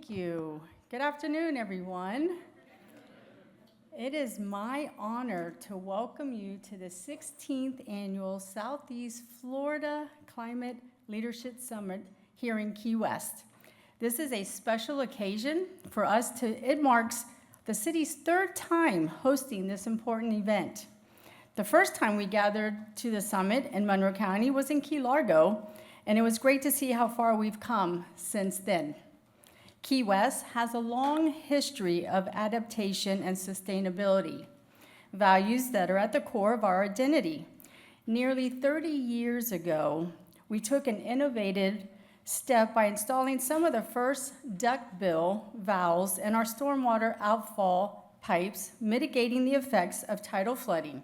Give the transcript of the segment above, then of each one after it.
Thank you. Good afternoon, everyone. It is my honor to welcome you to the 16th Annual Southeast Florida Climate Leadership Summit here in Key West. This is a special occasion for us it marks the city's third time hosting this important event. The first time we gathered to the summit in Monroe County was in Key Largo, and it was great to see how far we've come since then. Key West has a long history of adaptation and sustainability, values that are at the core of our identity. Nearly 30 years ago, we took an innovative step by installing some of the first duckbill valves in our stormwater outfall pipes, mitigating the effects of tidal flooding.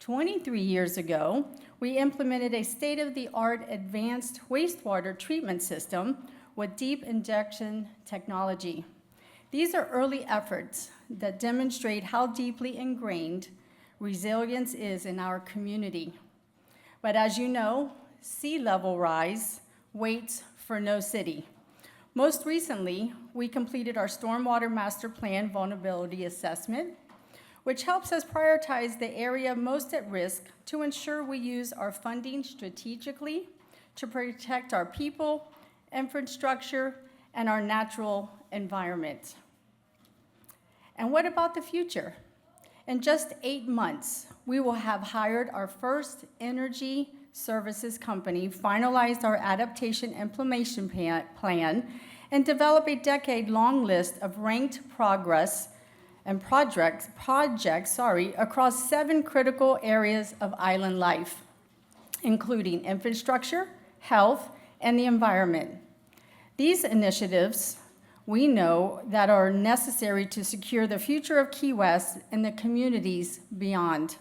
23 years ago, we implemented a state-of-the-art advanced wastewater treatment system with deep injection technology. These are early efforts that demonstrate how deeply ingrained resilience is in our community. But as you know, sea level rise waits for no city. Most recently, we completed our Stormwater Master Plan vulnerability assessment, which helps us prioritize the area most at risk to ensure we use our funding strategically to protect our people, infrastructure, and our natural environment. And what about the future? In just 8 months, we will have hired our first energy services company, finalized our adaptation implementation plan, and develop a decade-long list of ranked progress and projects across 7 critical areas of island life, including infrastructure, health, and the environment. These initiatives, we know, that are necessary to secure the future of Key West and the communities beyond.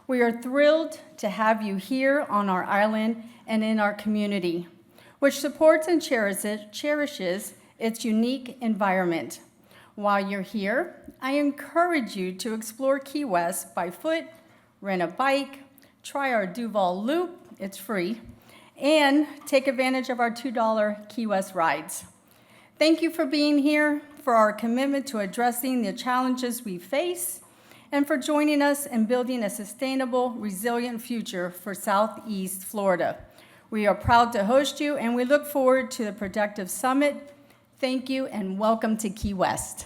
We are thrilled to have you here on our island and in our community, which supports and cherishes its unique environment. While you're here, I encourage you to explore Key West by foot, rent a bike, try our Duval Loop, it's free, and take advantage of our $2 Key West rides. Thank you for being here, for our commitment to addressing the challenges we face, and for joining us in building a sustainable, resilient future for Southeast Florida. We are proud to host you, and we look forward to the productive summit. Thank you, and welcome to Key West.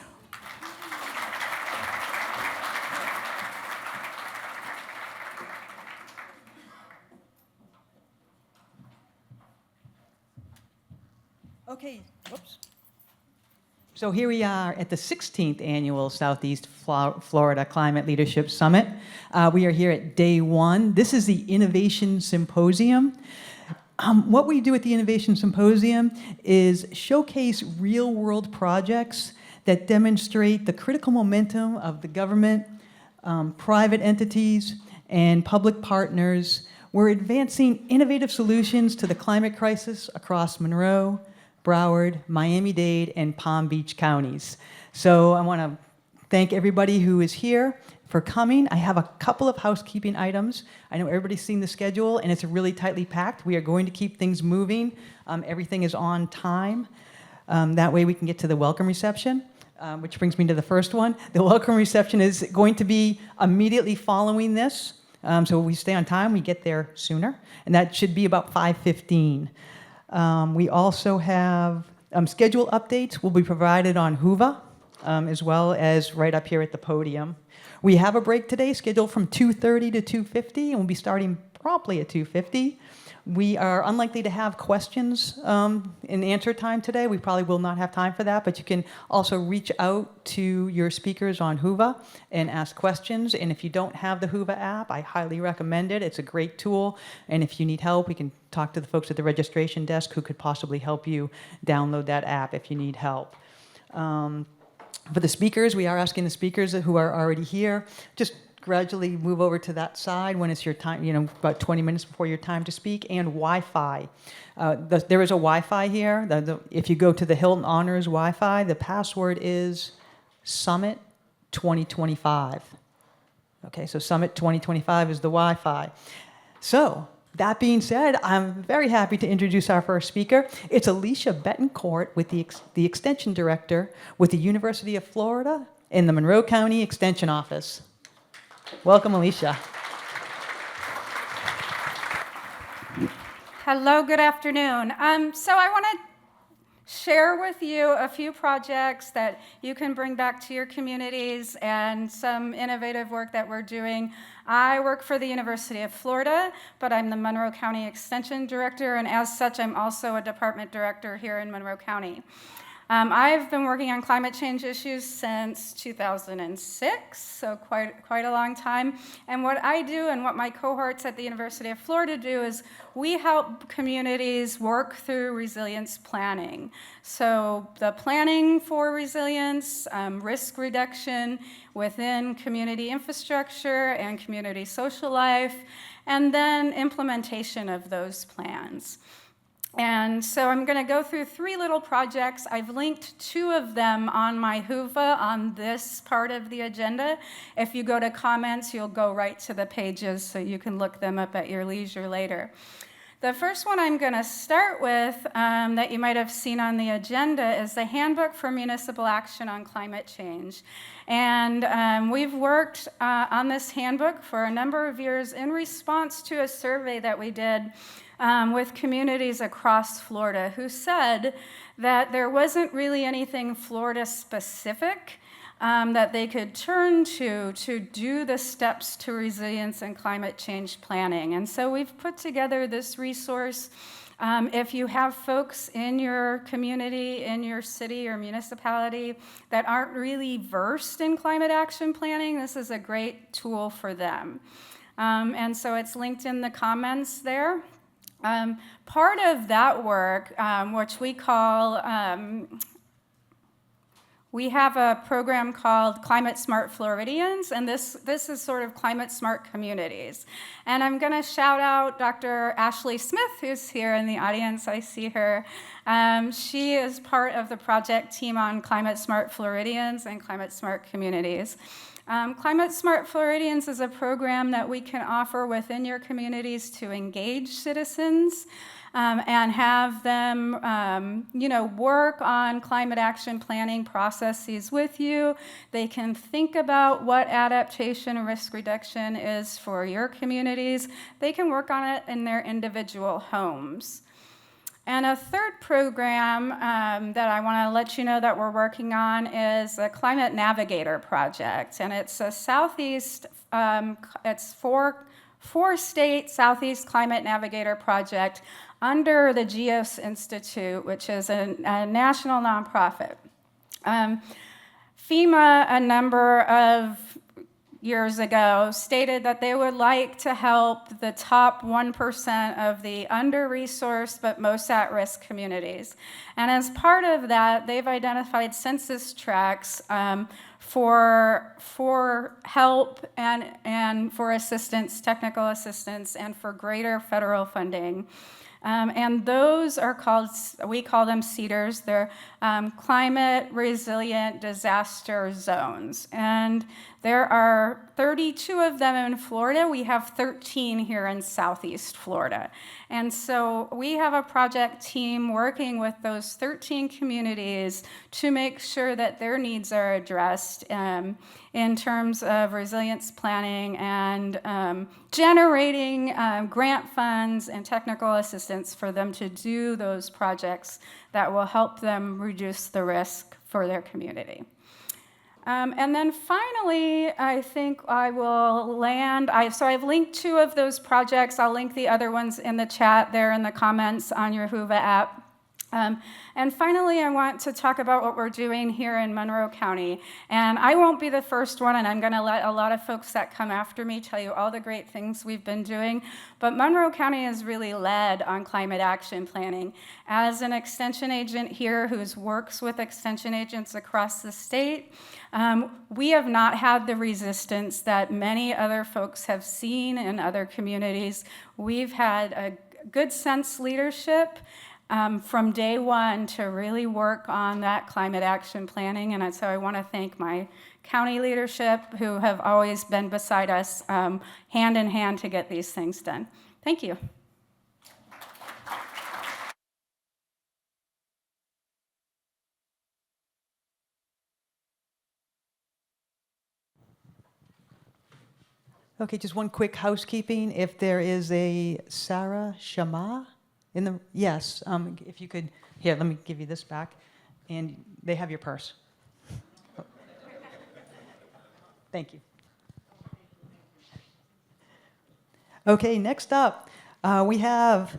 Okay, whoops. So here we are at the 16th Annual Southeast Florida Climate Leadership Summit. We are here at day 1. This is the Innovation Symposium. What we do at the Innovation Symposium is showcase real-world projects that demonstrate the critical momentum of the government, private entities, and public partners. We're advancing innovative solutions to the climate crisis across Monroe, Broward, Miami-Dade, and Palm Beach counties. So I want to thank everybody who is here for coming. I have a couple of housekeeping items. I know everybody's seen the schedule, and it's really tightly packed. We are going to keep things moving. Everything is on time. That way we can get to the welcome reception, which brings me to the first one. The welcome reception is going to be immediately following this. So we stay on time, we get there sooner, and that should be about 5:15. We also have schedule updates will be provided on Whova, as well as right up here at the podium. We have a break today scheduled from 2:30 to 2:50, and we'll be starting promptly at 2:50. We are unlikely to have questions in answer time today. We probably will not have time for that, but you can also reach out to your speakers on Whova and ask questions. And if you don't have the Whova app, I highly recommend it. It's a great tool. And if you need help, we can talk to the folks at the registration desk who could possibly help you download that app if you need help. For the speakers, we are asking the speakers who are already here, just gradually move over to that side when it's your time, about 20 minutes before your time to speak, and Wi-Fi. There is a Wi-Fi here. If you go to the Hilton Honors Wi-Fi, the password is Summit 2025. Okay, so Summit 2025 is the Wi-Fi. So That being said, I'm very happy to introduce our first speaker. It's Alicia Betancourt, with the Extension Director with the University of Florida in the Monroe County Extension Office. Welcome, Alicia. Hello, good afternoon. So I want to share with you a few projects that you can bring back to your communities and some innovative work that we're doing. I work for the University of Florida, but I'm the Monroe County Extension Director, and as such, I'm also a department director here in Monroe County. I've been working on climate change issues since 2006, so quite a long time. And what I do and what my cohorts at the University of Florida do is we help communities work through resilience planning. So the planning for resilience, risk reduction within community infrastructure and community social life, and then implementation of those plans. And so I'm going to go through 3 little projects. I've linked 2 of them on my Whova on this part of the agenda. If you go to comments, you'll go right to the pages so you can look them up at your leisure later. The first one I'm going to start with that you might have seen on the agenda is the Handbook for Municipal Action on Climate Change. And we've worked on this handbook for a number of years in response to a survey that we did with communities across Florida who said that there wasn't really anything Florida-specific that they could turn to do the steps to resilience and climate change planning. And so we've put together this resource. If you have folks in your community, in your city or municipality that aren't really versed in climate action planning, this is a great tool for them. And so it's linked in the comments there. Part of that work, which we call, we have a program called Climate Smart Floridians, and this is sort of climate smart communities. And I'm going to shout out Dr. Ashley Smith, who's here in the audience. I see her. She is part of the project team on Climate Smart Floridians and Climate Smart Communities. Climate Smart Floridians is a program that we can offer within your communities to engage citizens and have them, work on climate action planning processes with you. They can think about what adaptation and risk reduction is for your communities. They can work on it in their individual homes. And a third program that I want to let you know that we're working on is a Climate Navigator project. And it's a Southeast, it's four-state Southeast Climate Navigator project under the GEOS Institute, which is a national nonprofit. FEMA, a number of years ago, stated that they would like to help the top 1% of the under-resourced but most at-risk communities. And as part of that, they've identified census tracts for help and for assistance, technical assistance, and for greater federal funding. And those are called, we call them CEDARs. They're climate resilient disaster zones. And there are 32 of them in Florida. We have 13 here in Southeast Florida. And so we have a project team working with those 13 communities to make sure that their needs are addressed in terms of resilience planning and generating grant funds and technical assistance for them to do those projects that will help them reduce the risk for their community. And then finally, I think I will land. So I've linked 2 of those projects. I'll link the other ones in the chat there in the comments on your Whova app. And finally, I want to talk about what we're doing here in Monroe County. And I won't be the first one, and I'm going to let a lot of folks that come after me tell you all the great things we've been doing. But Monroe County is really led on climate action planning. As an extension agent here who works with extension agents across the state, we have not had the resistance that many other folks have seen in other communities. We've had a good sense leadership from day one to really work on that climate action planning. And so I want to thank my county leadership who have always been beside us hand in hand to get these things done. Thank you. Okay, just one quick housekeeping. If there is a Sarah Shama in the, yes, if you could, here, let me give you this back. And they have your purse. Thank you. Okay, next up, we have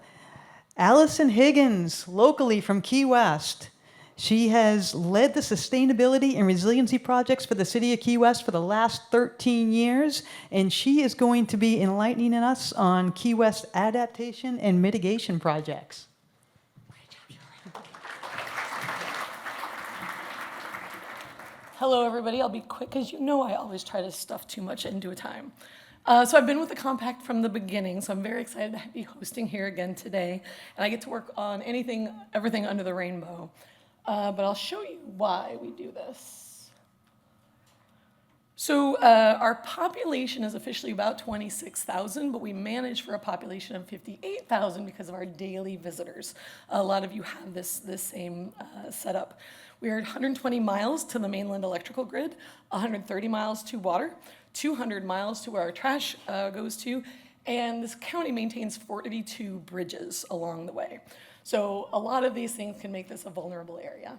Allison Higgins, locally from Key West. She has led the sustainability and resiliency projects for the city of Key West for the last 13 years, and she is going to be enlightening us on Key West adaptation and mitigation projects. Hello, everybody. I'll be quick, because you know I always try to stuff too much into a time. So I've been with the Compact from the beginning, so I'm very excited to be hosting here again today, and I get to work on everything under the rainbow. But I'll show you why we do this. So our population is officially about 26,000, but we manage for a population of 58,000 because of our daily visitors. A lot of you have this same setup. We are 120 miles to the mainland electrical grid, 130 miles to water, 200 miles to where our trash goes to, and this county maintains 42 bridges along the way. So a lot of these things can make this a vulnerable area.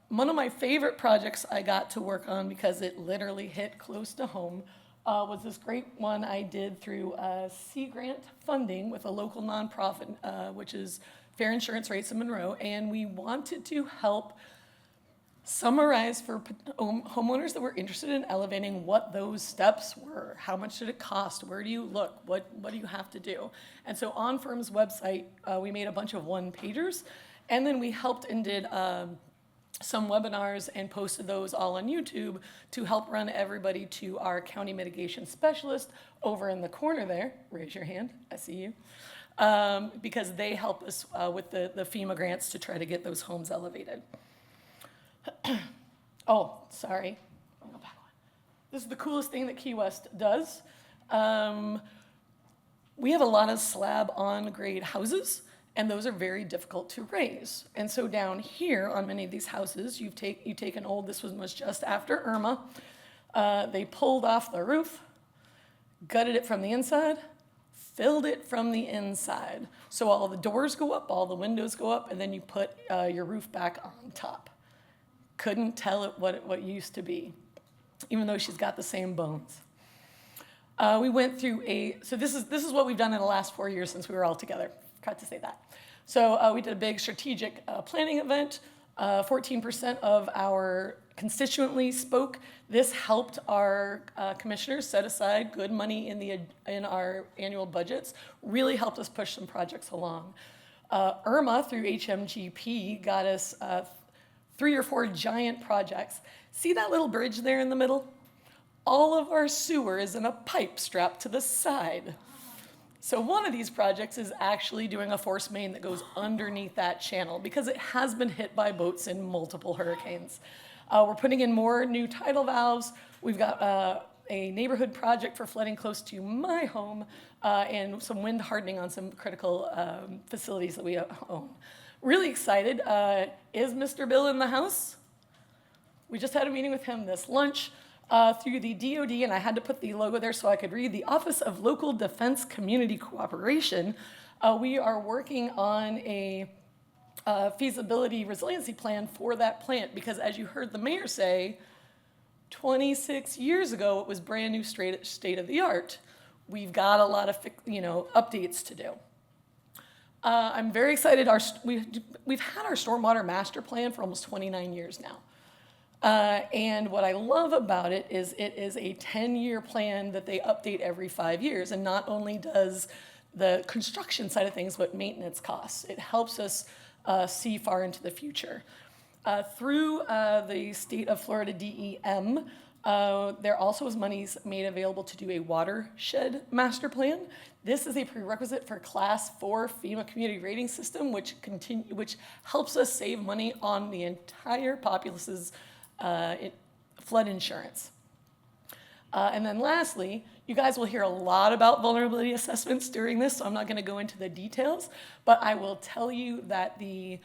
One of my favorite projects I got to work on, because it literally hit close to home, was this great one I did through Sea Grant funding with a local nonprofit, which is Fair Insurance Rates in Monroe, and we wanted to help summarize for homeowners that were interested in elevating what those steps were. How much did it cost? Where do you look? What do you have to do? And so on Firm's website, we made a bunch of one-pagers, and then we helped and did some webinars and posted those all on YouTube to help run everybody to our county mitigation specialist over in the corner there. Raise your hand, I see you. Because they help us with the FEMA grants to try to get those homes elevated. Oh, sorry. I'll go back one. This is the coolest thing that Key West does. We have a lot of slab on grade houses, and those are very difficult to raise. And so down here on many of these houses, you take an old, this was just after Irma, they pulled off the roof, gutted it from the inside, filled it from the inside. So all the doors go up, all the windows go up, and then you put your roof back on top. Couldn't tell it what it used to be, even though she's got the same bones. We went through so this is what we've done in the last 4 years since we were all together. Forgot to say that. So we did a big strategic planning event. 14% of our constituently spoke. This helped our commissioners set aside good money in our annual budgets. Really helped us push some projects along. Irma through HMGP got us 3 or 4 giant projects. See that little bridge there in the middle? All of our sewer is in a pipe strapped to the side. So one of these projects is actually doing a force main that goes underneath that channel because it has been hit by boats in multiple hurricanes. We're putting in more new tidal valves. We've got a neighborhood project for flooding close to my home and some wind hardening on some critical facilities that we own. Really excited. Is Mr. Bill in the house? We just had a meeting with him this lunch. Through the DOD, and I had to put the logo there so I could read, the Office of Local Defense Community Cooperation. We are working on a feasibility resiliency plan for that plant because, as you heard the mayor say, 26 years ago it was brand new, state of the art. We've got a lot of updates to do. I'm very excited. We've had our stormwater master plan for almost 29 years now. And what I love about it is a 10-year plan that they update every 5 years. And not only does the construction side of things, but maintenance costs. It helps us see far into the future. Through the state of Florida DEM, there also is monies made available to do a watershed master plan. This is a prerequisite for Class 4 FEMA community rating system, which helps us save money on the entire populace's flood insurance. And then lastly, you guys will hear a lot about vulnerability assessments during this, so I'm not going to go into the details, but I will tell you that the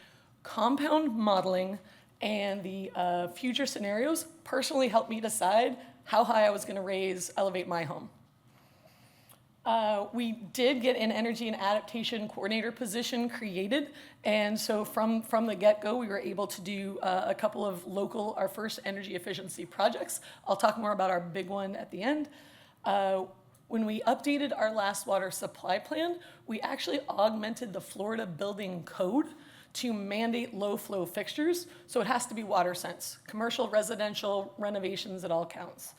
compound modeling and the future scenarios personally help me decide how high I was going to elevate my home. We did get an energy and adaptation coordinator position created, and so from the get-go, we were able to do a couple of our first energy efficiency projects. I'll talk more about our big one at the end. When we updated our last water supply plan, we actually augmented the Florida Building Code to mandate low-flow fixtures, so it has to be water sense. Commercial, residential, renovations, it all counts.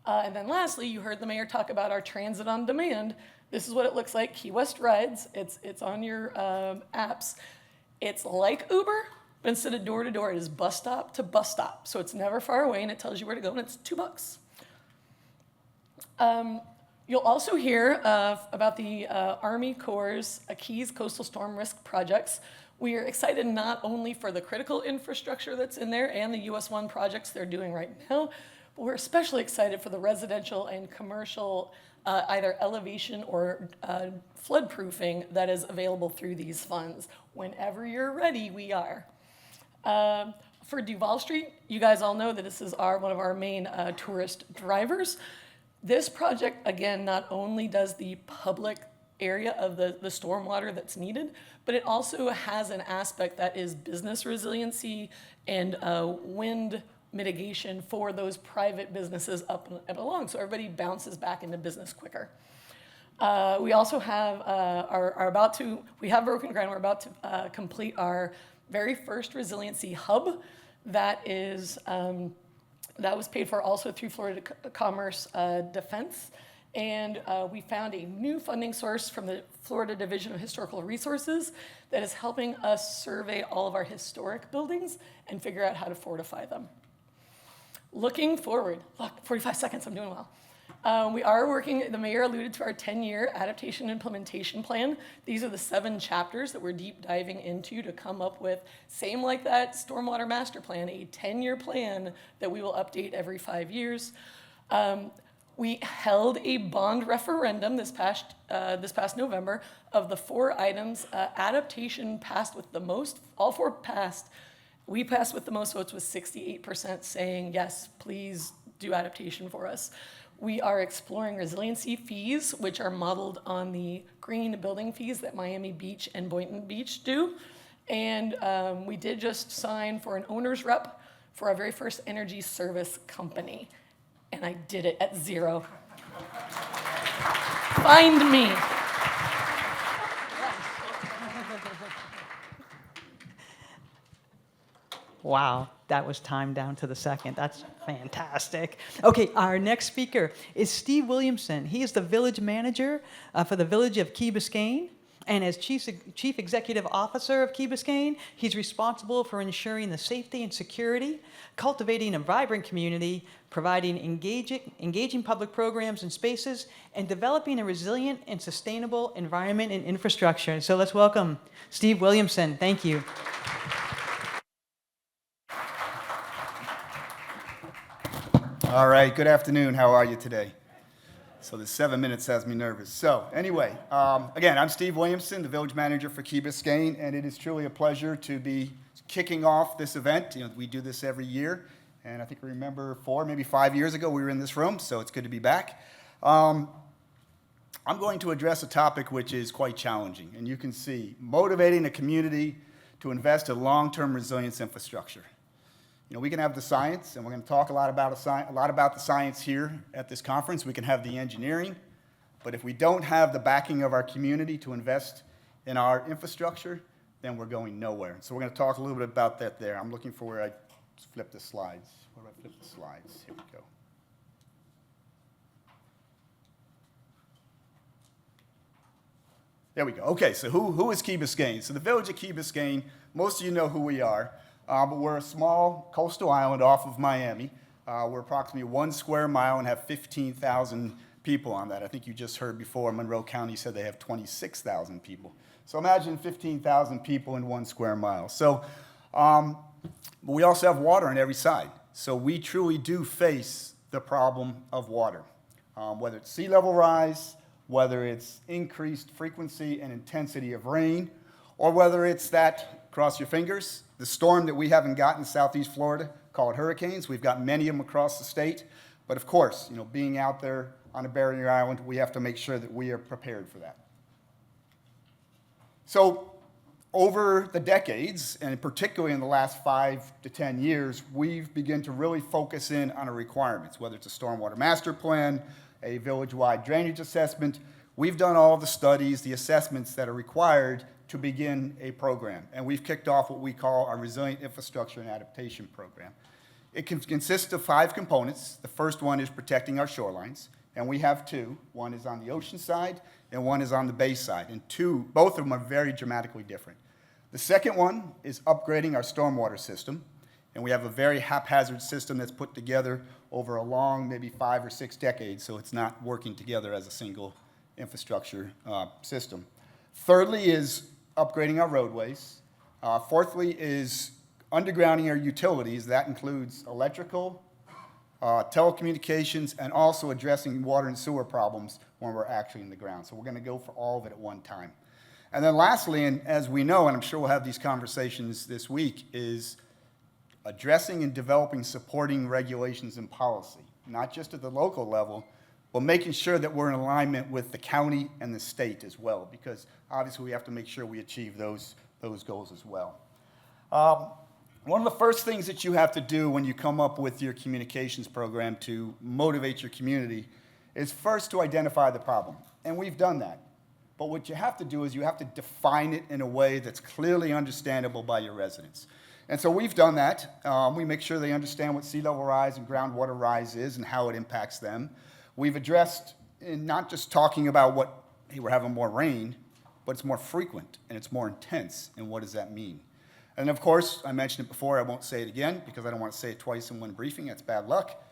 And then lastly, you heard the mayor talk about our transit on demand. This is what it looks like, Key West Rides. It's on your apps. It's like Uber, but instead of door to door, it is bus stop to bus stop. So it's never far away, and it tells you where to go, and it's $2. You'll also hear about the Army Corps' Keys Coastal Storm Risk projects. We are excited not only for the critical infrastructure that's in there and the US 1 projects they're doing right now, but we're especially excited for the residential and commercial either elevation or flood proofing that is available through these funds. Whenever you're ready, we are. For Duval Street, you guys all know that this is one of our main tourist drivers. This project, again, not only does the public area of the stormwater that's needed, but it also has an aspect that is business resiliency and wind mitigation for those private businesses up and along, so everybody bounces back into business quicker. We also have we have broken ground. We're about to complete our very first resiliency hub that was paid for also through Florida Commerce Defense. And we found a new funding source from the Florida Division of Historical Resources that is helping us survey all of our historic buildings and figure out how to fortify them. Looking forward, look, 45 seconds, I'm doing well. We are working, the mayor alluded to our 10-year adaptation implementation plan. These are the 7 chapters that we're deep diving into to come up with, same like that Stormwater Master Plan, a 10-year plan that we will update every 5 years. We held a bond referendum this past November of the 4 items. Adaptation passed with the most, all 4 passed. We passed with the most votes with 68% saying, yes, please do adaptation for us. We are exploring resiliency fees, which are modeled on the green building fees that Miami Beach and Boynton Beach do. And we did just sign for an owner's rep for our very first energy service company. And I did it at 0. Find me. Wow, that was timed down to the second. That's fantastic. Okay, our next speaker is Steve Williamson. He is the village manager for the village of Key Biscayne. And as Chief Executive Officer of Key Biscayne, he's responsible for ensuring the safety and security, cultivating a vibrant community, providing engaging public programs and spaces, and developing a resilient and sustainable environment and infrastructure. So let's welcome Steve Williamson. Thank you. All right, good afternoon. How are you today? So the 7 minutes has me nervous. So anyway, again, I'm Steve Williamson, the village manager for Key Biscayne, and it is truly a pleasure to be kicking off this event. You know, we do this every year, and I think we remember 4, maybe 5 years ago we were in this room, so it's good to be back. I'm going to address a topic which is quite challenging, and you can see motivating a community to invest in long-term resilience infrastructure. You know, we can have the science, and we're going to talk a lot about the science here at this conference. We can have the engineering, but if we don't have the backing of our community to invest in our infrastructure, then we're going nowhere. So we're going to talk a little bit about that there. I'm looking for where I flip the slides. Where do I flip the slides? Here we go. There we go. Okay, so who is Key Biscayne? So the village of Key Biscayne, most of you know who we are. But we're a small coastal island off of Miami. We're approximately 1 square mile and have 15,000 people on that. I think you just heard before Monroe County said they have 26,000 people. So imagine 15,000 people in 1 square mile. So but we also have water on every side. So we truly do face the problem of water, whether it's sea level rise, whether it's increased frequency and intensity of rain, or whether it's that, cross your fingers, the storm that we haven't got in Southeast Florida called hurricanes. We've got many of them across the state. But of course, being out there on a barrier island, we have to make sure that we are prepared for that. So over the decades, and particularly in the last 5 to 10 years, we've begun to really focus in on our requirements, whether it's a stormwater master plan, a village-wide drainage assessment. We've done all the studies, the assessments that are required to begin a program. And we've kicked off what we call our Resilient Infrastructure and Adaptation Program. It consists of 5 components. The first one is protecting our shorelines, and we have 2. One is on the ocean side, and one is on the bay side. And both of them are very dramatically different. The second one is upgrading our stormwater system, and we have a very haphazard system that's put together over a long, maybe 5 or 6 decades, so it's not working together as a single infrastructure system. Thirdly is upgrading our roadways. Fourthly is undergrounding our utilities. That includes electrical, telecommunications, and also addressing water and sewer problems when we're actually in the ground. So we're going to go for all of it at one time. And then lastly, and as we know, and I'm sure we'll have these conversations this week, is addressing and developing supporting regulations and policy, not just at the local level, but making sure that we're in alignment with the county and the state as well, because obviously we have to make sure we achieve those goals as well. One of the first things that you have to do when you come up with your communications program to motivate your community is first to identify the problem, and we've done that. But what you have to do is you have to define it in a way that's clearly understandable by your residents. And so we've done that. We make sure they understand what sea level rise and groundwater rise is and how it impacts them. We've addressed in not just talking about hey, we're having more rain, but it's more frequent and it's more intense, and what does that mean? And of course, I mentioned it before, I won't say it again because I don't want to say it twice in one briefing, that's bad luck.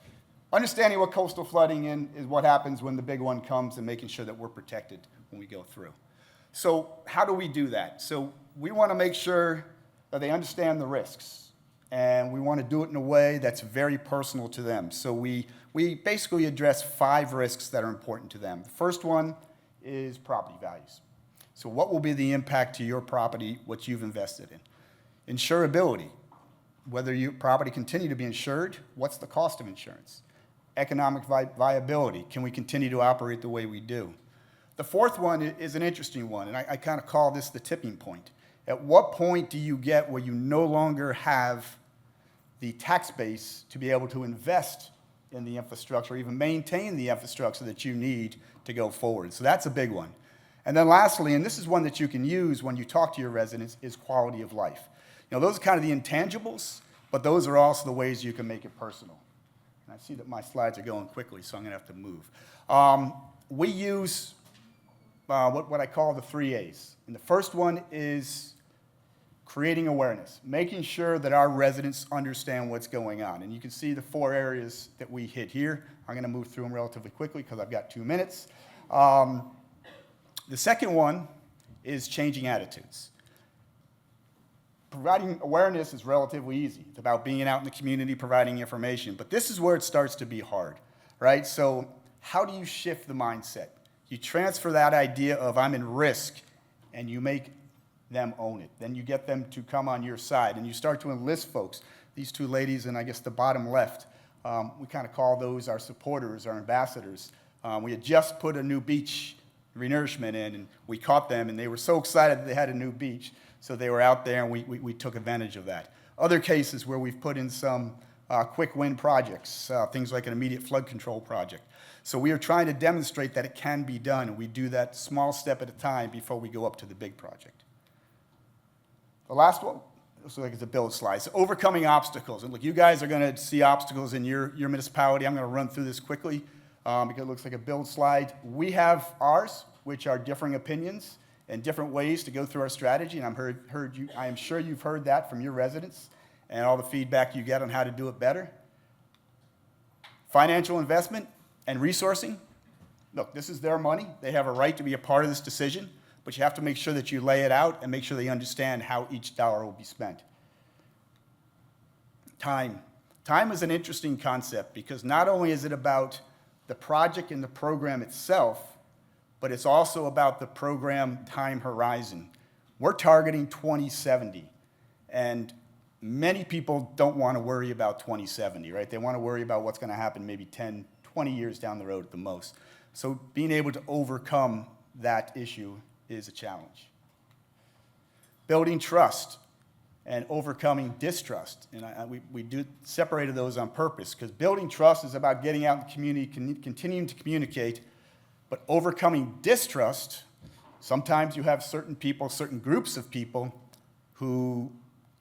Understanding what coastal flooding is what happens when the big one comes and making sure that we're protected when we go through. So how do we do that? So we want to make sure that they understand the risks, and we want to do it in a way that's very personal to them. So we basically address 5 risks that are important to them. The first one is property values. So what will be the impact to your property, what you've invested in? Insurability, whether your property continue to be insured, what's the cost of insurance? Economic viability, can we continue to operate the way we do? The fourth one is an interesting one, and I kind of call this the tipping point. At what point do you get where you no longer have the tax base to be able to invest in the infrastructure, or even maintain the infrastructure that you need to go forward? So that's a big one. And then lastly, and this is one that you can use when you talk to your residents, is quality of life. Those are kind of the intangibles, but those are also the ways you can make it personal. And I see that my slides are going quickly, so I'm going to have to move. We use what I call the 3 A's. And the first one is creating awareness, making sure that our residents understand what's going on. And you can see the 4 areas that we hit here. I'm going to move through them relatively quickly because I've got 2 minutes. The second one is changing attitudes. Providing awareness is relatively easy. It's about being out in the community, providing information. But this is where it starts to be hard, right? So how do you shift the mindset? You transfer that idea of I'm in risk, and you make them own it. Then you get them to come on your side, and you start to enlist folks. These 2 ladies, and I guess the bottom left, we kind of call those our supporters, our ambassadors. We had just put a new beach renourishment in, and we caught them, and they were so excited that they had a new beach. So they were out there, and we took advantage of that. Other cases where we've put in some quick win projects, things like an immediate flood control project. So we are trying to demonstrate that it can be done, and we do that small step at a time before we go up to the big project. The last one looks like it's a build slide. So overcoming obstacles. And look, you guys are going to see obstacles in your municipality. I'm going to run through this quickly because it looks like a build slide. We have ours, which are differing opinions and different ways to go through our strategy, and I am sure you've heard that from your residents and all the feedback you get on how to do it better. Financial investment and resourcing. Look, this is their money. They have a right to be a part of this decision, but you have to make sure that you lay it out and make sure they understand how each dollar will be spent. Time. Time is an interesting concept because not only is it about the project and the program itself, but it's also about the program time horizon. We're targeting 2070. And many people don't want to worry about 2070, right? They want to worry about what's going to happen maybe 10, 20 years down the road at the most. So being able to overcome that issue is a challenge. Building trust and overcoming distrust. And we separated those on purpose, because building trust is about getting out in the community, continuing to communicate, but overcoming distrust, sometimes you have certain people, certain groups of people who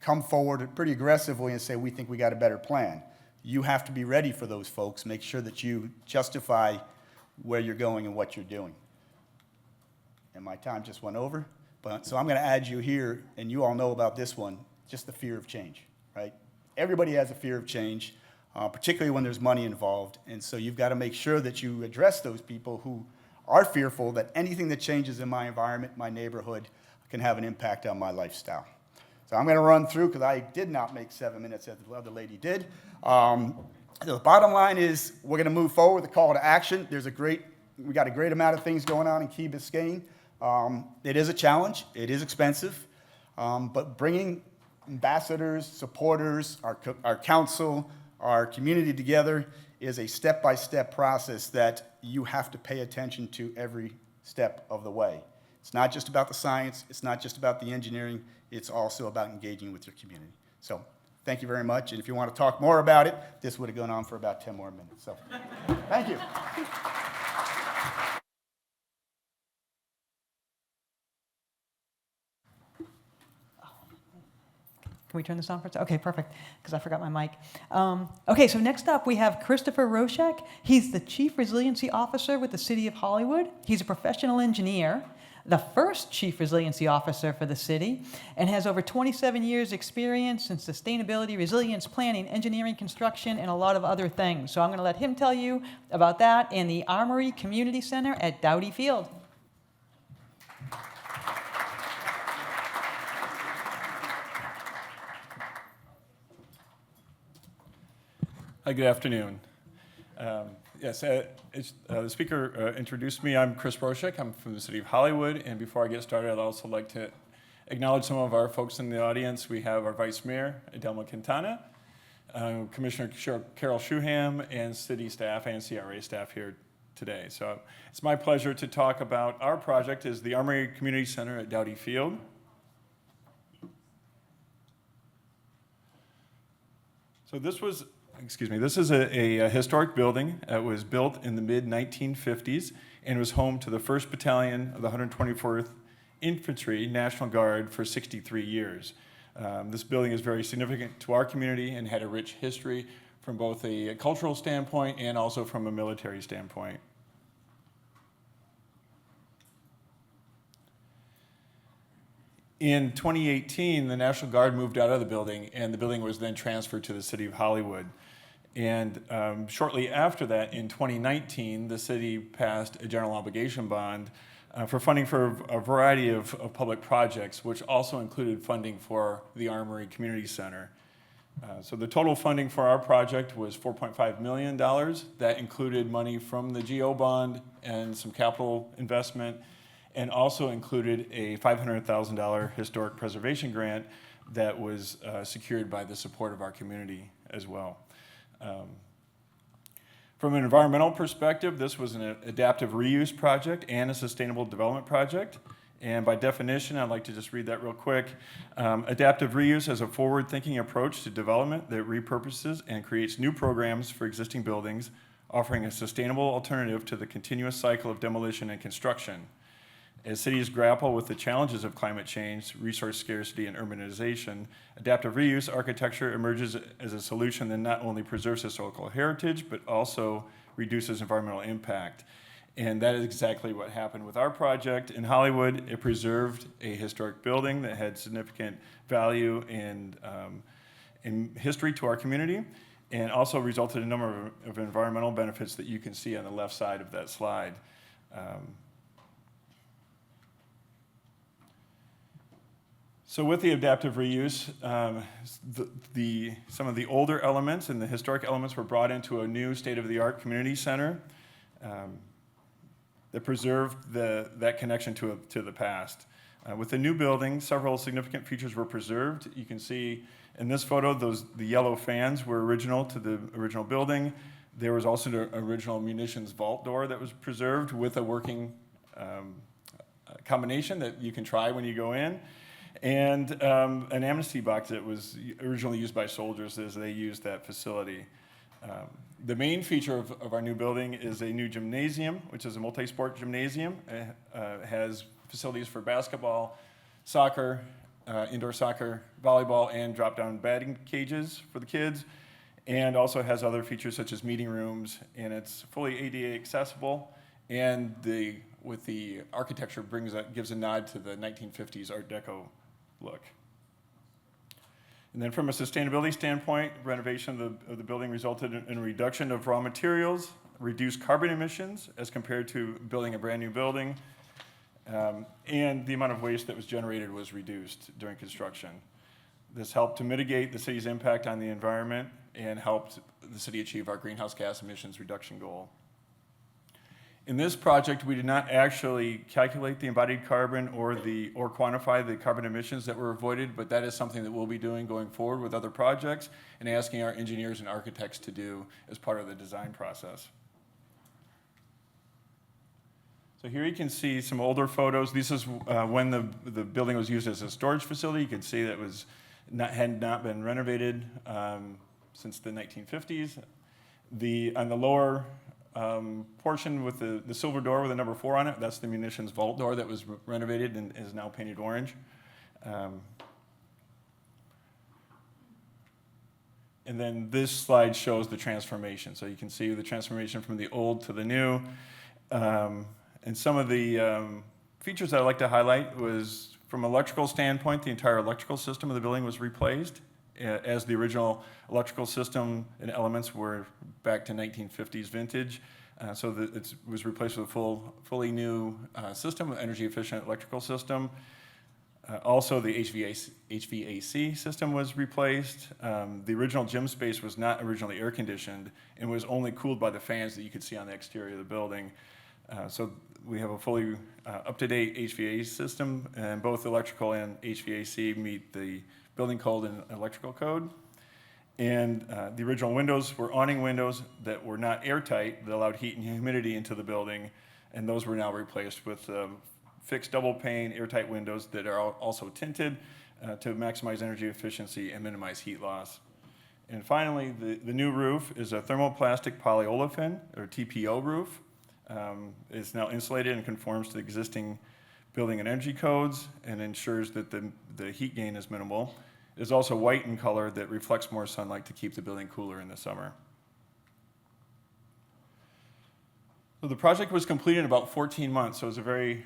come forward pretty aggressively and say, we think we got a better plan. You have to be ready for those folks, make sure that you justify where you're going and what you're doing. And my time just went over, so I'm going to add you here, and you all know about this one, just the fear of change, right? Everybody has a fear of change, particularly when there's money involved, and so you've got to make sure that you address those people who are fearful that anything that changes in my environment, my neighborhood, can have an impact on my lifestyle. So I'm going to run through, because I did not make 7 minutes as the other lady did. The bottom line is we're going to move forward with the call to action. We got a great amount of things going on in Key Biscayne. It is a challenge. It is expensive. But bringing ambassadors, supporters, our council, our community together is a step-by-step process that you have to pay attention to every step of the way. It's not just about the science. It's not just about the engineering. It's also about engaging with your community. So thank you very much. And if you want to talk more about it, this would have gone on for about 10 more minutes. So thank you. Can we turn this on for a second? Okay, perfect, because I forgot my mic. Okay, so next up we have Christopher Roshek. He's the Chief Resiliency Officer with the City of Hollywood. He's a professional engineer, the first Chief Resiliency Officer for the city, and has over 27 years experience in sustainability, resilience planning, engineering, construction, and a lot of other things. So I'm going to let him tell you about that and the Armory Community Center at Dowdy Field. Hi, good afternoon. Yes, the speaker introduced me. I'm Chris Roshek. I'm from the City of Hollywood. And before I get started, I'd also like to acknowledge some of our folks in the audience. We have our Vice Mayor, Adelma Quintana, Commissioner Carol Shuham, and city staff and CRA staff here today. So it's my pleasure to talk about our project is the Armory Community Center at Dowdy Field. So this is a historic building that was built in the mid-1950s and was home to the 1st Battalion of the 124th Infantry National Guard for 63 years. This building is very significant to our community and had a rich history from both a cultural standpoint and also from a military standpoint. In 2018, the National Guard moved out of the building, and the building was then transferred to the City of Hollywood. And shortly after that, in 2019, the city passed a general obligation bond for funding for a variety of public projects, which also included funding for the Armory Community Center. So the total funding for our project was $4.5 million. That included money from the GO bond and some capital investment, and also included a $500,000 historic preservation grant that was secured by the support of our community as well. From an environmental perspective, this was an adaptive reuse project and a sustainable development project. And by definition, I'd like to just read that real quick. Adaptive reuse is a forward-thinking approach to development that repurposes and creates new programs for existing buildings, offering a sustainable alternative to the continuous cycle of demolition and construction. As cities grapple with the challenges of climate change, resource scarcity, and urbanization, adaptive reuse architecture emerges as a solution that not only preserves historical heritage, but also reduces environmental impact. And that is exactly what happened with our project in Hollywood. It preserved a historic building that had significant value and in history to our community, and also resulted in a number of environmental benefits that you can see on the left side of that slide. So with the adaptive reuse, some of the older elements and the historic elements were brought into a new state-of-the-art community center that preserved that connection to the past. With the new building, several significant features were preserved. You can see In this photo, the yellow fans were original to the original building. There was also the original munitions vault door that was preserved with a working combination that you can try when you go in, and an amnesty box that was originally used by soldiers as they used that facility. The main feature of our new building is a new gymnasium, which is a multi-sport gymnasium. It has facilities for basketball, soccer, indoor soccer, volleyball, and drop-down batting cages for the kids, and also has other features such as meeting rooms, and it's fully ADA accessible, and with the architecture gives a nod to the 1950s Art Deco look. And then from a sustainability standpoint, renovation of the building resulted in a reduction of raw materials, reduced carbon emissions as compared to building a brand new building, and the amount of waste that was generated was reduced during construction. This helped to mitigate the city's impact on the environment and helped the city achieve our greenhouse gas emissions reduction goal. In this project, we did not actually calculate the embodied carbon or quantify the carbon emissions that were avoided, but that is something that we'll be doing going forward with other projects and asking our engineers and architects to do as part of the design process. So here you can see some older photos. This is when the building was used as a storage facility. You can see that had not been renovated since the 1950s. On the lower portion with the silver door with the number 4 on it, that's the munitions vault door that was renovated and is now painted orange. And then this slide shows the transformation. So you can see the transformation from the old to the new. And some of the features that I'd like to highlight was, from an electrical standpoint, the entire electrical system of the building was replaced, as the original electrical system and elements were back to 1950s vintage. So that it was replaced with a fully new system, an energy-efficient electrical system. Also, the HVAC system was replaced. The original gym space was not originally air-conditioned and was only cooled by the fans that you could see on the exterior of the building. So we have a fully up-to-date HVAC system, and both electrical and HVAC meet the building code and electrical code. And the original windows were awning windows that were not airtight, that allowed heat and humidity into the building, and those were now replaced with fixed double pane airtight windows that are also tinted to maximize energy efficiency and minimize heat loss. And finally, the new roof is a thermoplastic polyolefin, or TPO roof. It's now insulated and conforms to the existing building and energy codes and ensures that the heat gain is minimal. It is also white in color that reflects more sunlight to keep the building cooler in the summer. So the project was completed in about 14 months, so it was a very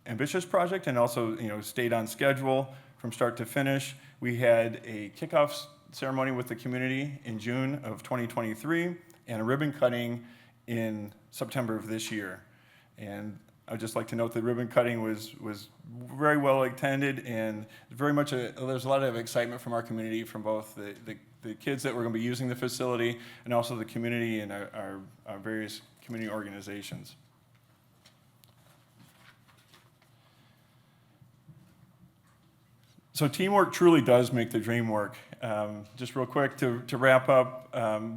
ambitious project, and also stayed on schedule from start to finish. We had a kickoff ceremony with the community in June of 2023 and a ribbon cutting in September of this year. And I'd just like to note that ribbon cutting was very well attended, and very much there's a lot of excitement from our community, from both the kids that were going to be using the facility and also the community and our various community organizations. So teamwork truly does make the dream work. Just real quick to wrap up,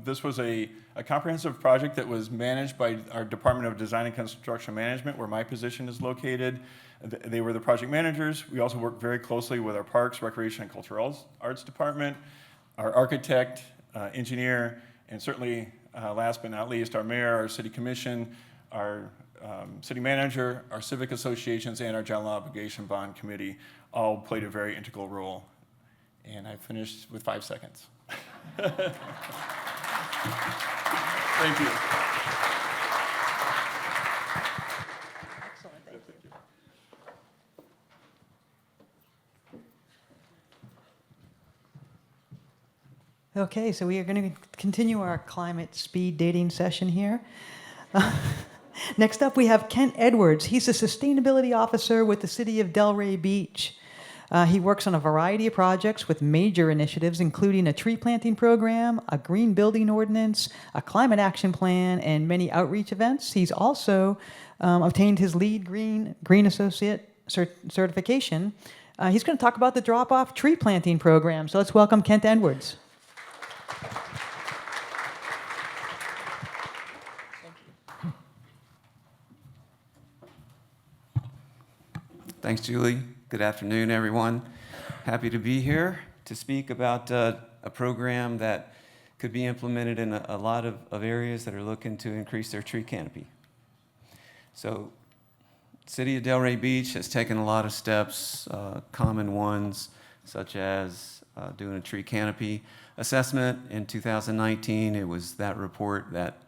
this was a comprehensive project that was managed by our Department of Design and Construction Management, where my position is located. They were the project managers. We also worked very closely with our Parks, Recreation, and Cultural Arts Department, our architect, engineer, and certainly, last but not least, our mayor, our city commission, our city manager, our civic associations, and our general obligation bond committee all played a very integral role. And I finished with 5 seconds. Thank you. Excellent, thank you. Okay, so we are going to continue our climate speed dating session here. Next up, we have Kent Edwards. He's a sustainability officer with the city of Delray Beach. He works on a variety of projects with major initiatives, including a tree planting program, a green building ordinance, a climate action plan, and many outreach events. He's also obtained his LEED Green Associate certification He's going to talk about the drop-off tree planting program. So let's welcome Kent Edwards. Thanks, Julie. Good afternoon, everyone. Happy to be here to speak about a program that could be implemented in a lot of areas that are looking to increase their tree canopy. So, City of Delray Beach has taken a lot of steps, common ones, such as doing a tree canopy assessment. In 2019, it was that report that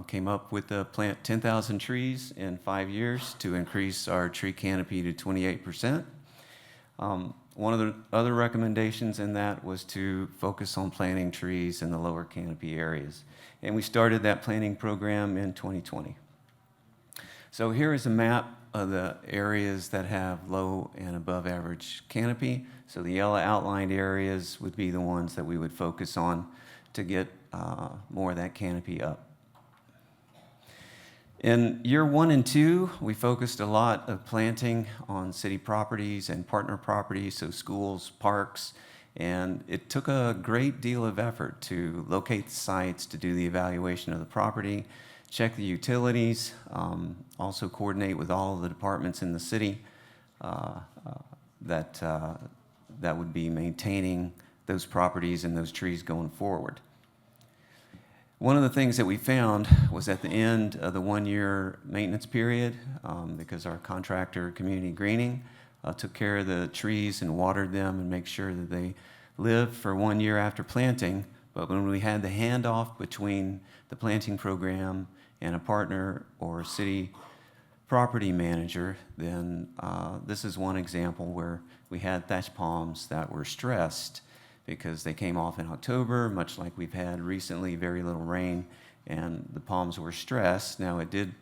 came up with the plant 10,000 trees in 5 years to increase our tree canopy to 28%. One of the other recommendations in that was to focus on planting trees in the lower canopy areas. And we started that planting program in 2020. So here is a map of the areas that have low and above average canopy. So the yellow outlined areas would be the ones that we would focus on to get more of that canopy up. In year 1 and 2, we focused a lot of planting on city properties and partner properties, so schools, parks, and it took a great deal of effort to locate the sites, to do the evaluation of the property, check the utilities, also coordinate with all of the departments in the city that would be maintaining those properties and those trees going forward. One of the things that we found was at the end of the 1-year maintenance period, because our contractor, Community Greening, took care of the trees and watered them and make sure that they lived for 1 year after planting. But when we had the handoff between the planting program and a partner or city property manager, then this is one example where we had thatch palms that were stressed because they came off in October, much like we've had recently, very little rain, and the palms were stressed. Now it did,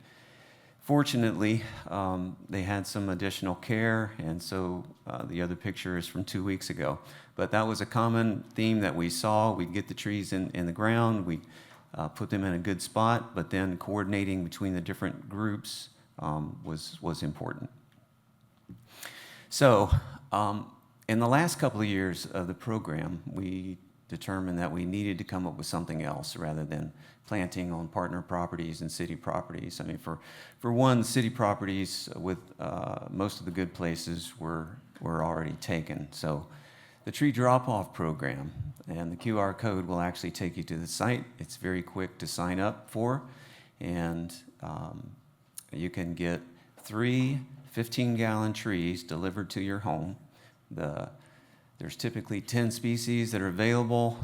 fortunately, they had some additional care, and so the other picture is from 2 weeks ago. But that was a common theme that we saw. We'd get the trees in the ground, we'd put them in a good spot, but then coordinating between the different groups was important. So, in the last couple of years of the program, we determined that we needed to come up with something else rather than planting on partner properties and city properties. I mean, for one, city properties with most of the good places were already taken. So the tree drop-off program, and the QR code will actually take you to the site. It's very quick to sign up for, and you can get 3 15-gallon trees delivered to your home. There's typically 10 species that are available.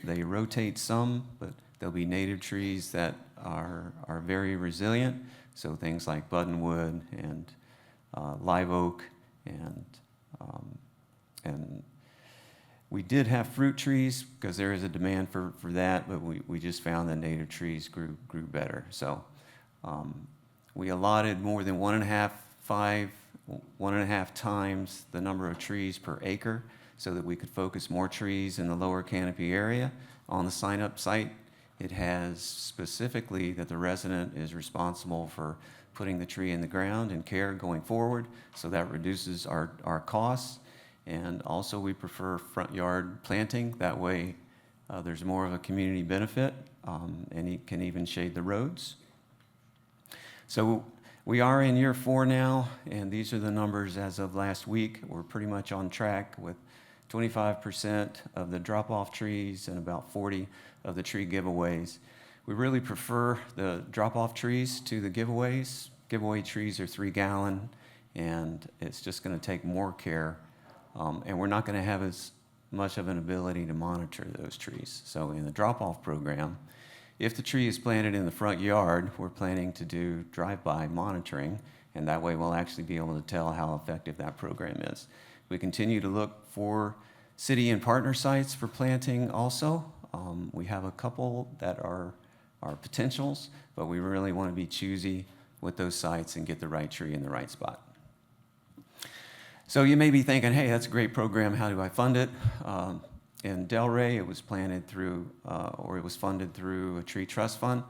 They rotate some, but there'll be native trees that are very resilient. So things like buttonwood and live oak, and we did have fruit trees because there is a demand for that, but we just found that native trees grew better. So we allotted more than 1.5 times the number of trees per acre so that we could focus more trees in the lower canopy area. On the sign-up site, it has specifically that the resident is responsible for putting the tree in the ground and care going forward, so that reduces our costs. And also we prefer front yard planting. That way there's more of a community benefit, and it can even shade the roads. So we are in year 4 now, and these are the numbers as of last week. We're pretty much on track with 25% of the drop-off trees and about 40 of the tree giveaways. We really prefer the drop-off trees to the giveaways. Giveaway trees are 3-gallon, and it's just going to take more care, and we're not going to have as much of an ability to monitor those trees. So in the drop-off program, if the tree is planted in the front yard, we're planning to do drive-by monitoring, and that way we'll actually be able to tell how effective that program is. We continue to look for city and partner sites for planting also. We have a couple that are potentials, but we really want to be choosy with those sites and get the right tree in the right spot. So you may be thinking, hey, that's a great program, how do I fund it? In Delray, it was planted through, or it was funded through a tree trust fund.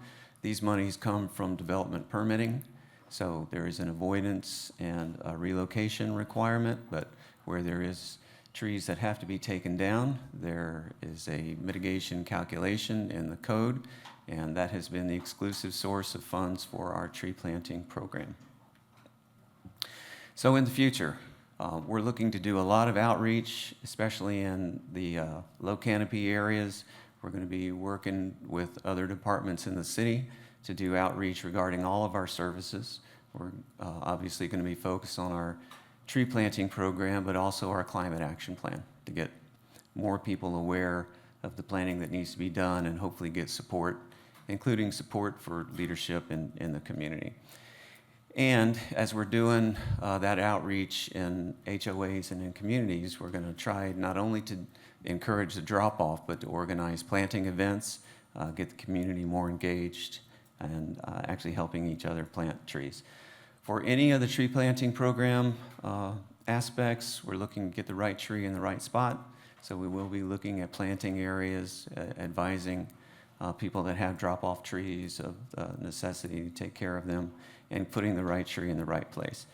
These monies come from development permitting, so there is an avoidance and a relocation requirement, but where there is trees that have to be taken down, there is a mitigation calculation in the code, and that has been the exclusive source of funds for our tree planting program. So in the future, we're looking to do a lot of outreach, especially in the low canopy areas. We're going to be working with other departments in the city to do outreach regarding all of our services. We're obviously going to be focused on our tree planting program, but also our climate action plan to get more people aware of the planning that needs to be done and hopefully get support, including support for leadership in the community. And as we're doing that outreach in HOAs and in communities, we're going to try not only to encourage the drop-off, but to organize planting events, get the community more engaged, and actually helping each other plant trees. For any of the tree planting program aspects, we're looking to get the right tree in the right spot. So we will be looking at planting areas, advising people that have drop-off trees of necessity to take care of them, and putting the right tree in the right place.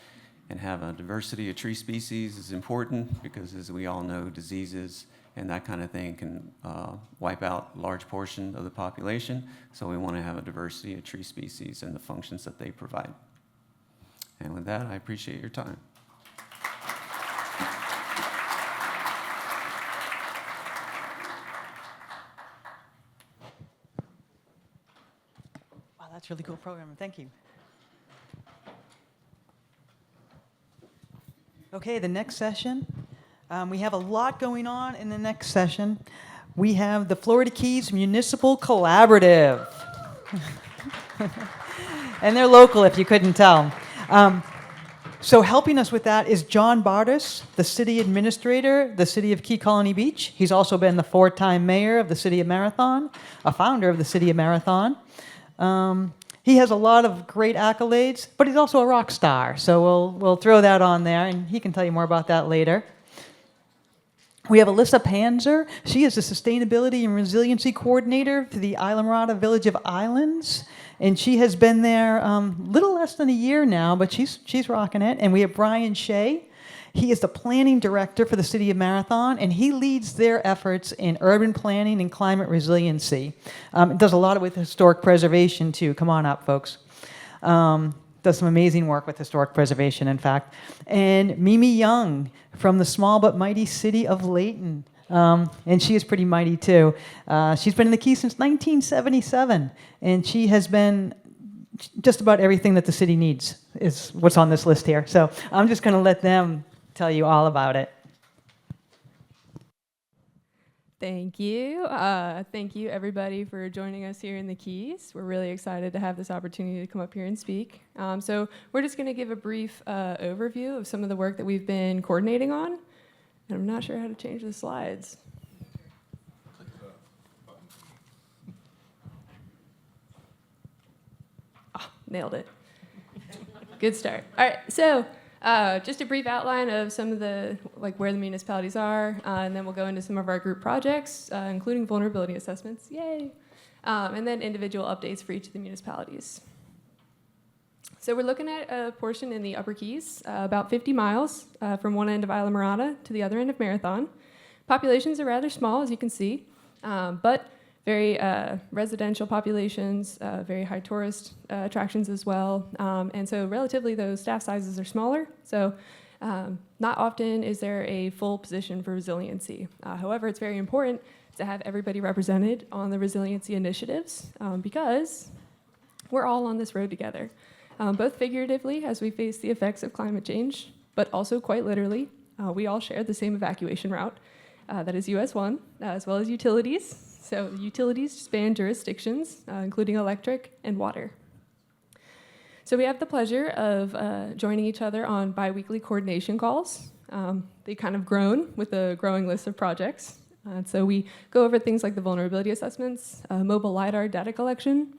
And have a diversity of tree species is important because, as we all know, diseases and that kind of thing can wipe out a large portion of the population. So we want to have a diversity of tree species and the functions that they provide. And with that, I appreciate your time. Wow, that's a really cool program. Thank you. Okay, the next session. We have a lot going on in the next session. We have the Florida Keys Municipal Collaborative. And they're local, if you couldn't tell. So helping us with that is John Bartis, the city administrator, the city of Key Colony Beach. He's also been the 4-time mayor of the city of Marathon, a founder of the city of Marathon. He has a lot of great accolades, but he's also a rock star. So we'll throw that on there, and he can tell you more about that later. We have Alyssa Panzer. She is the Sustainability and Resiliency Coordinator for the Islamorada Village of Islands. And she has been there little less than a year now, but she's rocking it. And we have Brian Shea. He is the planning director for the city of Marathon, and he leads their efforts in urban planning and climate resiliency. Does a lot with historic preservation, too. Come on up, folks. Does some amazing work with historic preservation, in fact. And Mimi Young from the small but mighty city of Layton. And she is pretty mighty, too. She's been in the Keys since 1977, and she has been just about everything that the city needs is what's on this list here. So I'm just going to let them tell you all about it. Thank you. Thank you, everybody, for joining us here in the Keys. We're really excited to have this opportunity to come up here and speak. So we're just going to give a brief overview of some of the work that we've been coordinating on. And I'm not sure how to change the slides. Oh, nailed it. Good start. All right, so just a brief outline of some of the, where the municipalities are, and then we'll go into some of our group projects, including vulnerability assessments, yay, and then individual updates for each of the municipalities. So we're looking at a portion in the Upper Keys, about 50 miles from one end of Islamorada to the other end of Marathon. Populations are rather small, as you can see, but very residential populations, very high tourist attractions as well. And so relatively those staff sizes are smaller. So not often is there a full position for resiliency. However, it's very important to have everybody represented on the resiliency initiatives because we're all on this road together, both figuratively as we face the effects of climate change, but also quite literally. We all share the same evacuation route, that is US 1, as well as utilities. So utilities span jurisdictions, including electric and water. So we have the pleasure of joining each other on biweekly coordination calls. They kind of grown with a growing list of projects. So we go over things like the vulnerability assessments, mobile LiDAR data collection,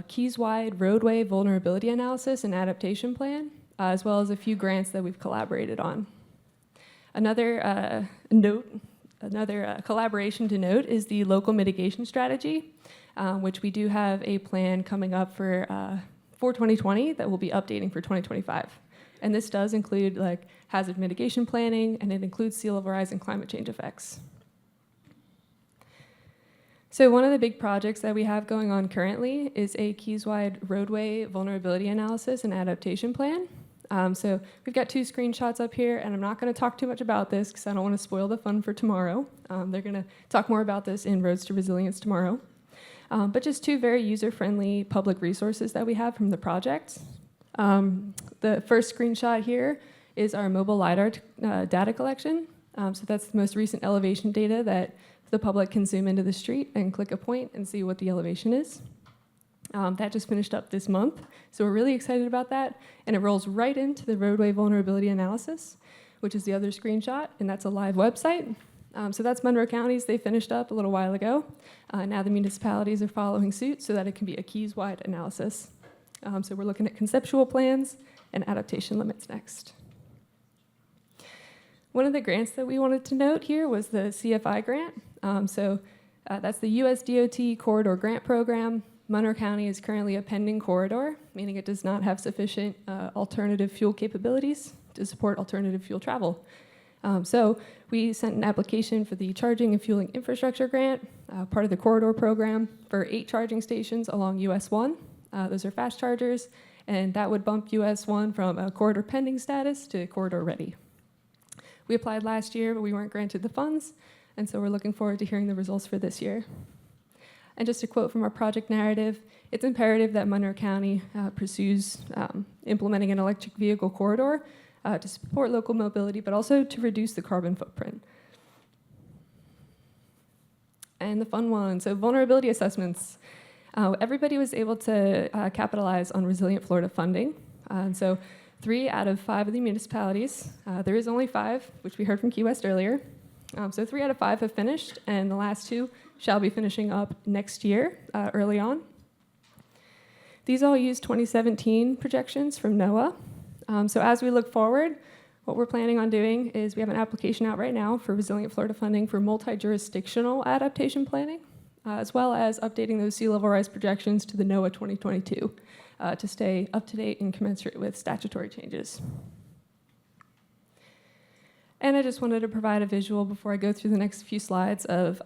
Keys-wide roadway vulnerability analysis and adaptation plan, as well as a few grants that we've collaborated on. Another collaboration to note is the local mitigation strategy, which we do have a plan coming up for 2020 that we'll be updating for 2025. And this does include like hazard mitigation planning, and it includes sea level rise and climate change effects. So one of the big projects that we have going on currently is a Keys-wide roadway vulnerability analysis and adaptation plan. So we've got 2 screenshots up here, and I'm not going to talk too much about this because I don't want to spoil the fun for tomorrow. They're going to talk more about this in Roads to Resilience tomorrow. But just 2 very user-friendly public resources that we have from the project. The first screenshot here is our mobile LiDAR data collection. So that's the most recent elevation data that the public can zoom into the street and click a point and see what the elevation is. That just finished up this month, so we're really excited about that, and it rolls right into the roadway vulnerability analysis, which is the other screenshot, and that's a live website. So that's Monroe County's. They finished up a little while ago. Now the municipalities are following suit so that it can be a Keys-wide analysis. So we're looking at conceptual plans and adaptation limits next. One of the grants that we wanted to note here was the CFI grant. That's the US DOT Corridor Grant Program. Monroe County is currently a pending corridor, meaning it does not have sufficient alternative fuel capabilities to support alternative fuel travel. So we sent an application for the Charging and Fueling Infrastructure Grant, part of the corridor program, for 8 charging stations along US 1. Those are fast chargers, and that would bump US 1 from a corridor pending status to corridor ready. We applied last year, but we weren't granted the funds, and so we're looking forward to hearing the results for this year. And just a quote from our project narrative, it's imperative that Monroe County pursues implementing an electric vehicle corridor to support local mobility, but also to reduce the carbon footprint. And the fun one, so vulnerability assessments. Everybody was able to capitalize on Resilient Florida funding. And so 3 out of 5 of the municipalities, there is only 5, which we heard from Key West earlier. So 3 out of 5 have finished, and the last 2 shall be finishing up next year, early on. These all use 2017 projections from NOAA. So as we look forward, what we're planning on doing is we have an application out right now for Resilient Florida funding for multi-jurisdictional adaptation planning, as well as updating those sea level rise projections to the NOAA 2022 to stay up to date and commensurate with statutory changes. And I just wanted to provide a visual before I go through the next few slides of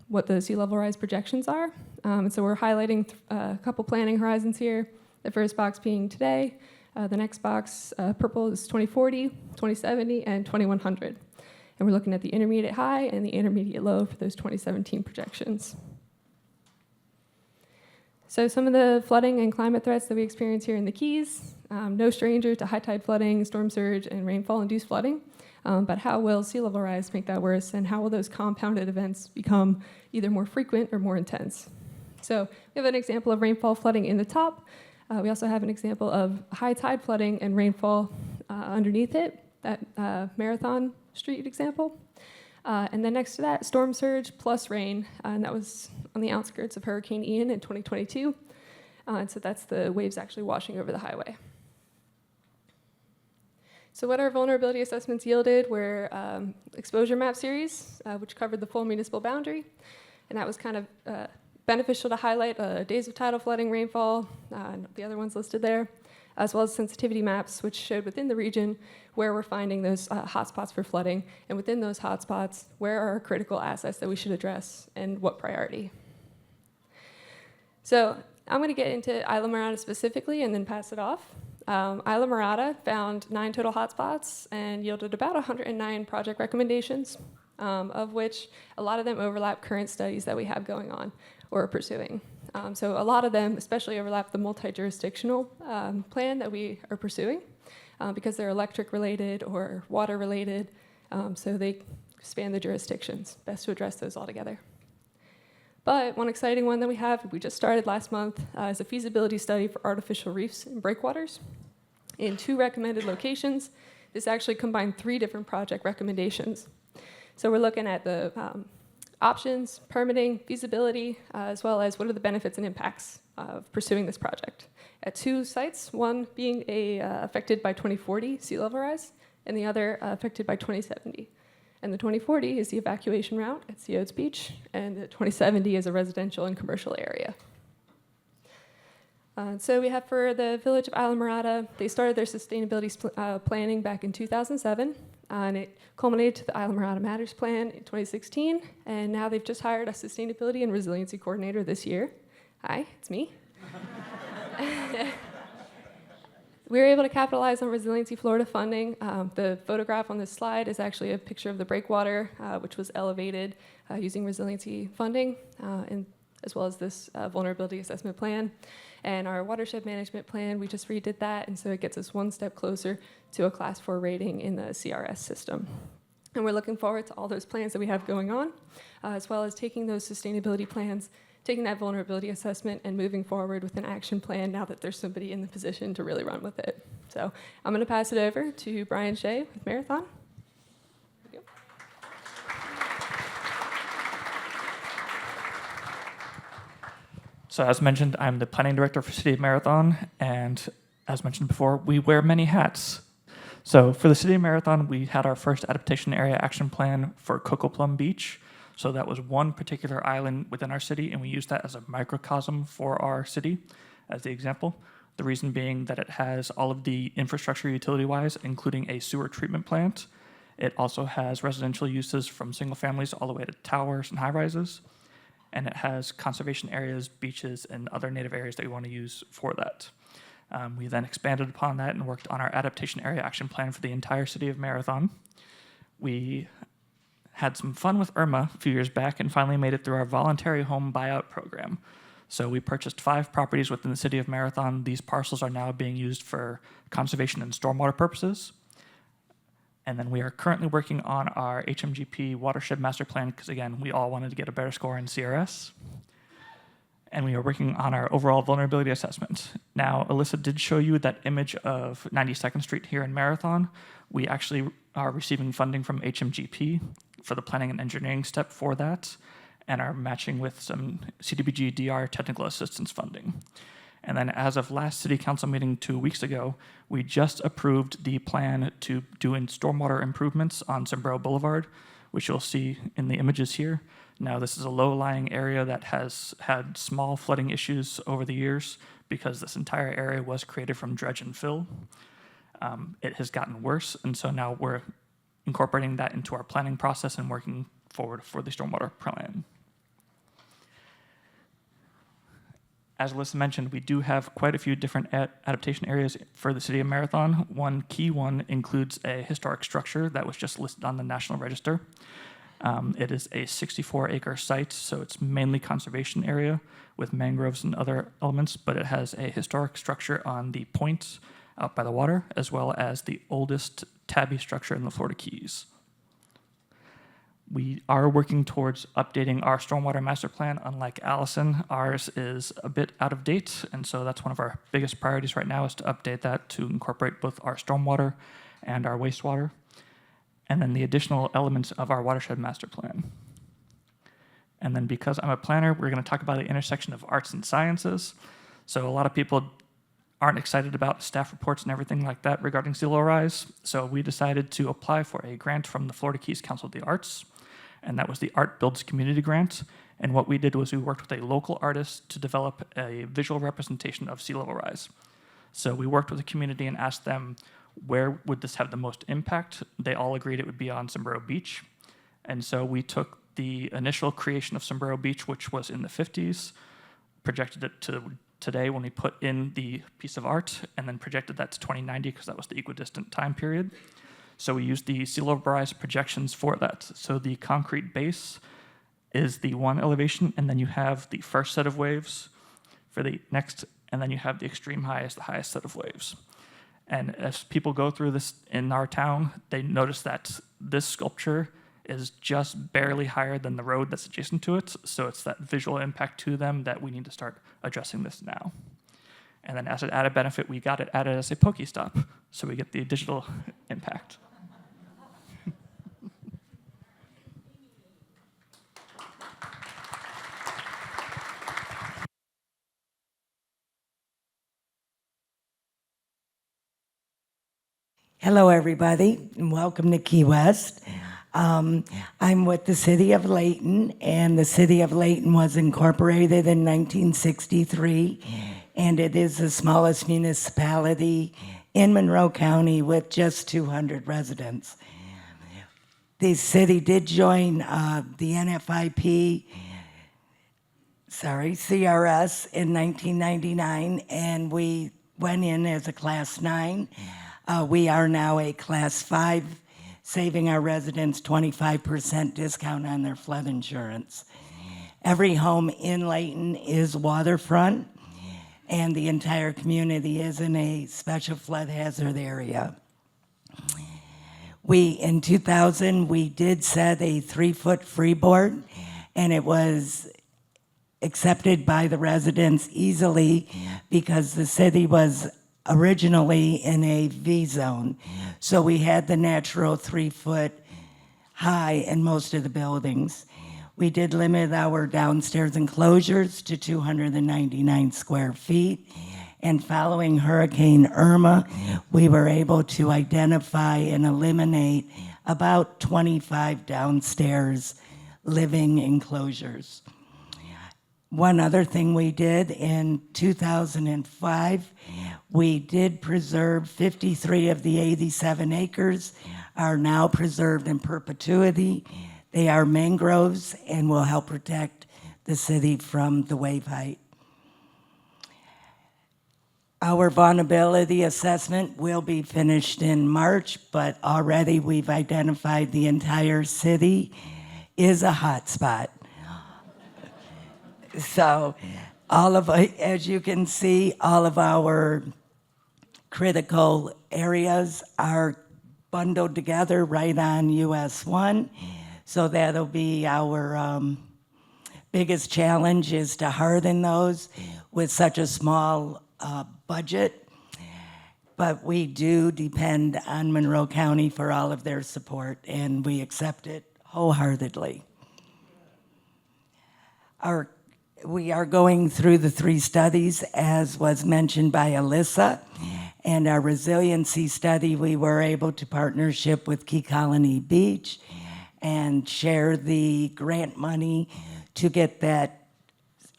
what the sea level rise projections are. And so we're highlighting a couple planning horizons here. The first box being today. The next box, purple, is 2040, 2070, and 2100. And we're looking at the intermediate high and the intermediate low for those 2017 projections. So some of the flooding and climate threats that we experience here in the Keys, no stranger to high tide flooding, storm surge, and rainfall-induced flooding. But how will sea level rise make that worse, and how will those compounded events become either more frequent or more intense? So we have an example of rainfall flooding in the top. We also have an example of high tide flooding and rainfall underneath it, that Marathon Street example. And then next to that, storm surge plus rain, and that was on the outskirts of Hurricane Ian in 2022. And so that's the waves actually washing over the highway. So what our vulnerability assessments yielded were exposure map series, which covered the full municipal boundary. And that was kind of beneficial to highlight days of tidal flooding, rainfall, the other ones listed there, as well as sensitivity maps, which showed within the region where we're finding those hotspots for flooding, and within those hotspots, where are our critical assets that we should address and what priority. So I'm going to get into Isla Mirada specifically and then pass it off. Isla Mirada found 9 total hotspots and yielded about 109 project recommendations, of which a lot of them overlap current studies that we have going on or are pursuing. So a lot of them especially overlap the multi-jurisdictional plan that we are pursuing because they're electric related or water related, so they span the jurisdictions. Best to address those all together. But one exciting one that we just started last month, is a feasibility study for artificial reefs and breakwaters in 2 recommended locations. This actually combined 3 different project recommendations. So we're looking at the options, permitting, feasibility, as well as what are the benefits and impacts of pursuing this project. At 2 sites, one being affected by 2040 sea level rise, and the other affected by 2070. And the 2040 is the evacuation route at Sea Oats Beach, and the 2070 is a residential and commercial area. So we have for the village of Islamorada, they started their sustainability planning back in 2007, and it culminated to the Islamorada Matters Plan in 2016, and now they've just hired a sustainability and resiliency coordinator this year. Hi, it's me. We were able to capitalize on Resiliency Florida funding. The photograph on this slide is actually a picture of the breakwater, which was elevated using resiliency funding, and as well as this vulnerability assessment plan. And our watershed management plan, we just redid that, and so it gets us one step closer to a Class 4 rating in the CRS system. And we're looking forward to all those plans that we have going on, as well as taking those sustainability plans, taking that vulnerability assessment, and moving forward with an action plan now that there's somebody in the position to really run with it. So I'm going to pass it over to Brian Shea with Marathon. So as mentioned, I'm the planning director for City of Marathon, and as mentioned before, we wear many hats. So for the City of Marathon, we had our first adaptation area action plan for Coco Plum Beach. So that was one particular island within our city, and we used that as a microcosm for our city as the example. The reason being that it has all of the infrastructure utility-wise, including a sewer treatment plant. It also has residential uses from single families all the way to towers and high-rises. And it has conservation areas, beaches, and other native areas that we want to use for that. We then expanded upon that and worked on our adaptation area action plan for the entire city of Marathon. We had some fun with Irma a few years back and finally made it through our voluntary home buyout program. So we purchased 5 properties within the city of Marathon. These parcels are now being used for conservation and stormwater purposes. And then we are currently working on our HMGP watershed master plan because, again, we all wanted to get a better score in CRS. And we are working on our overall vulnerability assessment. Now, Alyssa did show you that image of 92nd Street here in Marathon. We actually are receiving funding from HMGP for the planning and engineering step for that, and are matching with some CDBG DR technical assistance funding. And then as of last city council meeting 2 weeks ago, we just approved the plan to do stormwater improvements on Sombrero Boulevard, which you'll see in the images here. Now, this is a low-lying area that has had small flooding issues over the years because this entire area was created from dredge and fill. It has gotten worse, and so now we're incorporating that into our planning process and working forward for the stormwater plan. As Alyssa mentioned, we do have quite a few different adaptation areas for the city of Marathon. One key one includes a historic structure that was just listed on the National Register. It is a 64-acre site, so it's mainly conservation area with mangroves and other elements, but it has a historic structure on the point out by the water, as well as the oldest tabby structure in the Florida Keys. We are working towards updating our stormwater master plan. Unlike Allison, ours is a bit out of date, and so that's one of our biggest priorities right now is to update that to incorporate both our stormwater and our wastewater, and then the additional elements of our watershed master plan. And then because I'm a planner, we're going to talk about the intersection of arts and sciences. So a lot of people aren't excited about staff reports and everything like that regarding sea level rise. So we decided to apply for a grant from the Florida Keys Council of the Arts, and that was the Art Builds Community Grant. And what we did was we worked with a local artist to develop a visual representation of sea level rise. So we worked with the community and asked them, where would this have the most impact? They all agreed it would be on Sombrero Beach. And so we took the initial creation of Sombrero Beach, which was in the 50s, projected it to today when we put in the piece of art, and then projected that to 2090 because that was the equidistant time period. So we used the sea level rise projections for that. So the concrete base is the one elevation, and then you have the first set of waves for the next, and then you have the extreme high as the highest set of waves. And as people go through this in our town, they notice that this sculpture is just barely higher than the road that's adjacent to it. So it's that visual impact to them that we need to start addressing this now. And then as an added benefit, we got it added as a Pokestop, so we get the digital impact. Hello, everybody, and welcome to Key West. I'm with the City of Layton, and the City of Layton was incorporated in 1963, and it is the smallest municipality in Monroe County with just 200 residents. The city did join the NFIP, CRS in 1999, and we went in as a Class 9. We are now a Class 5, saving our residents 25% discount on their flood insurance. Every home in Layton is waterfront, and the entire community is in a special flood hazard area. In 2000, we did set a 3-foot freeboard, and it was accepted by the residents easily because the city was originally in a V zone. So we had the natural 3-foot high in most of the buildings. We did limit our downstairs enclosures to 299 square feet. And following Hurricane Irma, we were able to identify and eliminate about 25 downstairs living enclosures. One other thing we did in 2005, we did preserve 53 of the 87 acres are now preserved in perpetuity. They are mangroves and will help protect the city from the wave height. Our vulnerability assessment will be finished in March, but already we've identified the entire city is a hotspot. So as you can see, all of our critical areas are bundled together right on US 1. So that'll be our biggest challenge, is to harden those with such a small budget. But we do depend on Monroe County for all of their support, and we accept it wholeheartedly. We are going through the 3 studies, as was mentioned by Alyssa. And our resiliency study, we were able to partnership with Key Colony Beach and share the grant money to get that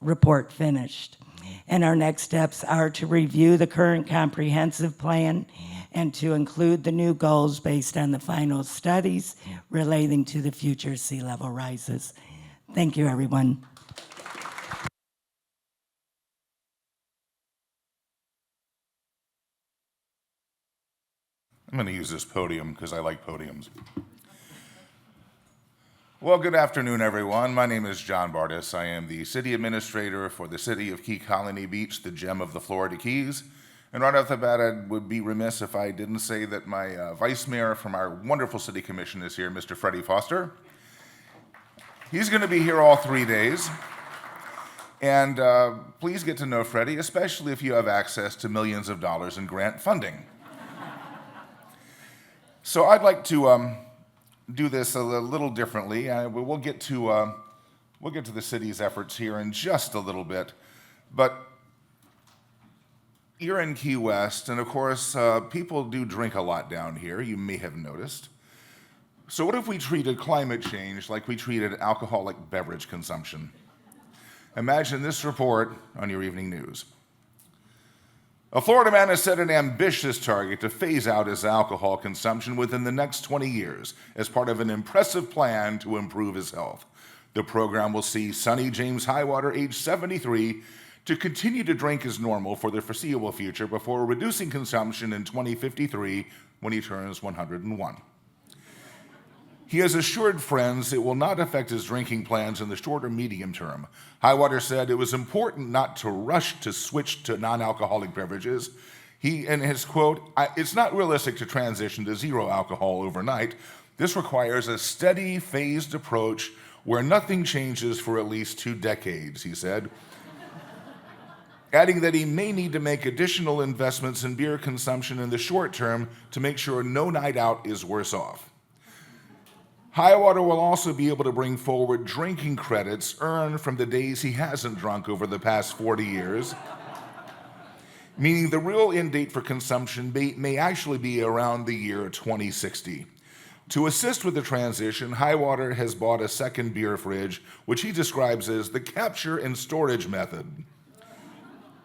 report finished. And our next steps are to review the current comprehensive plan and to include the new goals based on the final studies relating to the future sea level rises. Thank you, everyone. I'm going to use this podium because I like podiums. Well, good afternoon, everyone. My name is John Bardis. I am the city administrator for the city of Key Colony Beach, the gem of the Florida Keys. And right off the bat, I would be remiss if I didn't say that my vice mayor from our wonderful city commission is here, Mr. Freddie Foster. He's going to be here all 3 days. And please get to know Freddie, especially if you have access to millions of dollars in grant funding. So I'd like to do this a little differently. We'll get to the city's efforts here in just a little bit. But you're in Key West, and of course, people do drink a lot down here, you may have noticed. So what if we treated climate change like we treated alcoholic beverage consumption? Imagine this report on your evening news. A Florida man has set an ambitious target to phase out his alcohol consumption within the next 20 years as part of an impressive plan to improve his health. The program will see Sonny James Highwater, age 73, to continue to drink as normal for the foreseeable future before reducing consumption in 2053 when he turns 101. He has assured friends it will not affect his drinking plans in the short or medium term. Highwater said it was important not to rush to switch to non-alcoholic beverages. He, in his quote, "It's not realistic to transition to zero alcohol overnight. This requires a steady, phased approach where nothing changes for at least 2 decades," he said. Adding that he may need to make additional investments in beer consumption in the short term to make sure no night out is worse off. Highwater will also be able to bring forward drinking credits earned from the days he hasn't drunk over the past 40 years, meaning the real end date for consumption may actually be around the year 2060. To assist with the transition, Highwater has bought a second beer fridge, which he describes as the capture and storage method.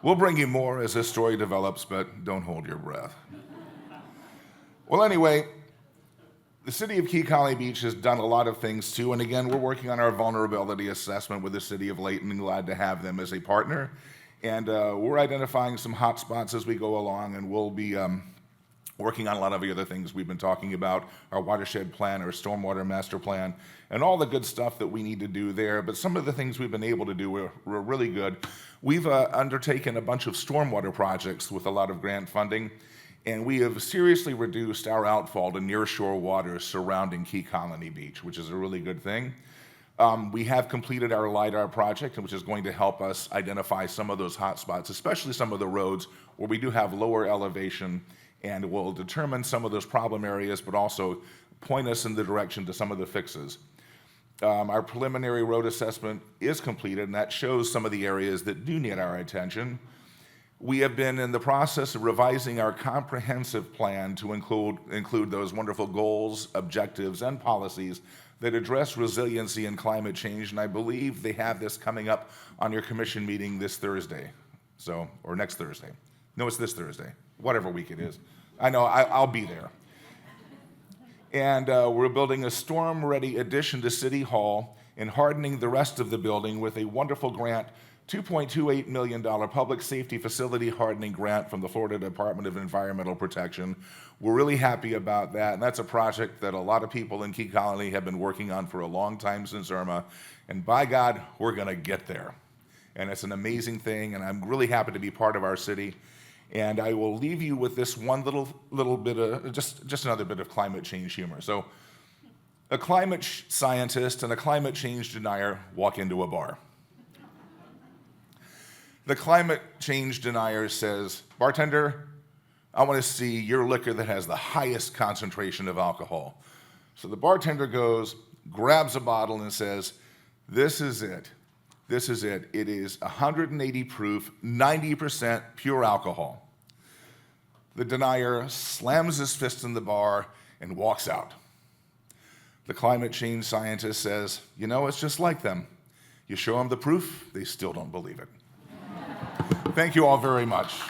We'll bring you more as this story develops, but don't hold your breath. Well, anyway, the city of Key Colony Beach has done a lot of things too, and again, we're working on our vulnerability assessment with the city of Layton, and glad to have them as a partner. And we're identifying some hot spots as we go along, and we'll be working on a lot of the other things we've been talking about, our watershed plan, our stormwater master plan, and all the good stuff that we need to do there. But some of the things we've been able to do were really good. We've undertaken a bunch of stormwater projects with a lot of grant funding, and we have seriously reduced our outfall to nearshore waters surrounding Key Colony Beach, which is a really good thing. We have completed our LIDAR project, which is going to help us identify some of those hot spots, especially some of the roads where we do have lower elevation, and will determine some of those problem areas, but also point us in the direction to some of the fixes. Our preliminary road assessment is completed, and that shows some of the areas that do need our attention. We have been in the process of revising our comprehensive plan to include those wonderful goals, objectives, and policies that address resiliency and climate change, and I believe they have this coming up on your commission meeting this Thursday, or next Thursday. No, it's this Thursday, whatever week it is. I know, I'll be there. And we're building a storm-ready addition to City Hall and hardening the rest of the building with a wonderful grant, $2.28 million public safety facility hardening grant from the Florida Department of Environmental Protection. We're really happy about that, and that's a project that a lot of people in Key Colony have been working on for a long time since Irma, and by God, we're gonna get there. And it's an amazing thing, and I'm really happy to be part of our city. And I will leave you with this one little bit of, just another bit of climate change humor. So, a climate scientist and a climate change denier walk into a bar. The climate change denier says, "Bartender, I want to see your liquor that has the highest concentration of alcohol." So the bartender goes, grabs a bottle and says, "This is it. This is it. It is 180 proof, 90% pure alcohol." The denier slams his fist in the bar and walks out. The climate change scientist says, "You know, it's just like them. You show them the proof, they still don't believe it." Thank you all very much.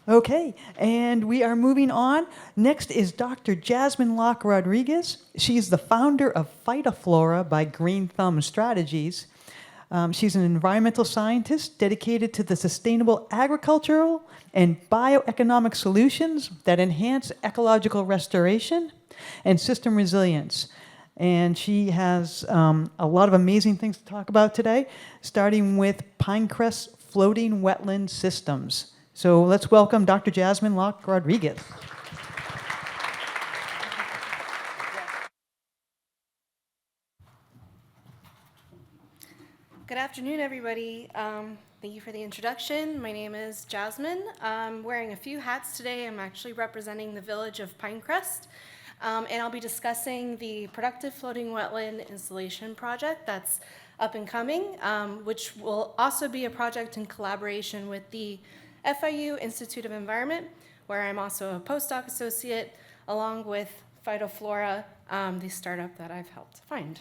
Okay, and we are moving on. Next is Dr. Jasmine Locke Rodriguez. She's the founder of Phytoflora by Green Thumb Strategies. She's an environmental scientist dedicated to the sustainable agricultural and bioeconomic solutions that enhance ecological restoration and system resilience. And she has a lot of amazing things to talk about today, starting with Pinecrest floating wetland systems. So let's welcome Dr. Jasmine Locke Rodriguez. Good afternoon, everybody. Thank you for the introduction. My name is Jasmine. I'm wearing a few hats today. I'm actually representing the village of Pinecrest, and I'll be discussing the Productive Floating Wetland Installation Project that's up and coming, which will also be a project in collaboration with the FIU Institute of Environment, where I'm also a postdoc associate, along with Phytoflora, the startup that I've helped find.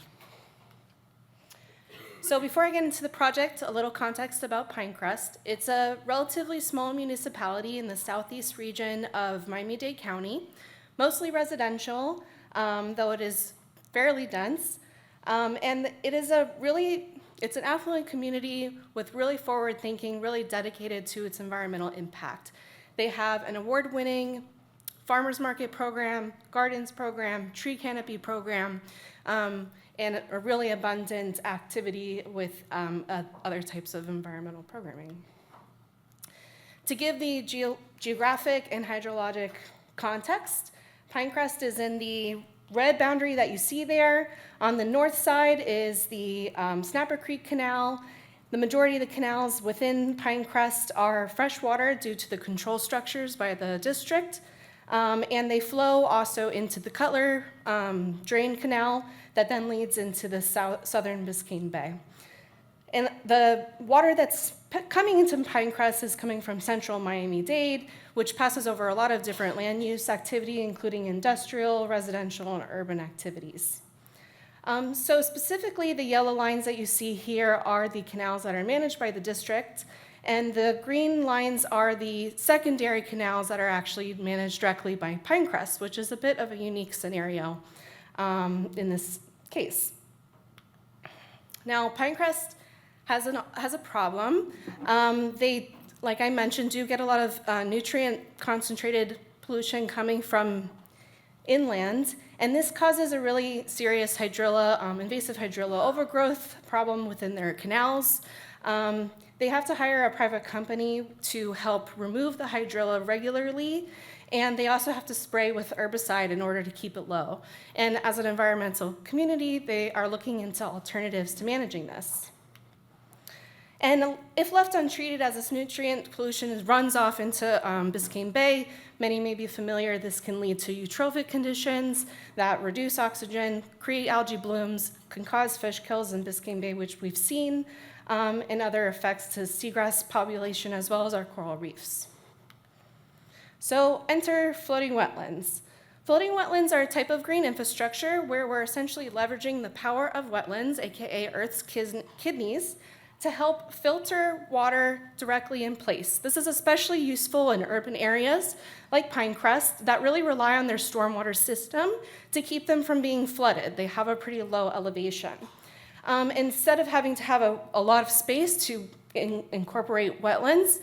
So before I get into the project, a little context about Pinecrest. It's a relatively small municipality in the southeast region of Miami-Dade County, mostly residential, though it is fairly dense. And it's an affluent community with really forward-thinking, really dedicated to its environmental impact. They have an award-winning farmers market program, gardens program, tree canopy program, and a really abundant activity with other types of environmental programming. To give the geographic and hydrologic context, Pinecrest is in the red boundary that you see there. On the north side is the Snapper Creek Canal. The majority of the canals within Pinecrest are freshwater due to the control structures by the district, and they flow also into the Cutler Drain Canal that then leads into the southern Biscayne Bay. And the water that's coming into Pinecrest is coming from central Miami-Dade, which passes over a lot of different land use activity, including industrial, residential, and urban activities. So specifically, the yellow lines that you see here are the canals that are managed by the district, and the green lines are the secondary canals that are actually managed directly by Pinecrest, which is a bit of a unique scenario in this case. Now, Pinecrest has a problem. They, like I mentioned, do get a lot of nutrient-concentrated pollution coming from inland, and this causes a really serious invasive hydrilla overgrowth problem within their canals. They have to hire a private company to help remove the hydrilla regularly, and they also have to spray with herbicide in order to keep it low. And as an environmental community, they are looking into alternatives to managing this. And if left untreated, as this nutrient pollution runs off into Biscayne Bay, many may be familiar, this can lead to eutrophic conditions that reduce oxygen, create algae blooms, can cause fish kills in Biscayne Bay, which we've seen, and other effects to seagrass population as well as our coral reefs. So enter floating wetlands. Floating wetlands are a type of green infrastructure where we're essentially leveraging the power of wetlands, aka Earth's kidneys, to help filter water directly in place. This is especially useful in urban areas like Pinecrest that really rely on their stormwater system to keep them from being flooded. They have a pretty low elevation. Instead of having to have a lot of space to incorporate wetlands,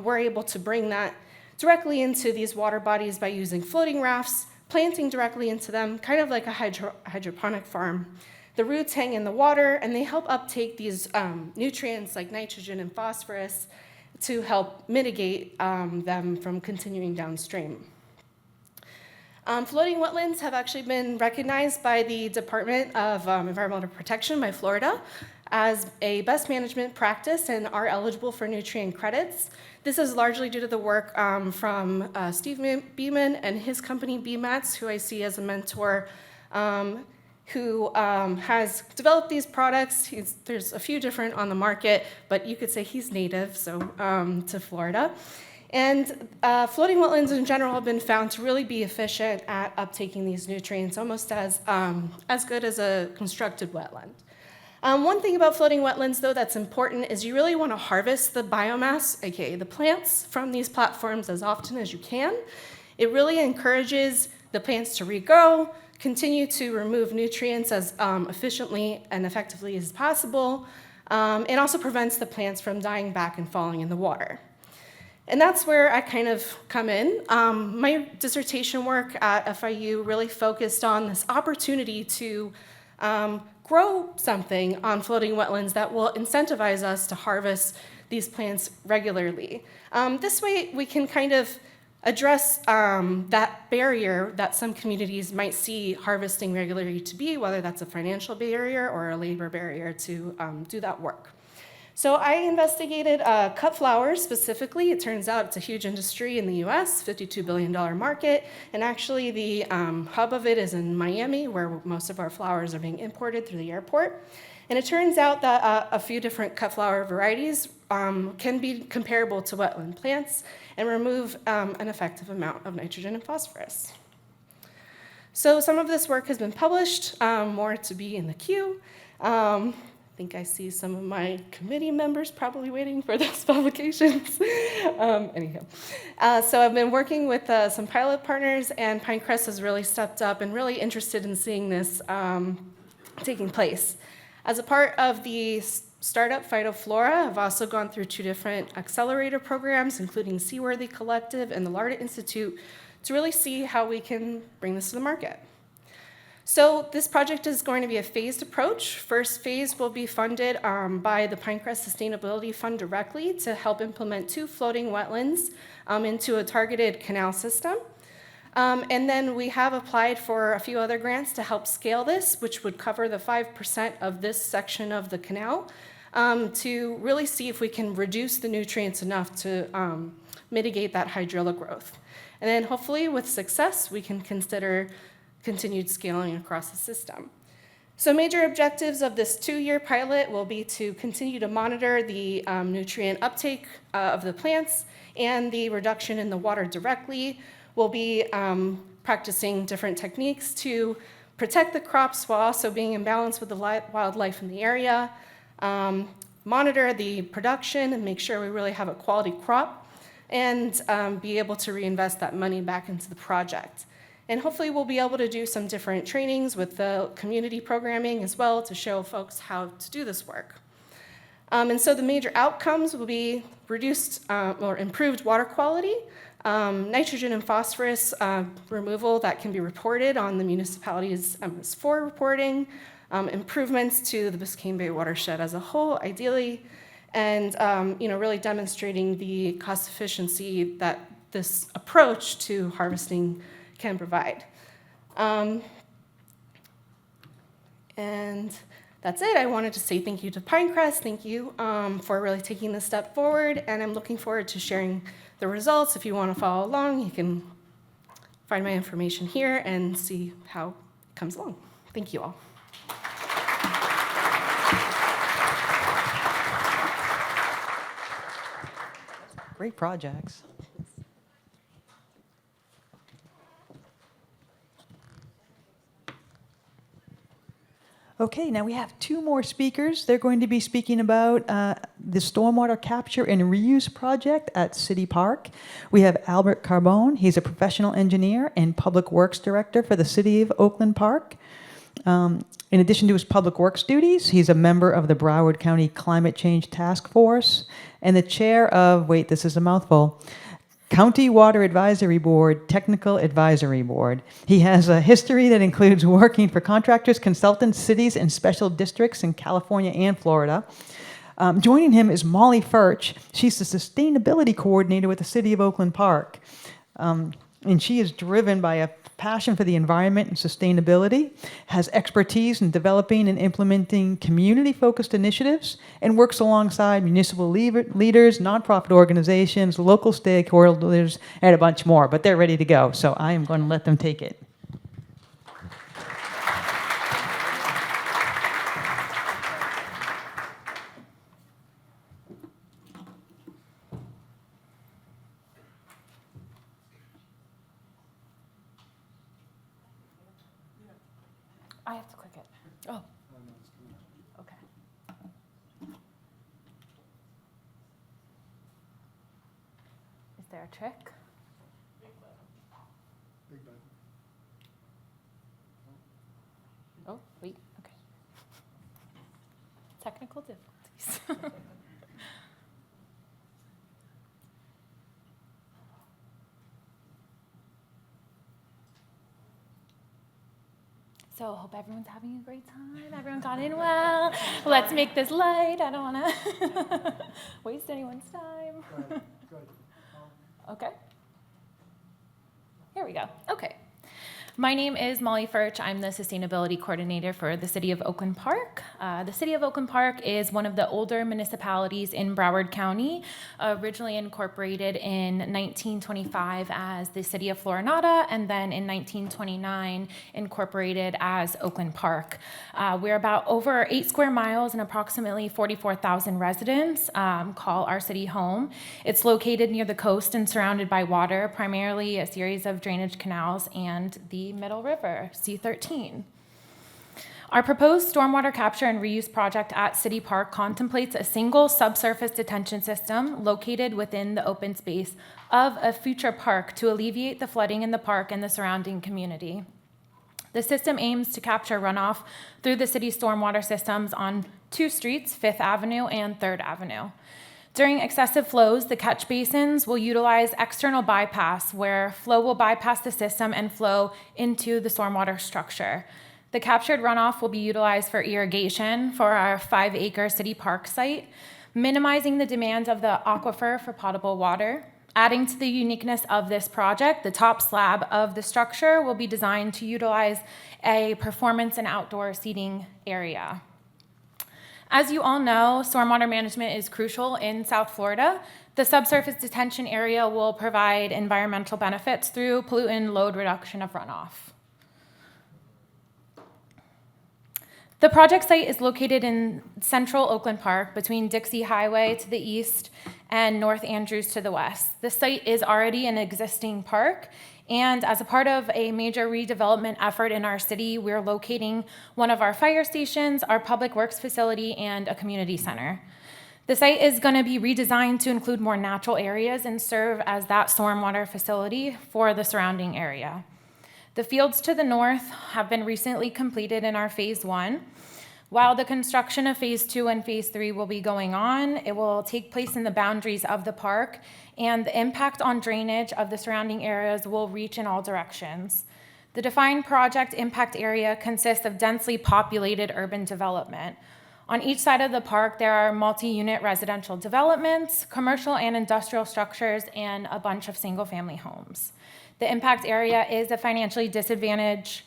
we're able to bring that directly into these water bodies by using floating rafts, planting directly into them, kind of like a hydroponic farm. The roots hang in the water, and they help uptake these nutrients like nitrogen and phosphorus to help mitigate them from continuing downstream. Floating wetlands have actually been recognized by the Department of Environmental Protection by Florida as a best management practice and are eligible for nutrient credits. This is largely due to the work from Steve Beeman and his company BMATS, who I see as a mentor, who has developed these products. There's a few different on the market, but you could say he's native to Florida. And floating wetlands in general have been found to really be efficient at uptaking these nutrients, almost as good as a constructed wetland. One thing about floating wetlands, though, that's important is you really want to harvest the biomass, aka the plants, from these platforms as often as you can. It really encourages the plants to regrow, continue to remove nutrients as efficiently and effectively as possible, and also prevents the plants from dying back and falling in the water. And that's where I kind of come in. My dissertation work at FIU really focused on this opportunity to grow something on floating wetlands that will incentivize us to harvest these plants regularly. This way we can kind of address that barrier that some communities might see harvesting regularly to be, whether that's a financial barrier or a labor barrier to do that work. So I investigated cut flowers specifically. It turns out it's a huge industry in the US, $52 billion market, and actually the hub of it is in Miami, where most of our flowers are being imported through the airport. And it turns out that a few different cut flower varieties can be comparable to wetland plants and remove an effective amount of nitrogen and phosphorus. So some of this work has been published, more to be in the queue. I think I see some of my committee members probably waiting for those publications. Anyhow, so I've been working with some pilot partners, and Pinecrest has really stepped up and really interested in seeing this taking place. As a part of the startup Phytoflora, I've also gone through 2 different accelerator programs, including Seaworthy Collective and the Larda Institute, to really see how we can bring this to the market. So this project is going to be a phased approach. First phase will be funded by the Pinecrest Sustainability Fund directly to help implement 2 floating wetlands into a targeted canal system. And then we have applied for a few other grants to help scale this, which would cover the 5% of this section of the canal to really see if we can reduce the nutrients enough to mitigate that hydrilla growth. And then hopefully with success, we can consider continued scaling across the system. So major objectives of this 2-year pilot will be to continue to monitor the nutrient uptake of the plants and the reduction in the water directly. We'll be practicing different techniques to protect the crops while also being in balance with the wildlife in the area, monitor the production and make sure we really have a quality crop, and be able to reinvest that money back into the project. And hopefully we'll be able to do some different trainings with the community programming as well to show folks how to do this work. And so the major outcomes will be reduced or improved water quality, nitrogen and phosphorus removal that can be reported on the municipality's MS4 reporting, improvements to the Biscayne Bay watershed as a whole, ideally, and really demonstrating the cost efficiency that this approach to harvesting can provide. And that's it. I wanted to say thank you to Pinecrest. Thank you for really taking this step forward, and I'm looking forward to sharing the results. If you want to follow along, you can find my information here and see how it comes along. Thank you all. Great projects. Okay, now we have 2 more speakers. They're going to be speaking about the stormwater capture and reuse project at City Park. We have Albert Carbone. He's a professional engineer and public works director for the City of Oakland Park. In addition to his public works duties, he's a member of the Broward County Climate Change Task Force and the chair of, wait, this is a mouthful, County Water Advisory Board, Technical Advisory Board. He has a history that includes working for contractors, consultants, cities, and special districts in California and Florida. Joining him is Molly Furch. She's the sustainability coordinator with the City of Oakland Park. And she is driven by a passion for the environment and sustainability, has expertise in developing and implementing community-focused initiatives, and works alongside municipal leaders, nonprofit organizations, local stakeholders, and a bunch more. But they're ready to go, so I am going to let them take it. I have to click it. Oh. Okay. Is there a trick? Oh, wait, okay. Technical difficulties. So hope everyone's having a great time. Everyone got in well. Let's make this light. I don't want to waste anyone's time. Good. Okay. Here we go. Okay. My name is Molly Furch. I'm the Sustainability Coordinator for the City of Oakland Park. The City of Oakland Park is one of the older municipalities in Broward County, originally incorporated in 1925 as the City of Florinata, and then in 1929 incorporated as Oakland Park. We're about over 8 square miles and approximately 44,000 residents call our city home. It's located near the coast and surrounded by water, primarily a series of drainage canals and the Middle River, C13. Our proposed stormwater capture and reuse project at City Park contemplates a single subsurface detention system located within the open space of a future park to alleviate the flooding in the park and the surrounding community. The system aims to capture runoff through the city's stormwater systems on 2 streets, 5th Avenue and 3rd Avenue. During excessive flows, the catch basins will utilize external bypass, where flow will bypass the system and flow into the stormwater structure. The captured runoff will be utilized for irrigation for our 5-acre city park site, minimizing the demands of the aquifer for potable water. Adding to the uniqueness of this project, the top slab of the structure will be designed to utilize a performance and outdoor seating area. As you all know, stormwater management is crucial in South Florida. The subsurface detention area will provide environmental benefits through pollutant load reduction of runoff. The project site is located in central Oakland Park between Dixie Highway to the east and North Andrews to the west. The site is already an existing park, and as a part of a major redevelopment effort in our city, we're locating one of our fire stations, our public works facility, and a community center. The site is going to be redesigned to include more natural areas and serve as that stormwater facility for the surrounding area. The fields to the north have been recently completed in our phase 1. While the construction of phase 2 and phase 3 will be going on, it will take place in the boundaries of the park, and the impact on drainage of the surrounding areas will reach in all directions. The defined project impact area consists of densely populated urban development. On each side of the park, there are multi-unit residential developments, commercial and industrial structures, and a bunch of single-family homes. The impact area is a financially disadvantaged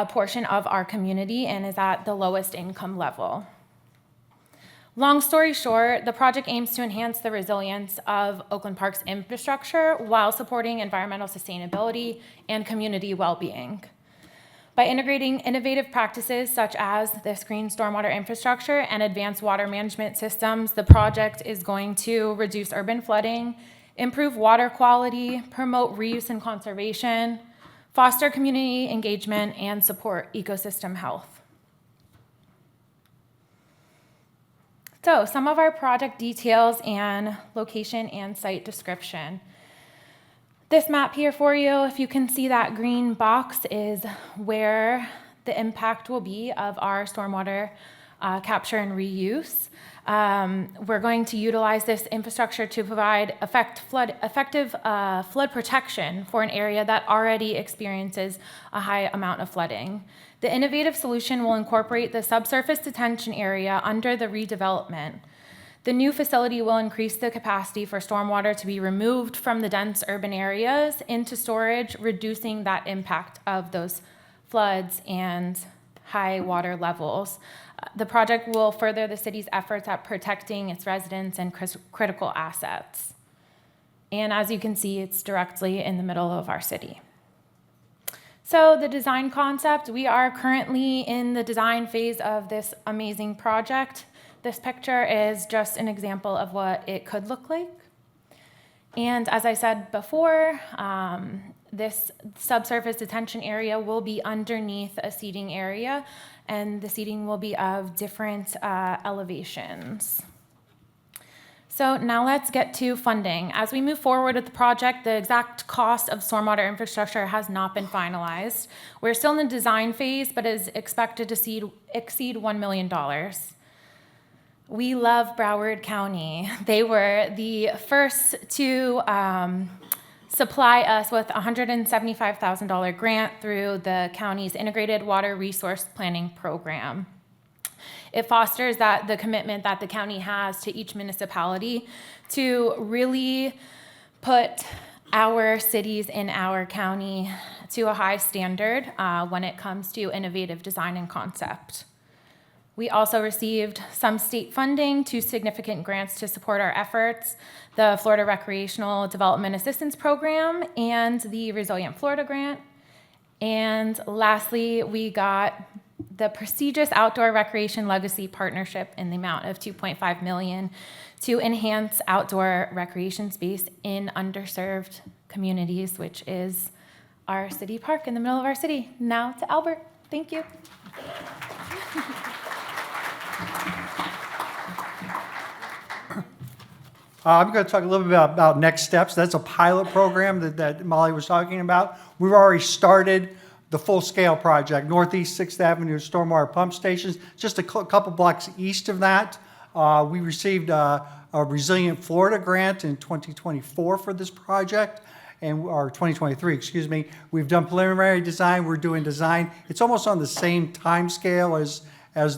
portion of our community and is at the lowest income level. Long story short, the project aims to enhance the resilience of Oakland Park's infrastructure while supporting environmental sustainability and community well-being. By integrating innovative practices such as this green stormwater infrastructure and advanced water management systems, the project is going to reduce urban flooding, improve water quality, promote reuse and conservation, foster community engagement, and support ecosystem health. So, some of our project details and location and site description. This map here for you, if you can see that green box, is where the impact will be of our stormwater capture and reuse. We're going to utilize this infrastructure to provide effective flood protection for an area that already experiences a high amount of flooding. The innovative solution will incorporate the subsurface detention area under the redevelopment. The new facility will increase the capacity for stormwater to be removed from the dense urban areas into storage, reducing that impact of those floods and high water levels. The project will further the city's efforts at protecting its residents and critical assets. And as you can see, it's directly in the middle of our city. So the design concept, we are currently in the design phase of this amazing project. This picture is just an example of what it could look like. And as I said before, this subsurface detention area will be underneath a seating area, and the seating will be of different elevations. So now let's get to funding. As we move forward with the project, the exact cost of stormwater infrastructure has not been finalized. We're still in the design phase, but is expected to exceed $1 million. We love Broward County. They were the first to supply us with a $175,000 grant through the county's Integrated Water Resource Planning Program. It fosters the commitment that the county has to each municipality to really put our cities in our county to a high standard when it comes to innovative design and concept. We also received some state funding, 2 significant grants to support our efforts, the Florida Recreational Development Assistance Program and the Resilient Florida Grant. And lastly, we got the prestigious Outdoor Recreation Legacy Partnership in the amount of $2.5 million to enhance outdoor recreation space in underserved communities, which is our city park in the middle of our city. Now to Albert. Thank you. I'm going to talk a little bit about next steps. That's a pilot program that Molly was talking about. We've already started the full-scale project, Northeast 6th Avenue Stormwater Pump Stations. Just a couple blocks east of that, we received a Resilient Florida grant in 2024 for this project. or 2023, excuse me. We've done preliminary design, we're doing design. It's almost on the same time scale as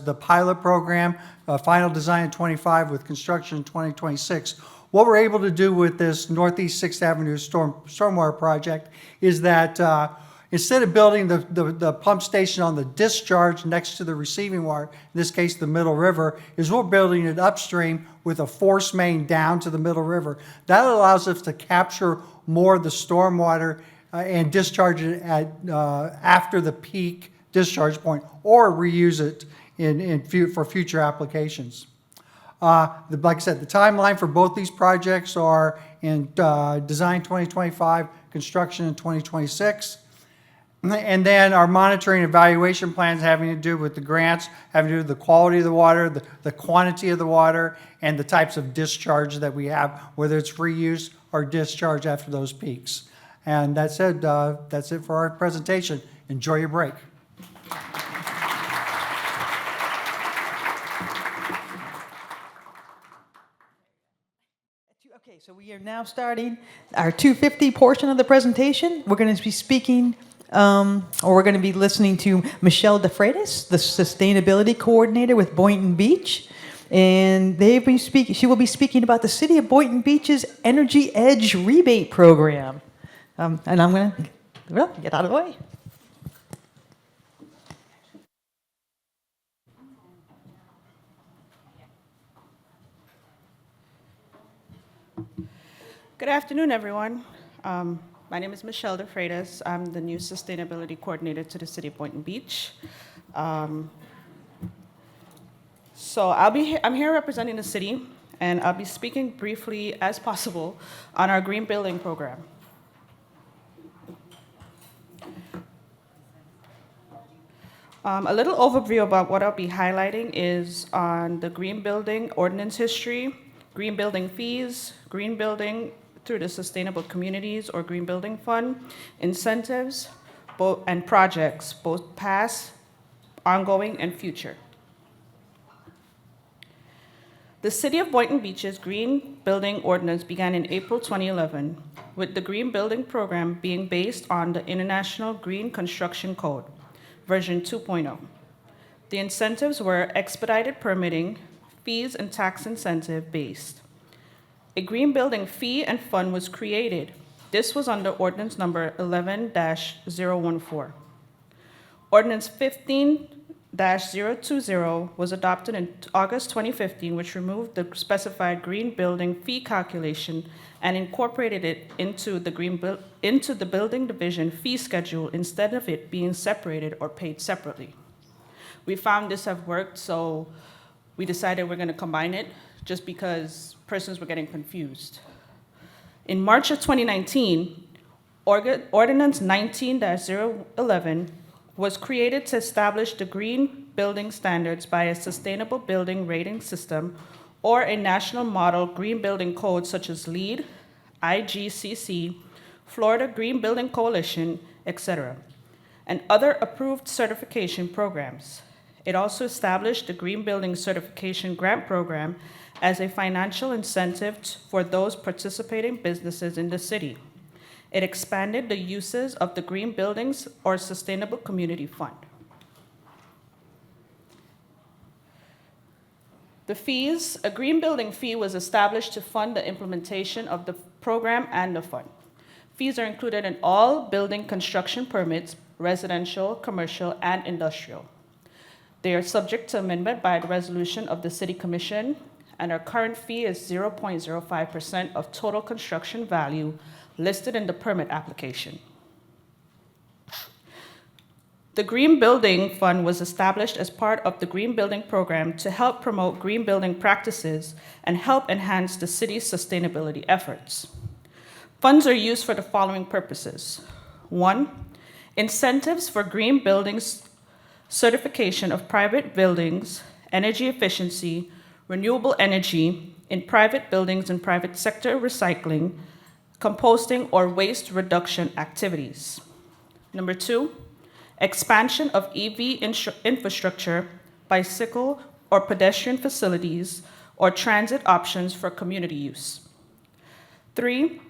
the pilot program, final design in 25 with construction in 2026. What we're able to do with this Northeast 6th Avenue stormwater project is that instead of building the pump station on the discharge next to the receiving water, in this case the Middle River, is we're building it upstream with a force main down to the Middle River. That allows us to capture more of the stormwater and discharge it at after the peak discharge point, or reuse it for future applications. Like I said, the timeline for both these projects are in design 2025, construction in 2026. And then our monitoring and evaluation plans having to do with the grants, having to do with the quality of the water, the quantity of the water, and the types of discharge that we have, whether it's reuse or discharge after those peaks. And that's it for our presentation. Enjoy your break. Okay, so we are now starting our 250 portion of the presentation. We're going to be speaking, or we're going to be listening to Michelle DeFreitas, the Sustainability Coordinator with Boynton Beach. And she will be speaking about the City of Boynton Beach's Energy Edge Rebate Program. And I'm going to get out of the way. Good afternoon, everyone. My name is Michelle DeFreitas. I'm the new Sustainability Coordinator to the City of Boynton Beach. So I'm here representing the city, and I'll be speaking briefly as possible on our green building program. A little overview about what I'll be highlighting is on the green building ordinance history, green building fees, green building through the Sustainable Communities or Green Building Fund, incentives, and projects, both past, ongoing, and future. The City of Boynton Beach's Green Building Ordinance began in April 2011, with the Green Building Program being based on the International Green Construction Code, version 2.0. The incentives were expedited permitting, fees and tax incentive based. A green building fee and fund was created. This was under ordinance number 11-014. Ordinance 15-020 was adopted in August 2015, which removed the specified green building fee calculation and incorporated it into the building division fee schedule instead of it being separated or paid separately. We found this have worked, so we decided we're going to combine it just because persons were getting confused. In March of 2019, Ordinance 19-011 was created to establish the green building standards by a sustainable building rating system or a national model green building code such as LEED, IGCC, Florida Green Building Coalition, etc., and other approved certification programs. It also established the Green Building Certification Grant Program as a financial incentive for those participating businesses in the city. It expanded the uses of the Green Buildings or Sustainable Community Fund. The fees, a green building fee was established to fund the implementation of the program and the fund. Fees are included in all building construction permits, residential, commercial, and industrial. They are subject to amendment by the resolution of the City Commission, and our current fee is 0.05% of total construction value listed in the permit application. The Green Building Fund was established as part of the Green Building Program to help promote green building practices and help enhance the city's sustainability efforts. Funds are used for the following purposes. 1, incentives for green buildings, certification of private buildings, energy efficiency, renewable energy in private buildings and private sector recycling, composting, or waste reduction activities. Number 2, expansion of EV infrastructure, bicycle or pedestrian facilities, or transit options for community use. 3,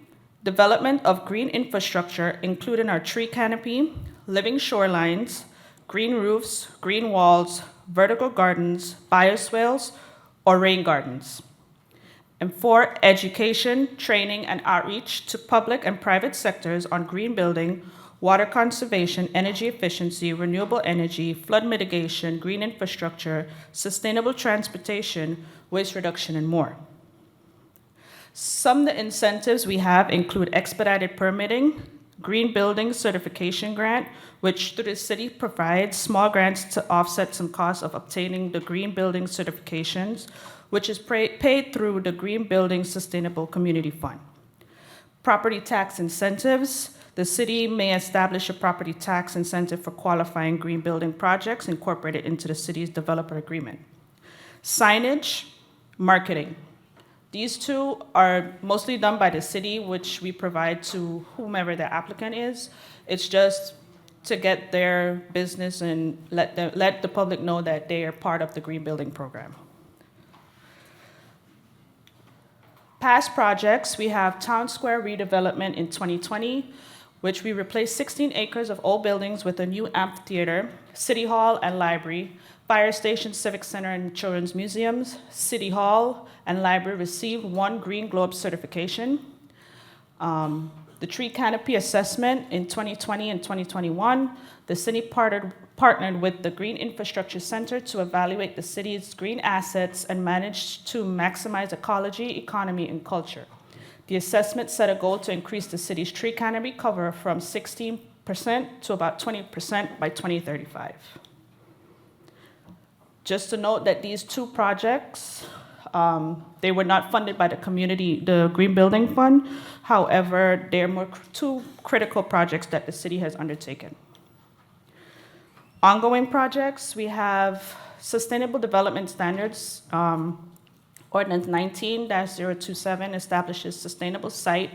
development of green infrastructure, including our tree canopy, living shorelines, green roofs, green walls, vertical gardens, bioswales, or rain gardens. And 4, education, training, and outreach to public and private sectors on green building, water conservation, energy efficiency, renewable energy, flood mitigation, green infrastructure, sustainable transportation, waste reduction, and more. Some of the incentives we have include expedited permitting, green building certification grant, which through the city provides small grants to offset some costs of obtaining the green building certifications, which is paid through the Green Building Sustainable Community Fund. Property tax incentives. The city may establish a property tax incentive for qualifying green building projects incorporated into the city's developer agreement. Signage, marketing. These 2 are mostly done by the city, which we provide to whomever the applicant is. It's just to get their business and let the public know that they are part of the green building program. Past projects, we have Town Square redevelopment in 2020, which we replaced 16 acres of old buildings with a new amphitheater, city hall and library, fire station, civic center, and children's museums. City hall and library received 1 Green Globe certification. The tree canopy assessment in 2020 and 2021, the city partnered with the Green Infrastructure Center to evaluate the city's green assets and managed to maximize ecology, economy, and culture. The assessment set a goal to increase the city's tree canopy cover from 16% to about 20% by 2035. Just to note that these 2 projects, they were not funded by the Green Building Fund. However, they're 2 critical projects that the city has undertaken. Ongoing projects, we have Sustainable Development Standards. Ordinance 19-027 establishes sustainable site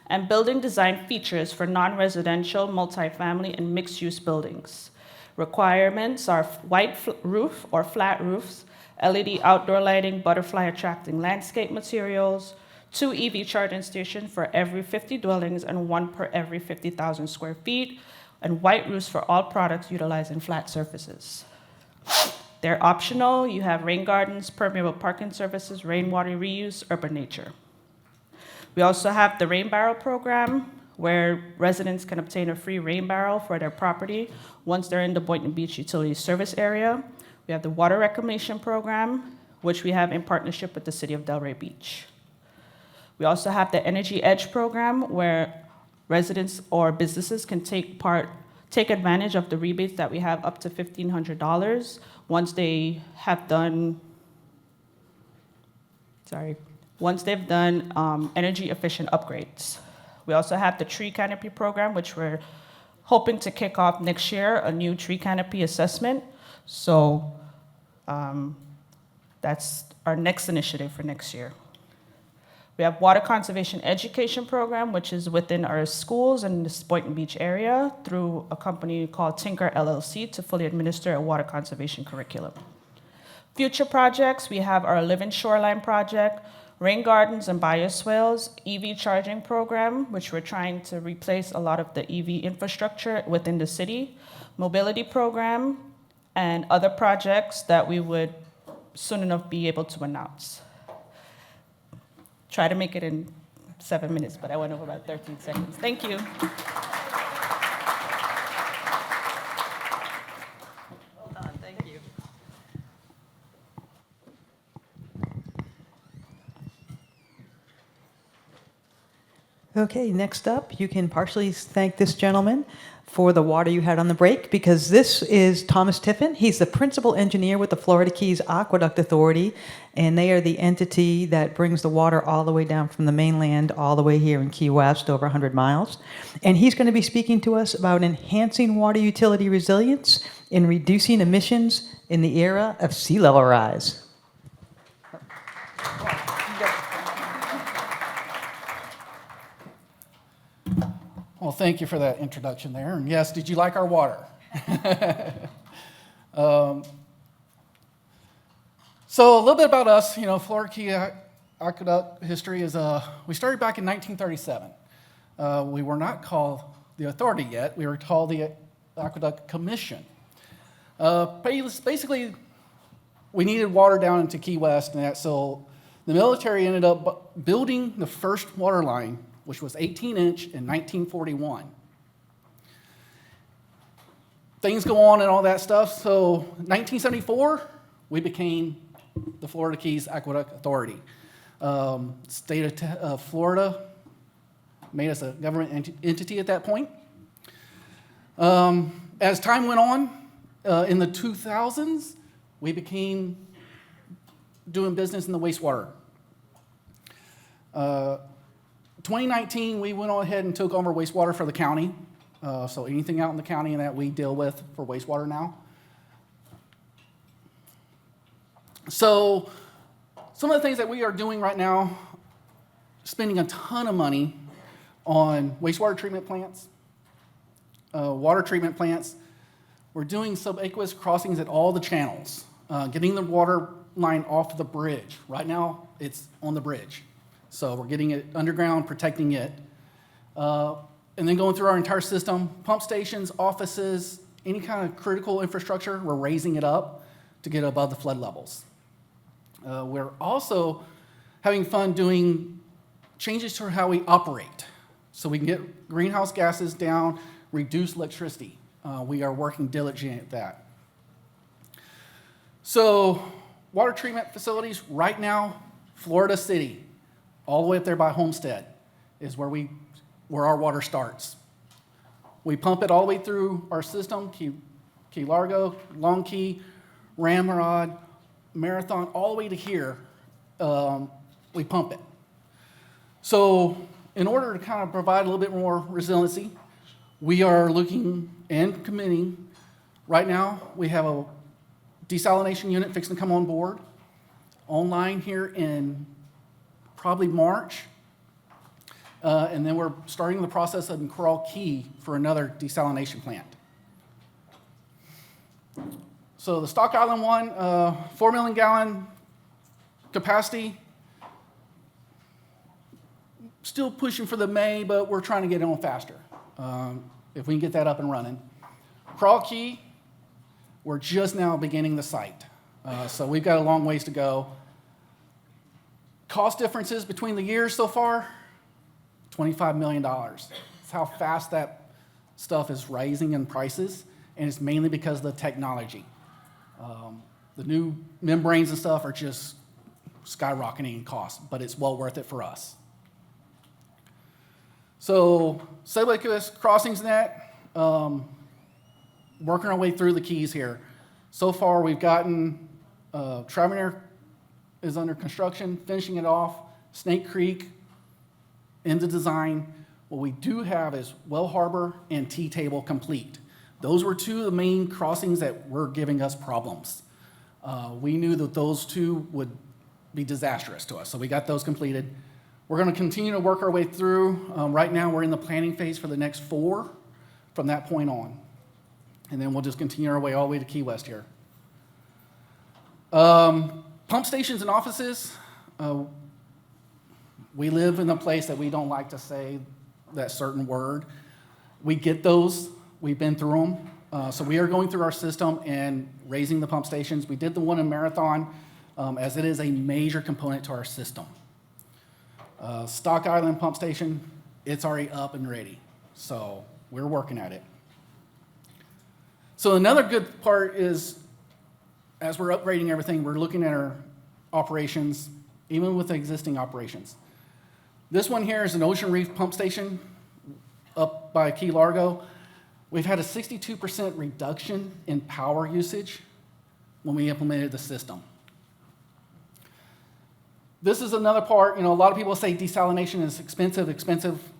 and building design features for non-residential, multifamily, and mixed-use buildings. Requirements are white roof or flat roofs, LED outdoor lighting, butterfly attracting landscape materials, 2 EV charging stations for every 50 dwellings and 1 per every 50,000 square feet, and white roofs for all products utilizing flat surfaces. They're optional. You have rain gardens, permeable parking surfaces, rainwater reuse, urban nature. We also have the rain barrel program, where residents can obtain a free rain barrel for their property once they're in the Boynton Beach Utility Service area. We have the water reclamation program, which we have in partnership with the city of Delray Beach. We also have the Energy Edge program, where residents or businesses can take advantage of the rebates that we have up to $1,500 once they've done energy efficient upgrades. We also have the tree canopy program, which we're hoping to kick off next year, a new tree canopy assessment. So that's our next initiative for next year. We have water conservation education program, which is within our schools in the Boynton Beach area through a company called Tinker LLC to fully administer a water conservation curriculum. Future projects, we have our Living Shoreline project, rain gardens and bioswales, EV charging program, which we're trying to replace a lot of the EV infrastructure within the city, mobility program, and other projects that we would soon enough be able to announce. Try to make it in 7 minutes, but I went over about 13 seconds. Thank you. Well done, thank you. Okay, next up, you can partially thank this gentleman for the water you had on the break, because this is Thomas Tiffin. He's the principal engineer with the Florida Keys Aqueduct Authority, and they are the entity that brings the water all the way down from the mainland all the way here in Key West, over 100 miles. And he's going to be speaking to us about enhancing water utility resilience and reducing emissions in the era of sea level rise. Well, thank you for that introduction there. And yes, did you like our water? So a little bit about us, Florida Key Aqueduct history is, we started back in 1937. we were not called the authority yet. We were called the Aqueduct Commission. Basically, we needed water down into Key West, and that, so the military ended up building the first water line, which was 18-inch in 1941. Things go on and all that stuff. So 1974, we became the Florida Keys Aqueduct Authority. State of Florida made us a government entity at that point. As time went on, in the 2000s, we became doing business in the wastewater. 2019, we went on ahead and took over wastewater for the county. So anything out in the county that we deal with for wastewater now. So some of the things that we are doing right now, spending a ton of money on wastewater treatment plants, water treatment plants. We're doing subaqueous crossings at all the channels, getting the water line off the bridge. Right now, it's on the bridge. So we're getting it underground, protecting it. And then going through our entire system, pump stations, offices, any kind of critical infrastructure, we're raising it up to get above the flood levels. We're also having fun doing changes to how we operate so we can get greenhouse gases down, reduce electricity. We are working diligently at that. So water treatment facilities, right now, Florida City, all the way up there by Homestead, is where our water starts. We pump it all the way through our system, Key Largo, Long Key, Ramrod, Marathon, all the way to here, we pump it. So in order to kind of provide a little bit more resiliency, we are looking and committing. Right now, we have a desalination unit fixing to come on board, online here in probably March. And then we're starting the process in Coral Key for another desalination plant. So the Stock Island one, 4 million gallon capacity. Still pushing for the May, but we're trying to get it on faster. If we can get that up and running. Coral Key, we're just now beginning the site. So we've got a long ways to go. Cost differences between the years so far, $25 million. That's how fast that stuff is rising in prices, and it's mainly because of the technology. The new membranes and stuff are just skyrocketing in cost, but it's well worth it for us. So, subaqueous crossings net, working our way through the keys here. So far, we've gotten Travener is under construction, finishing it off. Snake Creek in the design. What we do have is Well Harbor and T-Table complete. Those were two of the main crossings that were giving us problems. We knew that those two would be disastrous to us, so we got those completed. We're going to continue to work our way through. Right now, we're in the planning phase for the next 4 from that point on. And then we'll just continue our way all the way to Key West here. Pump stations and offices. We live in a place that we don't like to say that certain word. We get those. We've been through them. So we are going through our system and raising the pump stations. We did the one in Marathon, as it is a major component to our system. Stock Island pump station, it's already up and ready. So we're working at it. So another good part is, as we're upgrading everything, we're looking at our operations, even with the existing operations. This one here is an Ocean Reef pump station up by Key Largo. We've had a 62% reduction in power usage when we implemented the system. This is another part, a lot of people say desalination is expensive.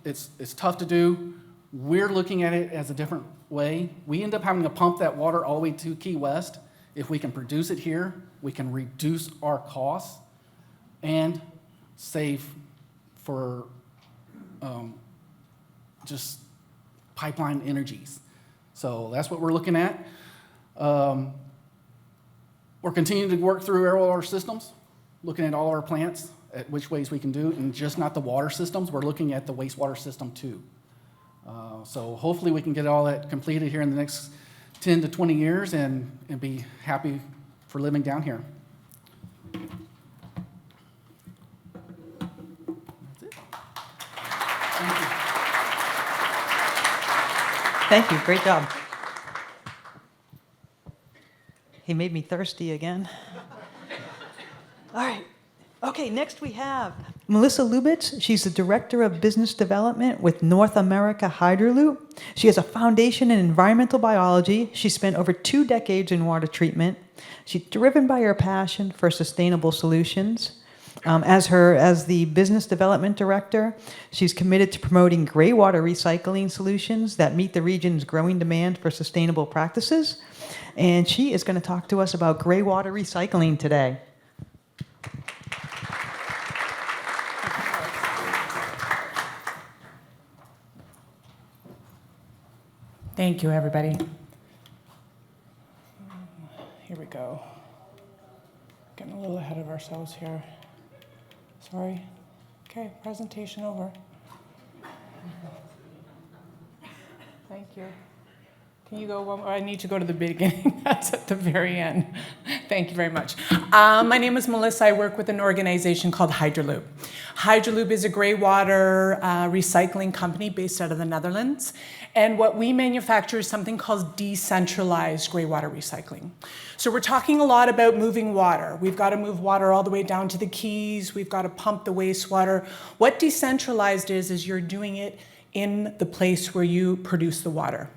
It's tough to do. We're looking at it as a different way. We end up having to pump that water all the way to Key West. If we can produce it here, we can reduce our costs and save for just pipeline energies. So that's what we're looking at. We're continuing to work through all our systems, looking at all our plants. at which ways we can do it, and just not the water systems. We're looking at the wastewater system too. So hopefully we can get all that completed here in the next 10 to 20 years and be happy for living down here. Thank you, great job. He made me thirsty again. All right. Okay, next we have Melissa Lubitz. She's the Director of Business Development with North America Hydroloop. She has a foundation in environmental biology. She spent over 2 decades in water treatment. She's driven by her passion for sustainable solutions. As the Business Development Director, she's committed to promoting gray water recycling solutions that meet the region's growing demand for sustainable practices. And she is going to talk to us about gray water recycling today. Thank you, everybody. Here we go. Getting a little ahead of ourselves here. Sorry. Okay, presentation over. Thank you. Can you go one more? I need to go to the beginning. That's at the very end. Thank you very much. My name is Melissa. I work with an organization called Hydroloop. Hydroloop is a gray water recycling company based out of the Netherlands. And what we manufacture is something called decentralized gray water recycling. So we're talking a lot about moving water. We've got to move water all the way down to the quays. We've got to pump the wastewater. What decentralized is you're doing it in the place where you produce the water.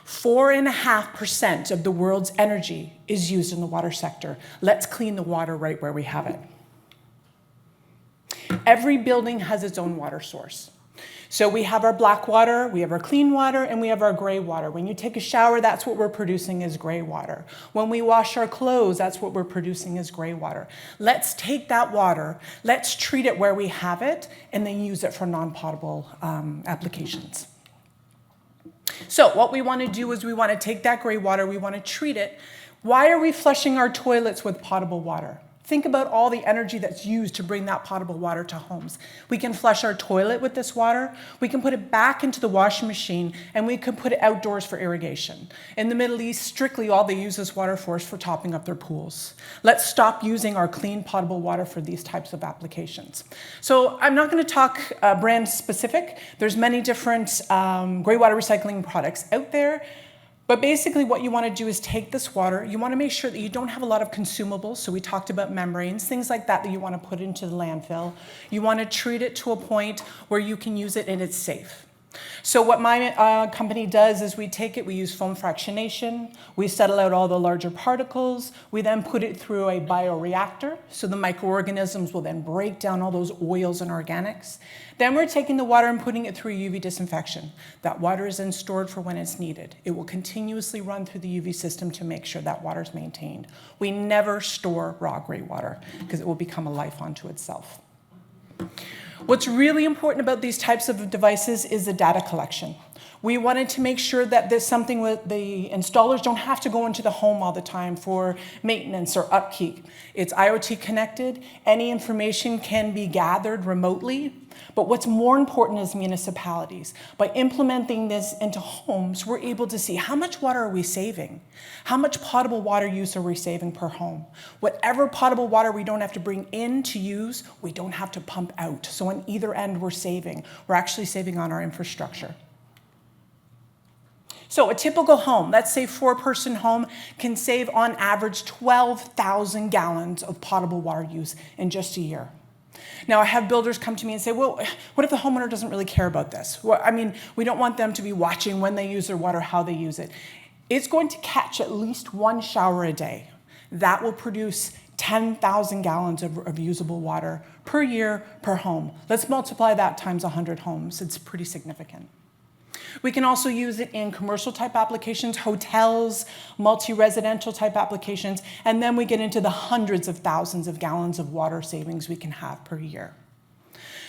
4.5% of the world's energy is used in the water sector. Let's clean the water right where we have it. Every building has its own water source. So we have our black water, we have our clean water, and we have our gray water. When you take a shower, that's what we're producing is gray water. When we wash our clothes, that's what we're producing is gray water. Let's take that water, let's treat it where we have it, and then use it for non-potable applications. So what we want to do is we want to take that gray water, we want to treat it. Why are we flushing our toilets with potable water? Think about all the energy that's used to bring that potable water to homes. We can flush our toilet with this water, we can put it back into the washing machine, and we can put it outdoors for irrigation. In the Middle East, strictly all they use this water for is for topping up their pools. Let's stop using our clean potable water for these types of applications. So I'm not going to talk brand specific. There's many different gray water recycling products out there. But basically what you want to do is take this water, you want to make sure that you don't have a lot of consumables, so we talked about membranes, things like that that you want to put into the landfill. You want to treat it to a point where you can use it and it's safe. So what my company does is we take it, we use foam fractionation, we settle out all the larger particles, we then put it through a bioreactor, so the microorganisms will then break down all those oils and organics. Then we're taking the water and putting it through UV disinfection. That water is then stored for when it's needed. It will continuously run through the UV system to make sure that water is maintained. We never store raw gray water because it will become a life unto itself. What's really important about these types of devices is the data collection. We wanted to make sure that there's something with the installers don't have to go into the home all the time for maintenance or upkeep. It's IoT connected. Any information can be gathered remotely. But what's more important is municipalities. By implementing this into homes, we're able to see how much water are we saving? How much potable water use are we saving per home? Whatever potable water we don't have to bring in to use, we don't have to pump out. So on either end, we're saving. We're actually saving on our infrastructure. So a typical home, let's say 4-person home, can save on average 12,000 gallons of potable water use in just a year. Now, I have builders come to me and say, well, what if the homeowner doesn't really care about this? Well, I mean, we don't want them to be watching when they use their water, how they use it. It's going to catch at least 1 shower a day. That will produce 10,000 gallons of usable water per year per home. Let's multiply that times 100 homes. It's pretty significant. We can also use it in commercial type applications, hotels, multi-residential type applications, and then we get into the hundreds of thousands of gallons of water savings we can have per year.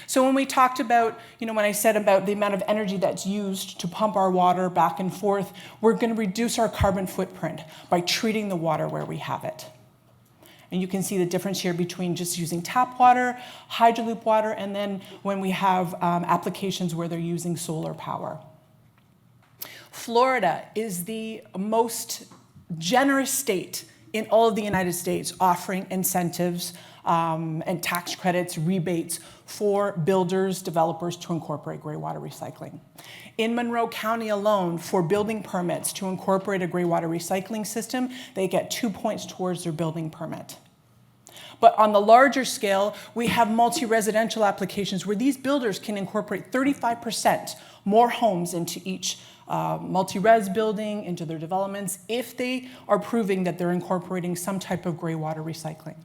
So when we talked about, when I said about the amount of energy that's used to pump our water back and forth, we're going to reduce our carbon footprint by treating the water where we have it. And you can see the difference here between just using tap water, Hydroloop water, and then when we have applications where they're using solar power. Florida is the most generous state in all of the United States, offering incentives and tax credits, rebates for builders, developers to incorporate gray water recycling. In Monroe County alone, for building permits to incorporate a gray water recycling system, they get 2 points towards their building permit. But on the larger scale, we have multi-residential applications where these builders can incorporate 35% more homes into each multi-res building, into their developments, if they are proving that they're incorporating some type of gray water recycling.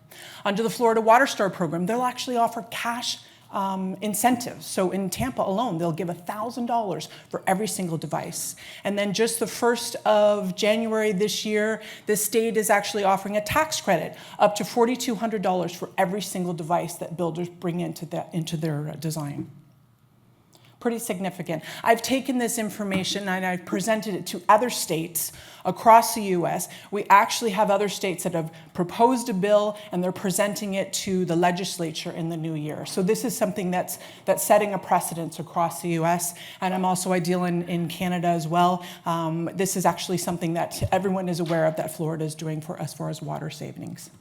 Under the Florida Water Star program, they'll actually offer cash incentives. So in Tampa alone, they'll give $1,000 for every single device. And then just the 1st of January this year, the state is actually offering a tax credit up to $4,200 for every single device that builders bring into their design. Pretty significant. I've taken this information and I've presented it to other states across the US. We actually have other states that have proposed a bill and they're presenting it to the legislature in the new year. So this is something that's setting a precedence across the US, and I'm also ideal in Canada as well. This is actually something that everyone is aware of that Florida is doing for as far as water savings.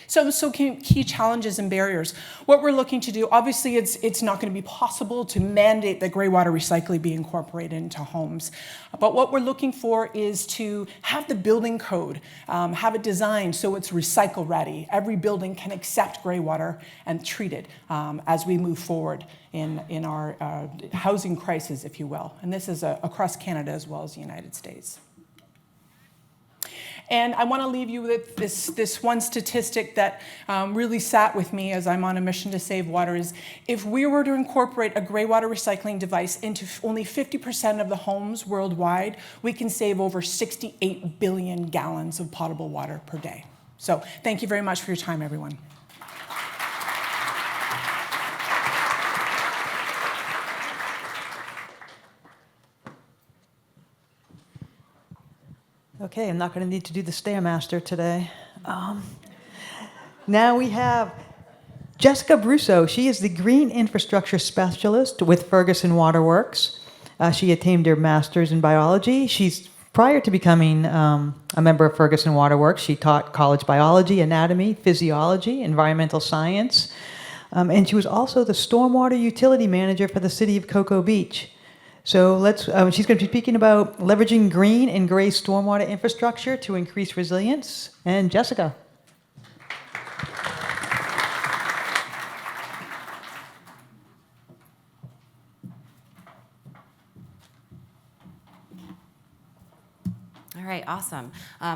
So key challenges and barriers. What we're looking to do, obviously it's not going to be possible to mandate that gray water recycling be incorporated into homes. But what we're looking for is to have the building code, have it designed so it's recycle ready. Every building can accept gray water and treat it as we move forward in our housing crisis, if you will. And this is across Canada as well as the United States. And I want to leave you with this one statistic that really sat with me as I'm on a mission to save water is if we were to incorporate a gray water recycling device into only 50% of the homes worldwide, we can save over 68 billion gallons of potable water per day. So thank you very much for your time, everyone. Okay, I'm not going to need to do the Stairmaster today. Now we have Jessica Brusso. She is the Green Infrastructure Specialist with Ferguson Waterworks. She attained her master's in biology. Prior to becoming a member of Ferguson Waterworks, she taught college biology, anatomy, physiology, environmental science, and she was also the stormwater utility manager for the city of Cocoa Beach. So she's going to be speaking about leveraging green and gray stormwater infrastructure to increase resilience. And Jessica. All right, awesome.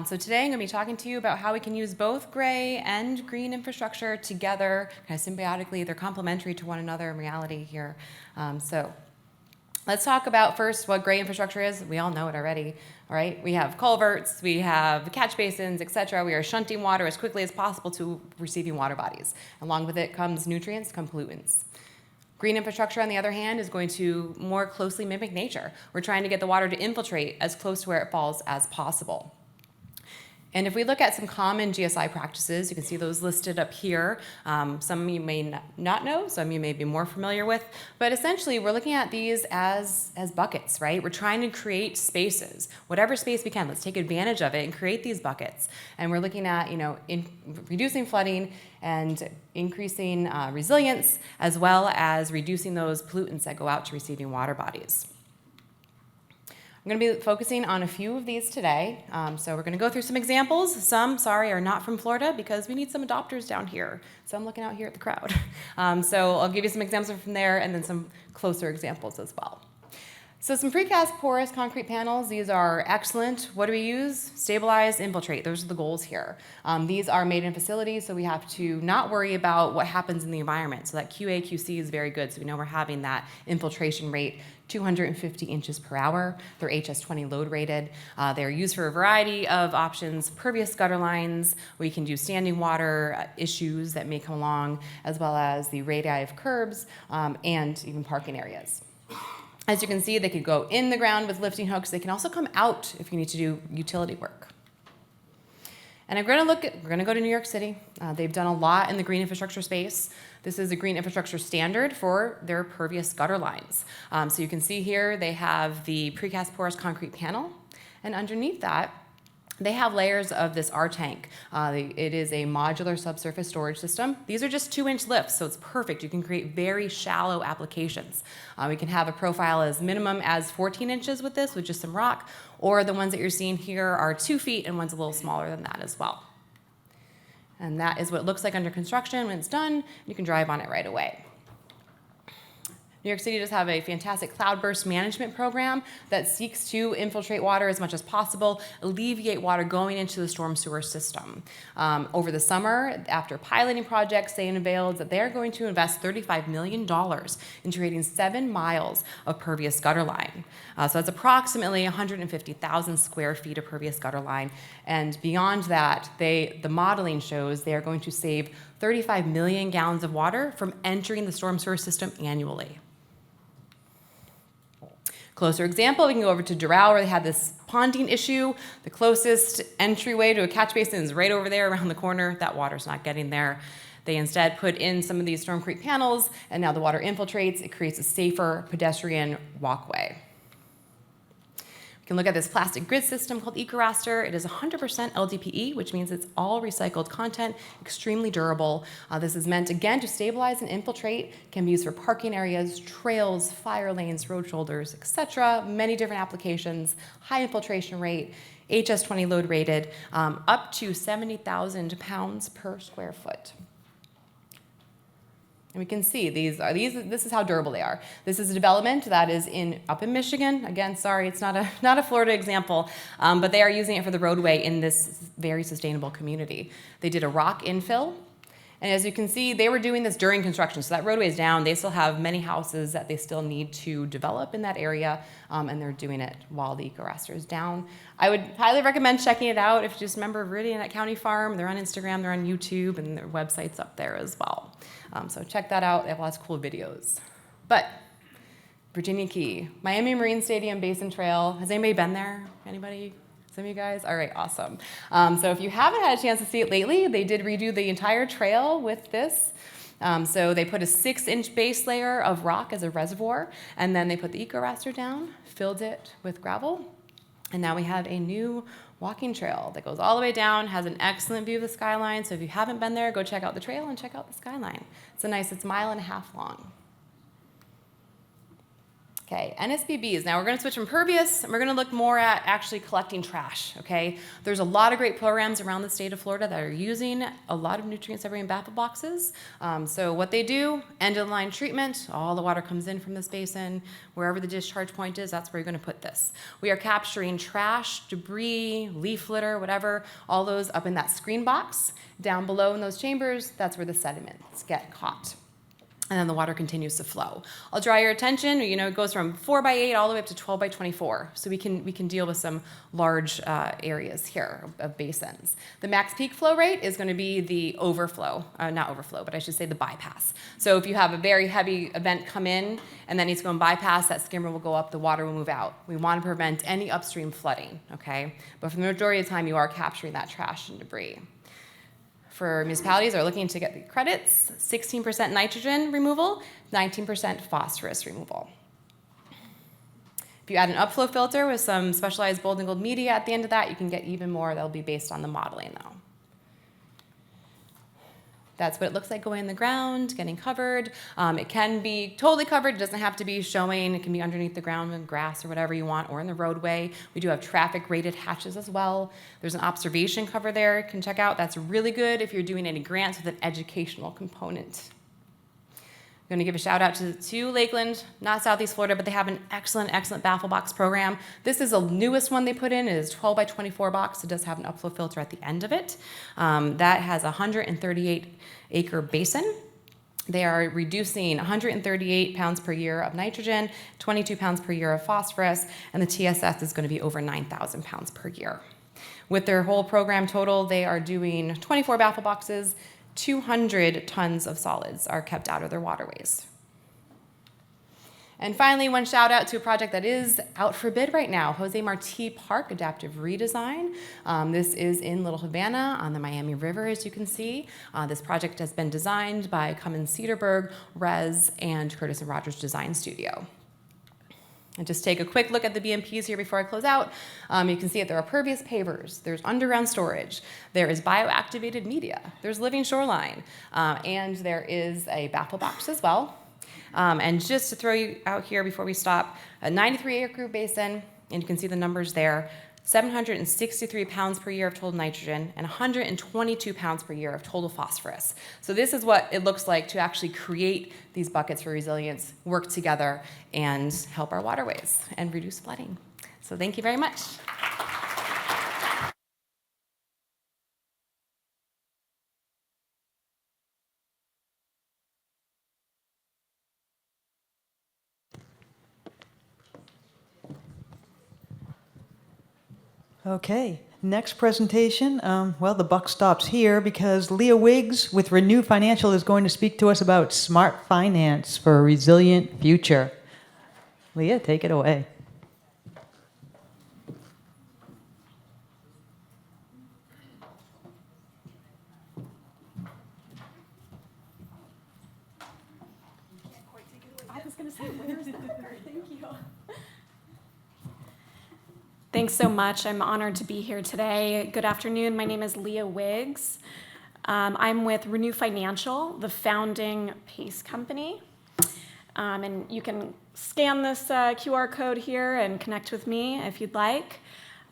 So today I'm going to be talking to you about how we can use both gray and green infrastructure together, kind of symbiotically. They're complementary to one another in reality here. So let's talk about first what gray infrastructure is. We all know it already, all right? We have culverts, we have catch basins, et cetera. We are shunting water as quickly as possible to receiving water bodies. Along with it comes nutrients, come pollutants. Green infrastructure, on the other hand, is going to more closely mimic nature. We're trying to get the water to infiltrate as close to where it falls as possible. And if we look at some common GSI practices, you can see those listed up here. Some you may not know, some you may be more familiar with, but essentially we're looking at these as buckets, right? We're trying to create spaces, whatever space we can. Let's take advantage of it and create these buckets. And we're looking at, reducing flooding and increasing resilience, as well as reducing those pollutants that go out to receiving water bodies. I'm going to be focusing on a few of these today. So we're going to go through some examples. Some, sorry, are not from Florida because we need some adopters down here. So I'm looking out here at the crowd. So I'll give you some examples from there and then some closer examples as well. So some precast porous concrete panels, these are excellent. What do we use? Stabilize, infiltrate. Those are the goals here. These are made in facilities, so we have to not worry about what happens in the environment. So that QA/QC is very good, so we know we're having that infiltration rate 250 inches per hour. They're HS20 load rated. They're used for a variety of options, pervious gutter lines. We can do standing water issues that may come along, as well as the radii of curbs and even parking areas. As you can see, they could go in the ground with lifting hooks. They can also come out if you need to do utility work. And we're going to go to New York City. They've done a lot in the green infrastructure space. This is a green infrastructure standard for their pervious gutter lines. So you can see here they have the precast porous concrete panel, and underneath that, they have layers of this R-tank. It is a modular subsurface storage system. These are just 2-inch lifts, so it's perfect. You can create very shallow applications. We can have a profile as minimum as 14 inches with this, with just some rock, or the ones that you're seeing here are 2 feet, and one's a little smaller than that as well. And that is what it looks like under construction. When it's done, you can drive on it right away. New York City does have a fantastic cloudburst management program that seeks to infiltrate water as much as possible, alleviate water going into the storm sewer system. Over the summer, after piloting projects, they unveiled that they're going to invest $35 million in creating 7 miles of pervious gutter line. So that's approximately 150,000 square feet of pervious gutter line. And beyond that, the modeling shows they are going to save 35 million gallons of water from entering the storm sewer system annually. Closer example, we can go over to Doral, where they had this ponding issue. The closest entryway to a catch basin is right over there around the corner. That water's not getting there. They instead put in some of these Stormcrete panels, and now the water infiltrates. It creates a safer pedestrian walkway. You can look at this plastic grid system called EcoRaster. It is 100% LDPE, which means it's all recycled content, extremely durable. This is meant, again, to stabilize and infiltrate. It can be used for parking areas, trails, fire lanes, road shoulders, etc. Many different applications, high infiltration rate, HS20 load rated, up to 70,000 pounds per square foot. And we can see this is how durable they are. This is a development that is up in Michigan. Again, sorry, it's not a Florida example, but they are using it for the roadway in this very sustainable community. They did a rock infill, and as you can see, they were doing this during construction. So that roadway is down. They still have many houses that they still need to develop in that area, and they're doing it while the EcoRaster is down. I would highly recommend checking it out. If you just remember Viridian at County Farm, they're on Instagram, they're on YouTube, and their website's up there as well. So check that out. They have lots of cool videos. But Virginia Key, Miami Marine Stadium Basin Trail. Has anybody been there? Anybody? Some of you guys? All right, awesome. So if you haven't had a chance to see it lately, they did redo the entire trail with this. So they put a 6-inch base layer of rock as a reservoir, and then they put the EcoRaster down, filled it with gravel, and now we have a new walking trail that goes all the way down, has an excellent view of the skyline. So if you haven't been there, go check out the trail and check out the skyline. It's a mile and a half long. Okay, NSBBs. Now we're going to switch from pervious, and we're going to look more at actually collecting trash, okay? There's a lot of great programs around the state of Florida that are using a lot of nutrient-separating baffle boxes. So what they do, end-of-line treatment, all the water comes in from this basin. Wherever the discharge point is, that's where you're going to put this. We are capturing trash, debris, leaf litter, whatever, all those up in that screen box. Down below in those chambers, that's where the sediments get caught. And then the water continues to flow. I'll draw your attention, it goes from 4x8 all the way up to 12x24. So we can deal with some large areas here of basins. The max peak flow rate is going to be the overflow, not overflow, but I should say the bypass. So if you have a very heavy event come in and then needs to go and bypass, that skimmer will go up, the water will move out. We want to prevent any upstream flooding, okay? But for the majority of the time, you are capturing that trash and debris. For municipalities that are looking to get the credits, 16% nitrogen removal, 19% phosphorus removal. If you add an upflow filter with some specialized gold and gold media at the end of that, you can get even more. That'll be based on the modeling though. That's what it looks like going in the ground, getting covered. It can be totally covered. It doesn't have to be showing. It can be underneath the ground in grass or whatever you want, or in the roadway. We do have traffic rated hatches as well. There's an observation cover there you can check out. That's really good if you're doing any grants with an educational component. I'm going to give a shout out to Lakeland, not Southeast Florida, but they have an excellent baffle box program. This is the newest one they put in. It is 12x24 box. It does have an upflow filter at the end of it. That has a 138-acre basin. They are reducing 138 pounds per year of nitrogen, 22 pounds per year of phosphorus, and the TSS is going to be over 9,000 pounds per year. With their whole program total, they are doing 24 baffle boxes. 200 tons of solids are kept out of their waterways. And finally, one shout out to a project that is out for bid right now, Jose Marti Park Adaptive Redesign. This is in Little Havana on the Miami River, as you can see. This project has been designed by Cummins Cedarburg, Res, and Curtis and Rogers Design Studio. And just take a quick look at the BMPs here before I close out. You can see that there are pervious pavers, there's underground storage, there is bioactivated media, there's living shoreline, and there is a baffle box as well. And just to throw you out here before we stop, a 93-acre basin, and you can see the numbers there, 763 pounds per year of total nitrogen and 122 pounds per year of total phosphorus. So this is what it looks like to actually create these buckets for resilience, work together, and help our waterways and reduce flooding. So thank you very much. Okay, next presentation. Well, the buck stops here because Leah Wiggs with Renew Financial is going to speak to us about smart finance for a resilient future. Leah, take it away. I was going to say, where's the clicker? Thank you. Thanks so much. I'm honored to be here today. Good afternoon. My name is Leah Wiggs. I'm with Renew Financial, the founding PACE company. And you can scan this QR code here and connect with me if you'd like.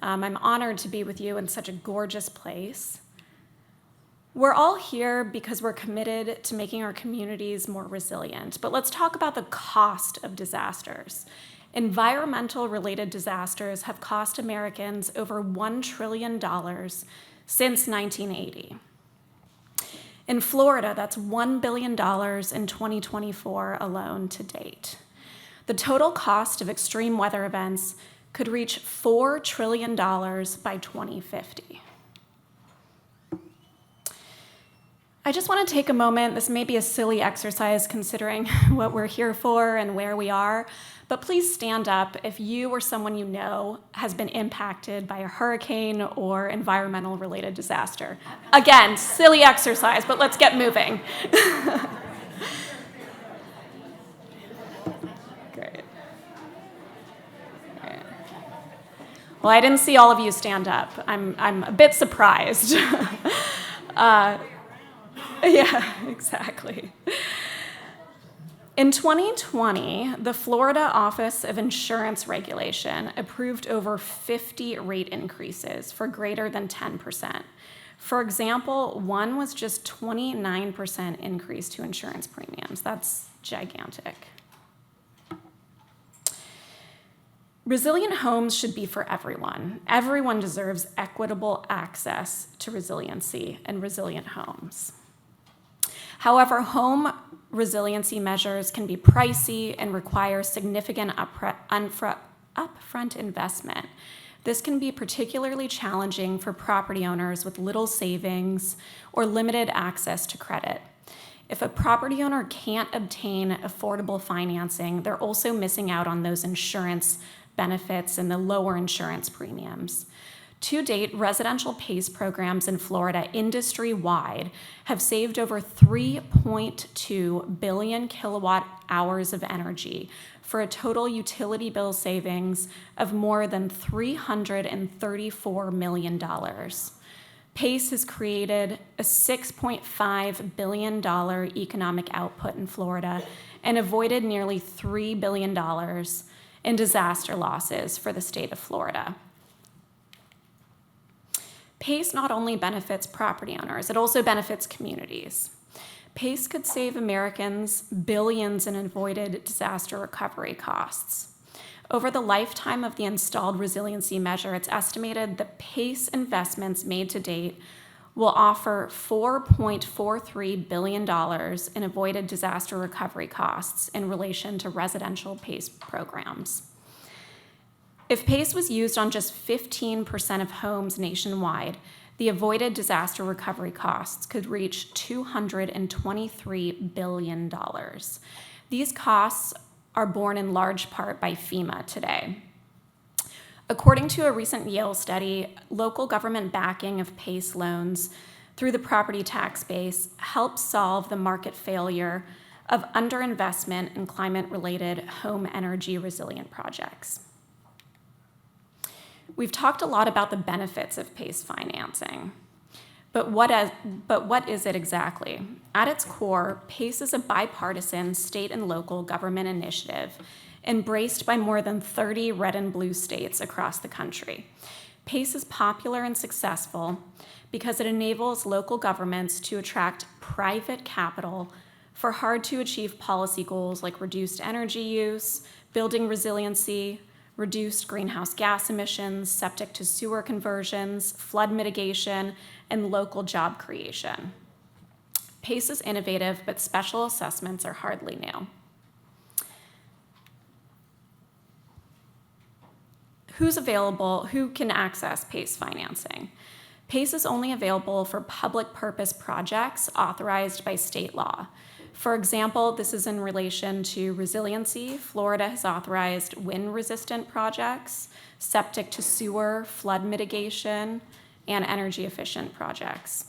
I'm honored to be with you in such a gorgeous place. We're all here because we're committed to making our communities more resilient. But let's talk about the cost of disasters. Environmental-related disasters have cost Americans over $1 trillion since 1980. In Florida, that's $1 billion in 2024 alone to date. The total cost of extreme weather events could reach $4 trillion by 2050. I just want to take a moment. This may be a silly exercise considering what we're here for and where we are, but please stand up if you or someone you know has been impacted by a hurricane or environmental related disaster. Again, silly exercise, but let's get moving. Great. Great. Well, I didn't see all of you stand up. I'm a bit surprised. Yeah, exactly. In 2020, the Florida Office of Insurance Regulation approved over 50 rate increases for greater than 10%. For example, one was just 29% increase to insurance premiums. That's gigantic. Resilient homes should be for everyone. Everyone deserves equitable access to resiliency and resilient homes. However, home resiliency measures can be pricey and require significant upfront investment. This can be particularly challenging for property owners with little savings or limited access to credit. If a property owner can't obtain affordable financing, they're also missing out on those insurance benefits and the lower insurance premiums. To date, residential PACE programs in Florida industry-wide have saved over 3.2 billion kilowatt hours of energy for a total utility bill savings of more than $334 million. PACE has created a $6.5 billion economic output in Florida and avoided nearly $3 billion in disaster losses for the state of Florida. PACE not only benefits property owners, it also benefits communities. PACE could save Americans billions in avoided disaster recovery costs. Over the lifetime of the installed resiliency measure, it's estimated that PACE investments made to date will offer $4.43 billion in avoided disaster recovery costs in relation to residential PACE programs. If PACE was used on just 15% of homes nationwide, the avoided disaster recovery costs could reach $223 billion. These costs are borne in large part by FEMA today. According to a recent Yale study, local government backing of PACE loans through the property tax base helps solve the market failure of underinvestment in climate-related home energy resilient projects. We've talked a lot about the benefits of PACE financing, but what is it exactly? At its core, PACE is a bipartisan state and local government initiative embraced by more than 30 red and blue states across the country. PACE is popular and successful because it enables local governments to attract private capital for hard-to-achieve policy goals like reduced energy use, building resiliency, reduced greenhouse gas emissions, septic to sewer conversions, flood mitigation, and local job creation. PACE is innovative, but special assessments are hardly new. Who's available? Who can access PACE financing? PACE is only available for public purpose projects authorized by state law. For example, this is in relation to resiliency. Florida has authorized wind-resistant projects, septic to sewer, flood mitigation, and energy-efficient projects.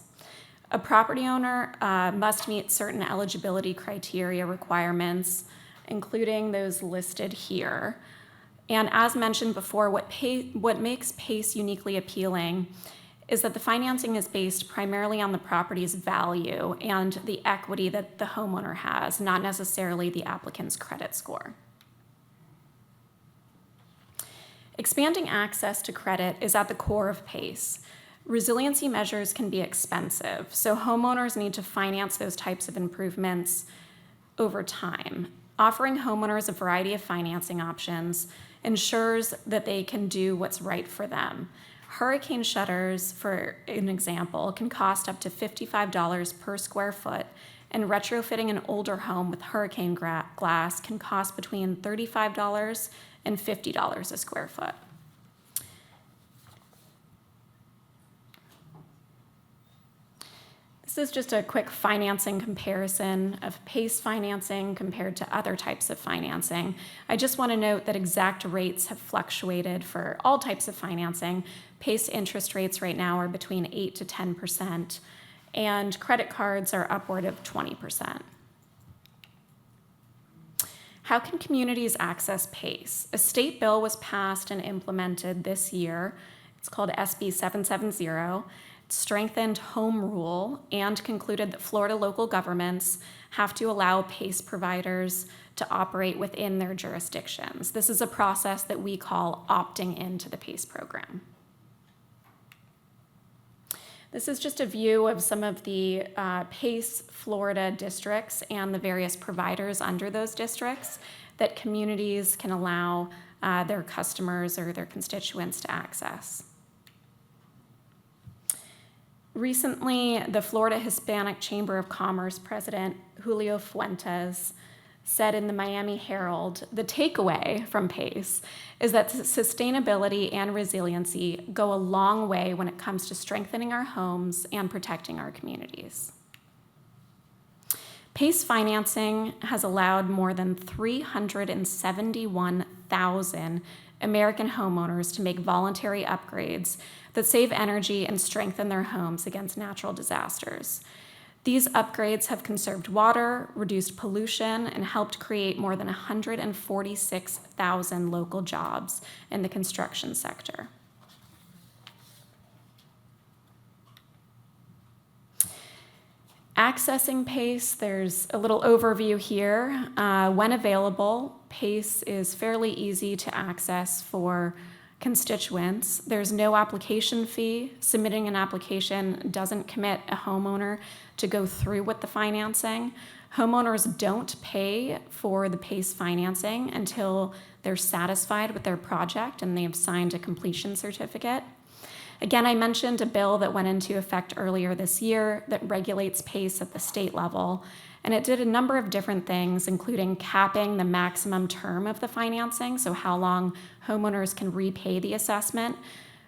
A property owner must meet certain eligibility criteria requirements, including those listed here. And as mentioned before, what makes PACE uniquely appealing is that the financing is based primarily on the property's value and the equity that the homeowner has, not necessarily the applicant's credit score. Expanding access to credit is at the core of PACE. Resiliency measures can be expensive, so homeowners need to finance those types of improvements over time. Offering homeowners a variety of financing options ensures that they can do what's right for them. Hurricane shutters, for an example, can cost up to $55 per square foot, and retrofitting an older home with hurricane glass can cost between $35 and $50 a square foot. This is just a quick financing comparison of PACE financing compared to other types of financing. I just want to note that exact rates have fluctuated for all types of financing. PACE interest rates right now are between 8 to 10%, and credit cards are upward of 20%. How can communities access PACE? A state bill was passed and implemented this year. It's called SB 770. Strengthened home rule and concluded that Florida local governments have to allow PACE providers to operate within their jurisdictions. This is a process that we call opting into the PACE program. This is just a view of some of the PACE Florida districts and the various providers under those districts that communities can allow their customers or their constituents to access. Recently, the Florida Hispanic Chamber of Commerce president, Julio Fuentes, said in the Miami Herald, the takeaway from PACE is that sustainability and resiliency go a long way when it comes to strengthening our homes and protecting our communities. PACE financing has allowed more than 371,000 American homeowners to make voluntary upgrades that save energy and strengthen their homes against natural disasters. These upgrades have conserved water, reduced pollution, and helped create more than 146,000 local jobs in the construction sector. Accessing PACE, there's a little overview here. When available, PACE is fairly easy to access for constituents. There's no application fee. Submitting an application doesn't commit a homeowner to go through with the financing. Homeowners don't pay for the PACE financing until they're satisfied with their project and they've signed a completion certificate. Again, I mentioned a bill that went into effect earlier this year that regulates PACE at the state level, and it did a number of different things, including capping the maximum term of the financing, so how long homeowners can repay the assessment,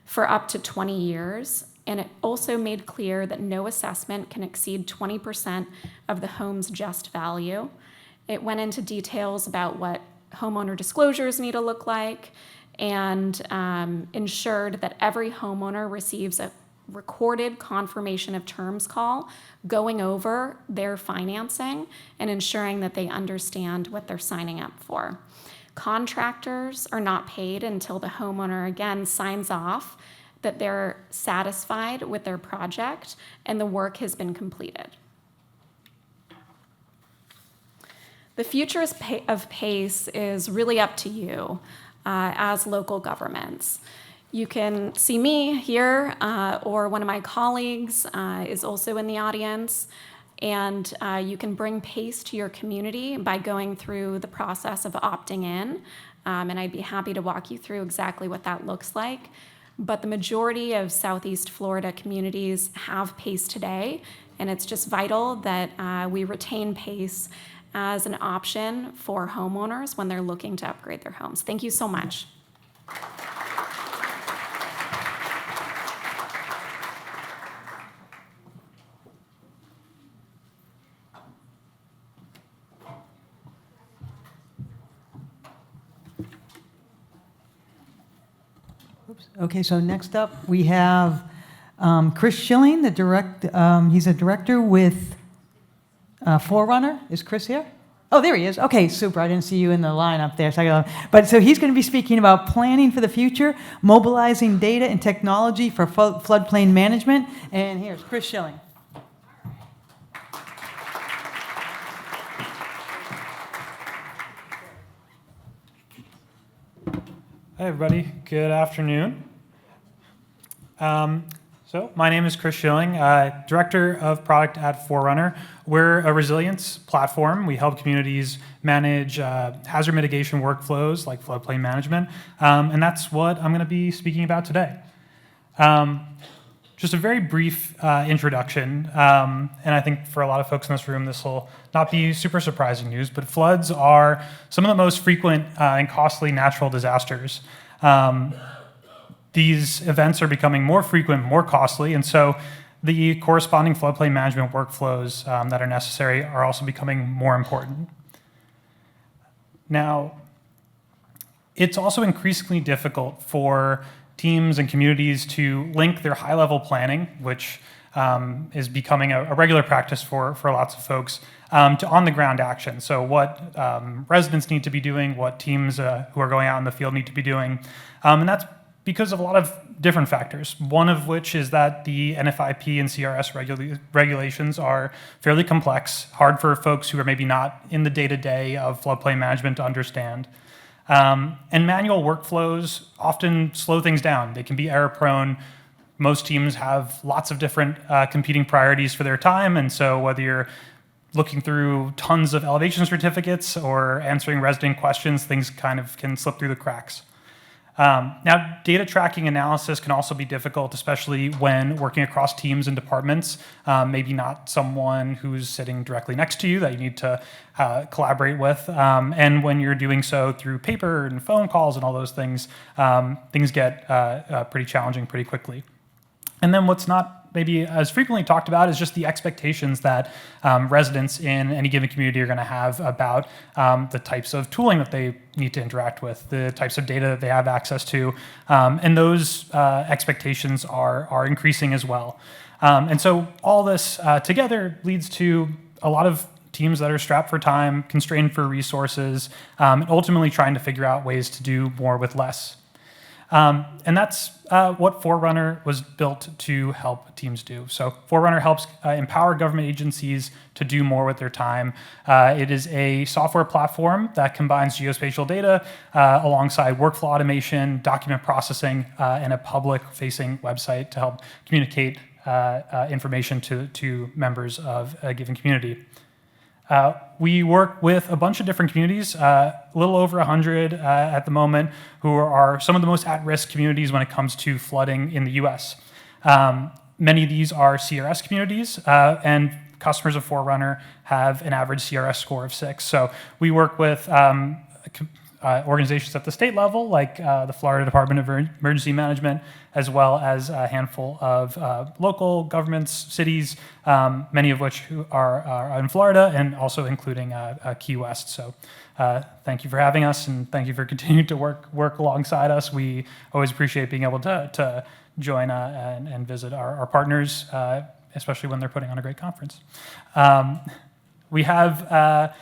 for up to 20 years. And it also made clear that no assessment can exceed 20% of the home's just value. It went into details about what homeowner disclosures need to look like, and ensured that every homeowner receives a recorded confirmation of terms call going over their financing and ensuring that they understand what they're signing up for. Contractors are not paid until the homeowner again signs off that they're satisfied with their project and the work has been completed. The future of PACE is really up to you as local governments. You can see me here, or one of my colleagues is also in the audience, and you can bring PACE to your community by going through the process of opting in, and I'd be happy to walk you through exactly what that looks like. But the majority of Southeast Florida communities have PACE today, and it's just vital that we retain PACE as an option for homeowners when they're looking to upgrade their homes. Thank you so much. Okay, so next up we have Chris Schilling, he's a director with Forerunner. Is Chris here? Oh, there he is. Okay, super. I didn't see you in the line up there. So he's going to be speaking about planning for the future, mobilizing data and technology for floodplain management. And here's Chris Schilling. Hi, everybody. Good afternoon. So my name is Chris Schilling, Director of Product at Forerunner. We're a resilience platform. We help communities manage hazard mitigation workflows like floodplain management, and that's what I'm going to be speaking about today. Just a very brief introduction, and I think for a lot of folks in this room, this will not be super surprising news, but floods are some of the most frequent and costly natural disasters. These events are becoming more frequent, more costly, and so the corresponding floodplain management workflows that are necessary are also becoming more important. Now, it's also increasingly difficult for teams and communities to link their high-level planning, which is becoming a regular practice for lots of folks, to on-the-ground action. So what residents need to be doing, what teams who are going out in the field need to be doing, and that's because of a lot of different factors, one of which is that the NFIP and CRS regulations are fairly complex, hard for folks who are maybe not in the day-to-day of floodplain management to understand. And manual workflows often slow things down. They can be error-prone. Most teams have lots of different competing priorities for their time, and so whether you're looking through tons of elevation certificates or answering resident questions, things kind of can slip through the cracks. Now, data tracking analysis can also be difficult, especially when working across teams and departments. Maybe not someone who's sitting directly next to you that you need to collaborate with. And when you're doing so through paper and phone calls and all those things, things get pretty challenging pretty quickly. And then what's not maybe as frequently talked about is just the expectations that residents in any given community are going to have about the types of tooling that they need to interact with, the types of data that they have access to, and those expectations are increasing as well. And so all this together leads to a lot of teams that are strapped for time, constrained for resources, and ultimately trying to figure out ways to do more with less. And that's what Forerunner was built to help teams do. So Forerunner helps empower government agencies to do more with their time. It is a software platform that combines geospatial data alongside workflow automation, document processing, and a public-facing website to help communicate information to members of a given community. We work with a bunch of different communities, a little over 100 at the moment, who are some of the most at-risk communities when it comes to flooding in the US. Many of these are CRS communities, and customers of Forerunner have an average CRS score of 6. So we work with a organizations at the state level, like the Florida Department of Emergency Management, as well as a handful of local governments, cities, many of which are in Florida, and also including Key West. So thank you for having us, and thank you for continuing to work alongside us. We always appreciate being able to join and visit our partners, especially when they're putting on a great conference. We have,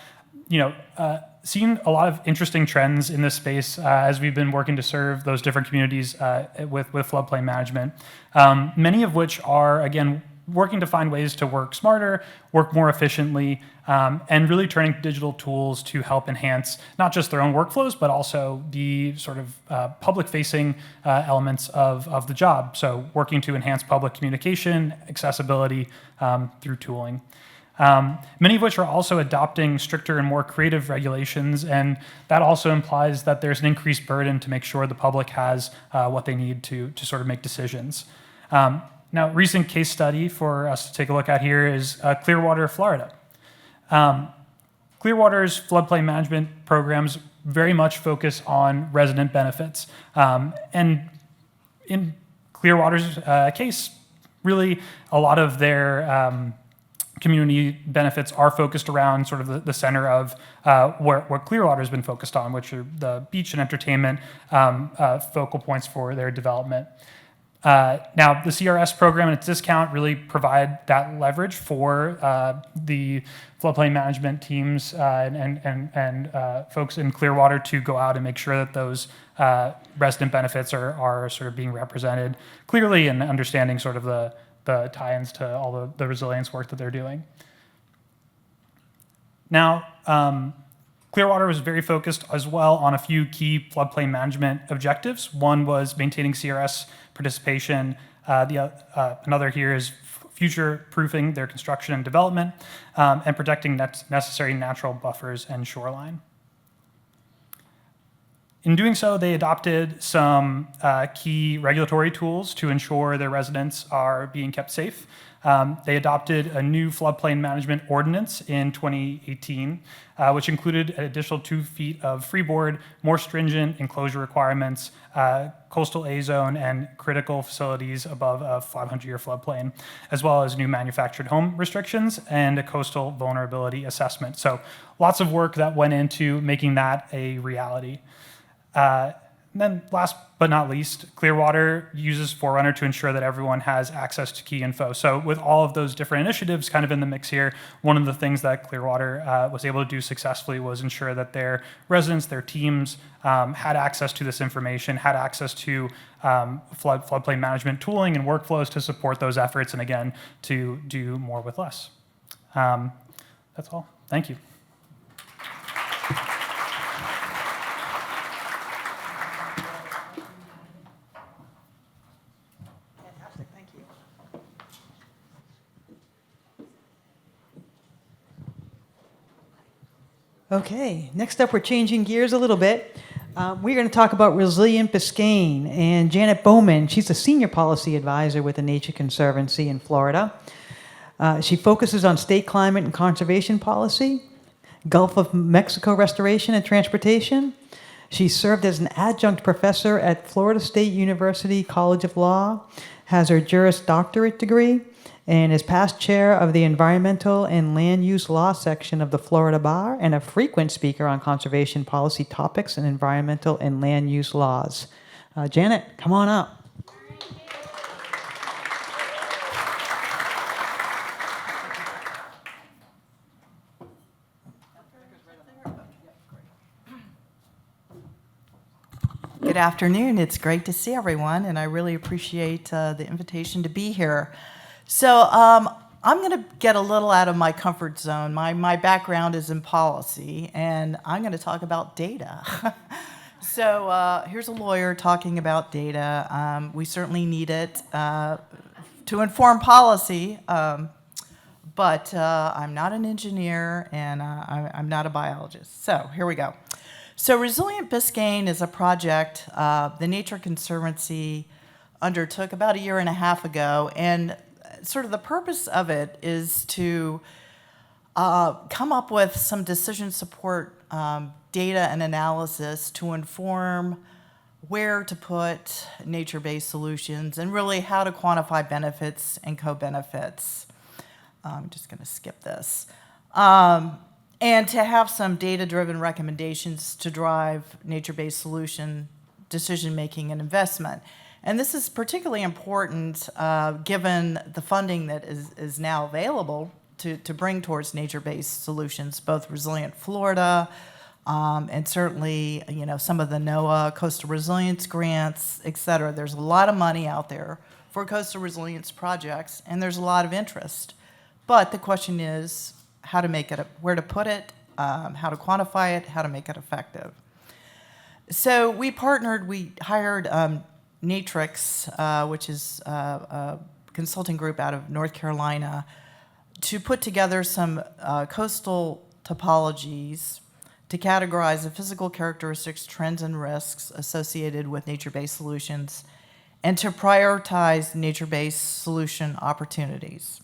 seen a lot of interesting trends in this space as we've been working to serve those different communities with floodplain management, many of which are, again, working to find ways to work smarter, work more efficiently, and really turning to digital tools to help enhance not just their own workflows, but also the sort of public-facing elements of the job. So working to enhance public communication, accessibility through tooling. Many of which are also adopting stricter and more creative regulations, and that also implies that there's an increased burden to make sure the public has what they need to sort of make decisions. Now, a recent case study for us to take a look at here is Clearwater, Florida. Clearwater's floodplain management programs very much focus on resident benefits. And in Clearwater's case, really a lot of their community benefits are focused around sort of the center of what Clearwater's been focused on, which are the beach and entertainment focal points for their development. Now, the CRS program and its discount really provide that leverage for the floodplain management teams and folks in Clearwater to go out and make sure that those resident benefits are sort of being represented clearly and understanding sort of the tie-ins to all the resilience work that they're doing. Now, Clearwater was very focused as well on a few key floodplain management objectives. One was maintaining CRS participation. Another here is future-proofing their construction and development and protecting necessary natural buffers and shoreline. In doing so, they adopted some key regulatory tools to ensure their residents are being kept safe. They adopted a new floodplain management ordinance in 2018, which included an additional 2 feet of freeboard, more stringent enclosure requirements, coastal A zone, and critical facilities above a 500-year floodplain, as well as new manufactured home restrictions and a coastal vulnerability assessment. So lots of work that went into making that a reality. And then last but not least, Clearwater uses Forerunner to ensure that everyone has access to key info. So with all of those different initiatives kind of in the mix here, one of the things that Clearwater was able to do successfully was ensure that their residents, their teams had access to this information, had access to floodplain management tooling and workflows to support those efforts, and again, to do more with less. That's all. Thank you. Okay, next up, we're changing gears a little bit. We're going to talk about Resilient Biscayne, and Janet Bowman, she's a senior policy advisor with the Nature Conservancy in Florida. She focuses on state climate and conservation policy, Gulf of Mexico restoration and transportation. She served as an adjunct professor at Florida State University College of Law, has her Juris Doctorate degree, and is past chair of the Environmental and Land Use Law section of the Florida Bar, and a frequent speaker on conservation policy topics and environmental and land use laws. Janet, come on up. Good afternoon. It's great to see everyone, and I really appreciate the invitation to be here. So I'm going to get a little out of my comfort zone. My background is in policy, and I'm going to talk about data. So here's a lawyer talking about data. We certainly need it to inform policy, but I'm not an engineer, and I'm not a biologist. So here we go. So Resilient Biscayne is a project the Nature Conservancy undertook about 1.5 years ago, and sort of the purpose of it is to come up with some decision support data and analysis to inform where to put nature-based solutions and really how to quantify benefits and co-benefits. I'm just going to skip this. And to have some data-driven recommendations to drive nature-based solution decision-making and investment. And this is particularly important given the funding that is now available to bring towards nature-based solutions, both Resilient Florida and certainly some of the NOAA coastal resilience grants, et cetera. There's a lot of money out there for coastal resilience projects, and there's a lot of interest. But the question is how to make it, where to put it, how to quantify it, how to make it effective. So we hired Natrix, which is a consulting group out of North Carolina, to put together some coastal topologies to categorize the physical characteristics, trends, and risks associated with nature-based solutions, and to prioritize nature-based solution opportunities.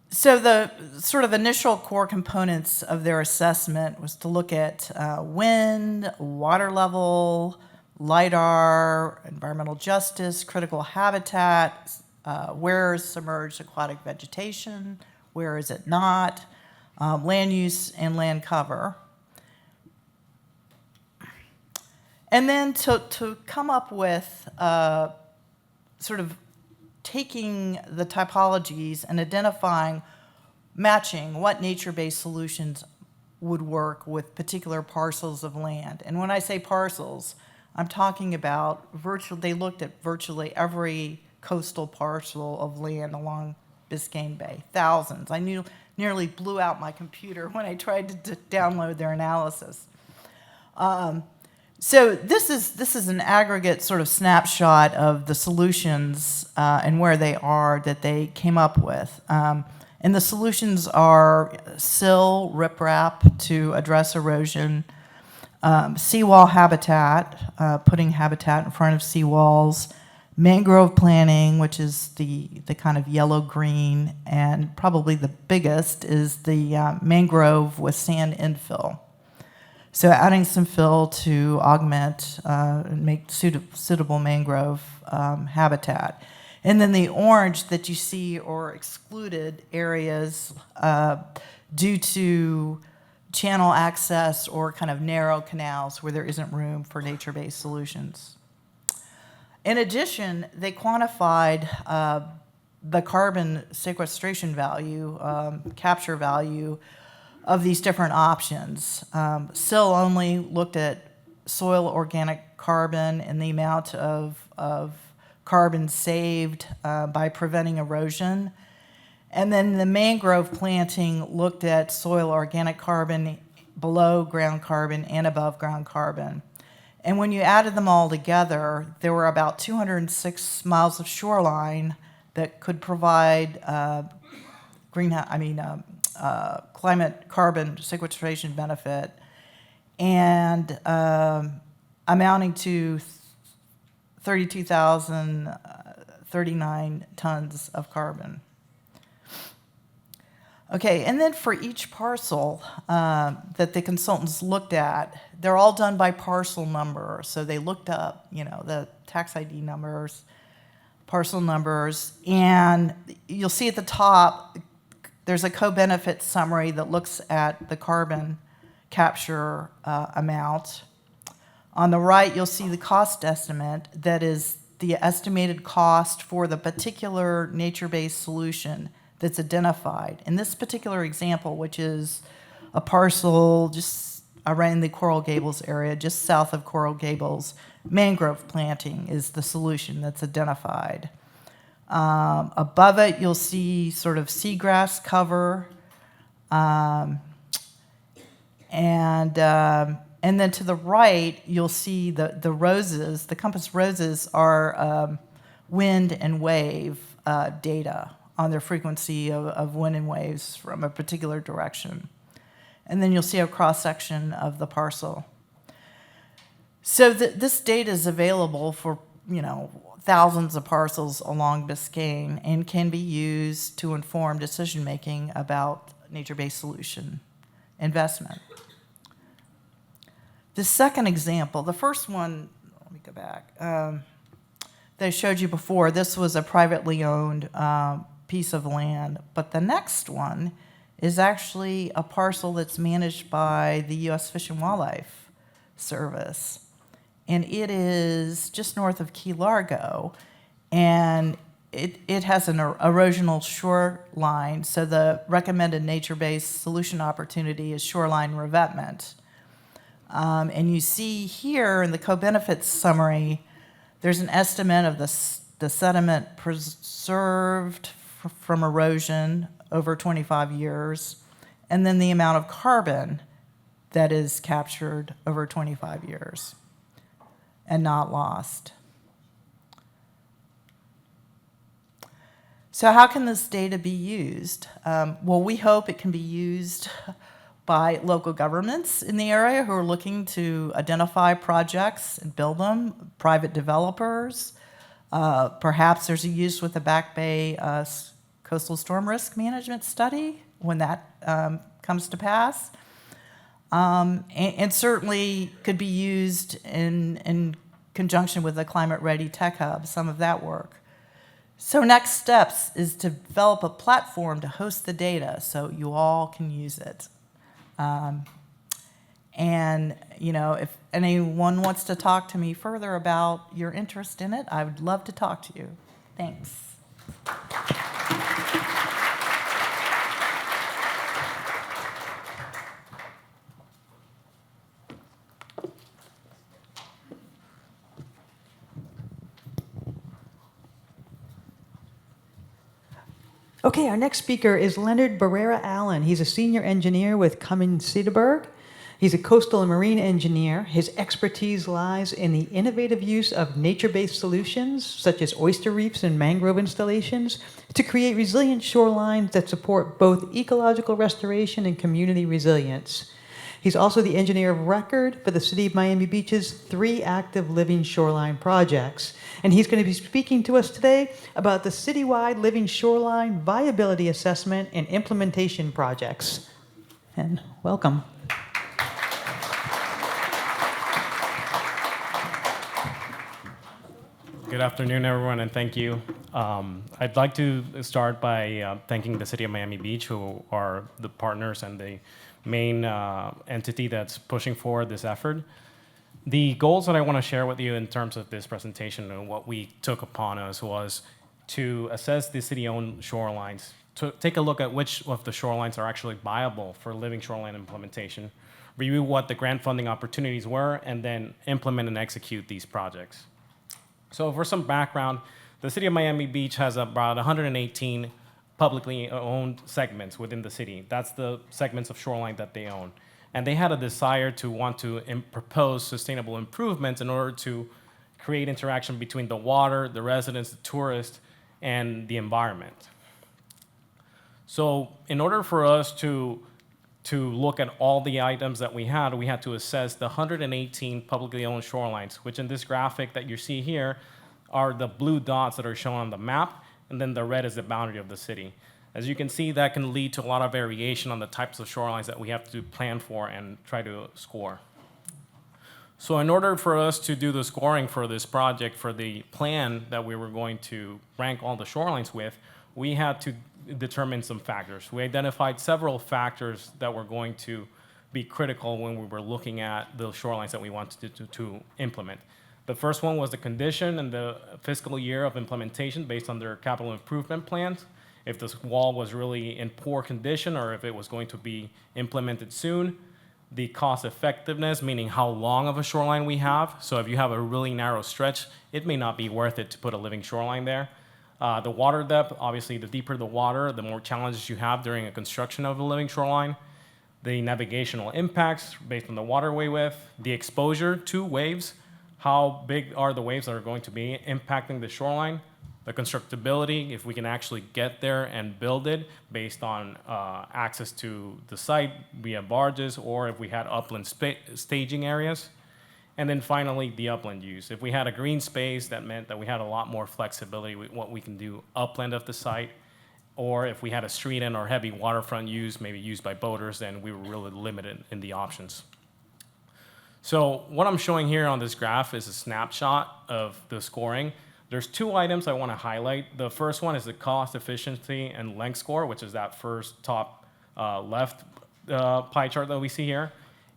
So the sort of initial core components of their assessment was to look at wind, water level, LIDAR, environmental justice, critical habitat, where is submerged aquatic vegetation, where is it not, land use and land cover. And then to come up with sort of taking the typologies and identifying, matching what nature-based solutions would work with particular parcels of land. And when I say parcels, I'm talking about they looked at virtually every coastal parcel of land along Biscayne Bay, thousands. I nearly blew out my computer when I tried to download their analysis. So this is an aggregate sort of snapshot of the solutions and where they are that they came up with. And the solutions are sill, riprap to address erosion, seawall habitat, putting habitat in front of seawalls, mangrove planting, which is the kind of yellow-green, and probably the biggest is the mangrove with sand infill. So adding some fill to augment and make suitable mangrove habitat. And then the orange that you see are excluded areas due to channel access or kind of narrow canals where there isn't room for nature-based solutions. In addition, they quantified the carbon sequestration value, capture value of these different options. Sill only looked at soil organic carbon and the amount of carbon saved by preventing erosion. And then the mangrove planting looked at soil organic carbon, below ground carbon, and above ground carbon. And when you added them all together, there were about 206 miles of shoreline that could provide climate carbon sequestration benefit, and amounting to 32,039 tons of carbon. Okay, and then for each parcel that the consultants looked at, they're all done by parcel number. So they looked up, the tax ID numbers, parcel numbers, and you'll see at the top, there's a co-benefit summary that looks at the carbon capture amount. On the right, you'll see the cost estimate, that is the estimated cost for the particular nature-based solution that's identified. In this particular example, which is a parcel just around the Coral Gables area, just south of Coral Gables, mangrove planting is the solution that's identified. Above it, you'll see sort of seagrass cover, and then to the right, you'll see the roses. The compass roses are wind and wave data on their frequency of wind and waves from a particular direction. And then you'll see a cross-section of the parcel. So this data is available for, thousands of parcels along Biscayne and can be used to inform decision-making about nature-based solution investment. The second example, the first one, let me go back, that I showed you before, this was a privately owned piece of land, but the next one is actually a parcel that's managed by the U.S. Fish and Wildlife Service. And it is just north of Key Largo, and it has an erosional shoreline, so the recommended nature-based solution opportunity is shoreline revetment. And you see here in the co-benefits summary, there's an estimate of the sediment preserved from erosion over 25 years, and then the amount of carbon that is captured over 25 years and not lost. So how can this data be used? Well, we hope it can be used by local governments in the area who are looking to identify projects and build them, private developers. Perhaps there's a use with the Back Bay Coastal Storm Risk Management Study when that comes to pass. And certainly could be used in conjunction with the Climate Ready Tech Hub, some of that work. So next steps is to develop a platform to host the data so you all can use it. And, you know, if anyone wants to talk to me further about your interest in it, I would love to talk to you. Thanks. Okay, our next speaker is Leonard Barrera Allen. He's a senior engineer with Cummins Cedarburg. He's a coastal and marine engineer. His expertise lies in the innovative use of nature-based solutions, such as oyster reefs and mangrove installations, to create resilient shorelines that support both ecological restoration and community resilience. He's also the engineer of record for the City of Miami Beach's 3 active living shoreline projects. And he's going to be speaking to us today about the citywide living shoreline viability assessment and implementation projects. And welcome. Good afternoon, everyone, and thank you. I'd like to start by thanking the City of Miami Beach, who are the partners and the main entity that's pushing forward this effort. The goals that I want to share with you in terms of this presentation and what we took upon us was to assess the city-owned shorelines, to take a look at which of the shorelines are actually viable for living shoreline implementation, review what the grant funding opportunities were, and then implement and execute these projects. So for some background, the City of Miami Beach has about 118 publicly owned segments within the city. That's the segments of shoreline that they own. And they had a desire to want to propose sustainable improvements in order to create interaction between the water, the residents, the tourists, and the environment. So in order for us to look at all the items that we had to assess the 118 publicly owned shorelines, which in this graphic that you see here are the blue dots that are shown on the map, and then the red is the boundary of the city. As you can see, that can lead to a lot of variation on the types of shorelines that we have to plan for and try to score. So in order for us to do the scoring for this project, for the plan that we were going to rank all the shorelines with, we had to determine some factors. We identified several factors that were going to be critical when we were looking at the shorelines that we wanted to implement. The first one was the condition and the fiscal year of implementation based on their capital improvement plans. If this wall was really in poor condition or if it was going to be implemented soon. The cost effectiveness, meaning how long of a shoreline we have. So if you have a really narrow stretch, it may not be worth it to put a living shoreline there. The water depth, obviously the deeper the water, the more challenges you have during a construction of a living shoreline. The navigational impacts based on the waterway width, the exposure to waves, how big are the waves that are going to be impacting the shoreline, the constructability, if we can actually get there and build it based on access to the site via barges or if we had upland staging areas. And then finally, the upland use. If we had a green space, that meant that we had a lot more flexibility with what we can do upland of the site or if we had a street end or heavy waterfront use, maybe used by boaters, then we were really limited in the options. So what I'm showing here on this graph is a snapshot of the scoring. There's two items I want to highlight. The first one is the cost, efficiency, and length score, which is that first top left pie chart that we see here.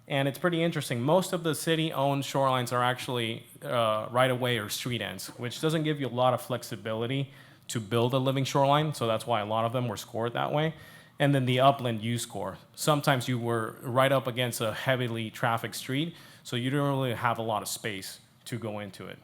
And it's pretty interesting. Most of the city-owned shorelines are actually right-of-way or street ends, which doesn't give you a lot of flexibility to build a living shoreline, so that's why a lot of them were scored that way. And then the upland use score. Sometimes you were right up against a heavily trafficked street, so you don't really have a lot of space to go into it.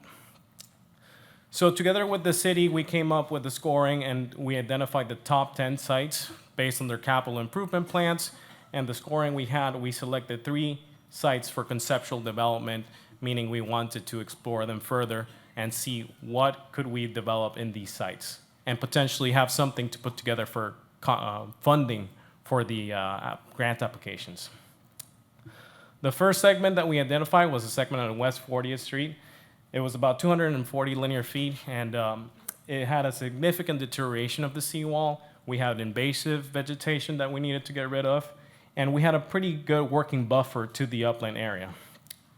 So together with the city, we came up with the scoring, and we identified the top 10 sites based on their capital improvement plans. And the scoring we had, we selected 3 sites for conceptual development, meaning we wanted to explore them further and see what could we develop in these sites and potentially have something to put together for funding for the grant applications. The first segment that we identified was a segment on West 40th Street. It was about 240 linear feet, and it had a significant deterioration of the seawall. We had invasive vegetation that we needed to get rid of, and we had a pretty good working buffer to the upland area.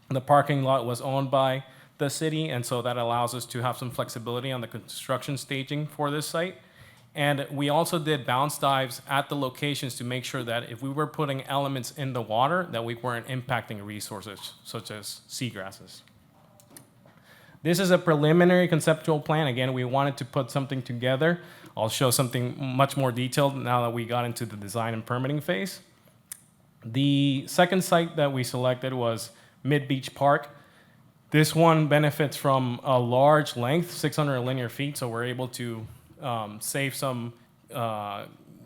The parking lot was owned by the city, and so that allows us to have some flexibility on the construction staging for this site. And we also did bounce dives at the locations to make sure that if we were putting elements in the water, that we weren't impacting resources such as seagrasses. This is a preliminary conceptual plan. Again, we wanted to put something together. I'll show something much more detailed now that we got into the design and permitting phase. The second site that we selected was Mid-Beach Park. This one benefits from a large length, 600 linear feet, so we're able to save some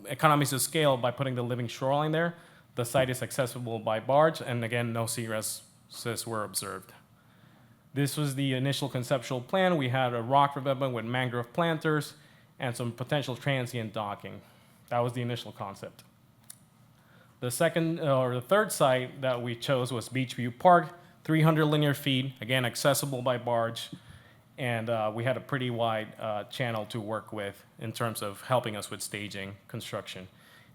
economies of scale by putting the living shoreline there. The site is accessible by barge, and again, no seagrasses were observed. This was the initial conceptual plan. We had a rock revetment with mangrove planters and some potential transient docking. That was the initial concept. The second or the third site that we chose was Beachview Park, 300 linear feet, again accessible by barge, and we had a pretty wide channel to work with in terms of helping us with staging construction.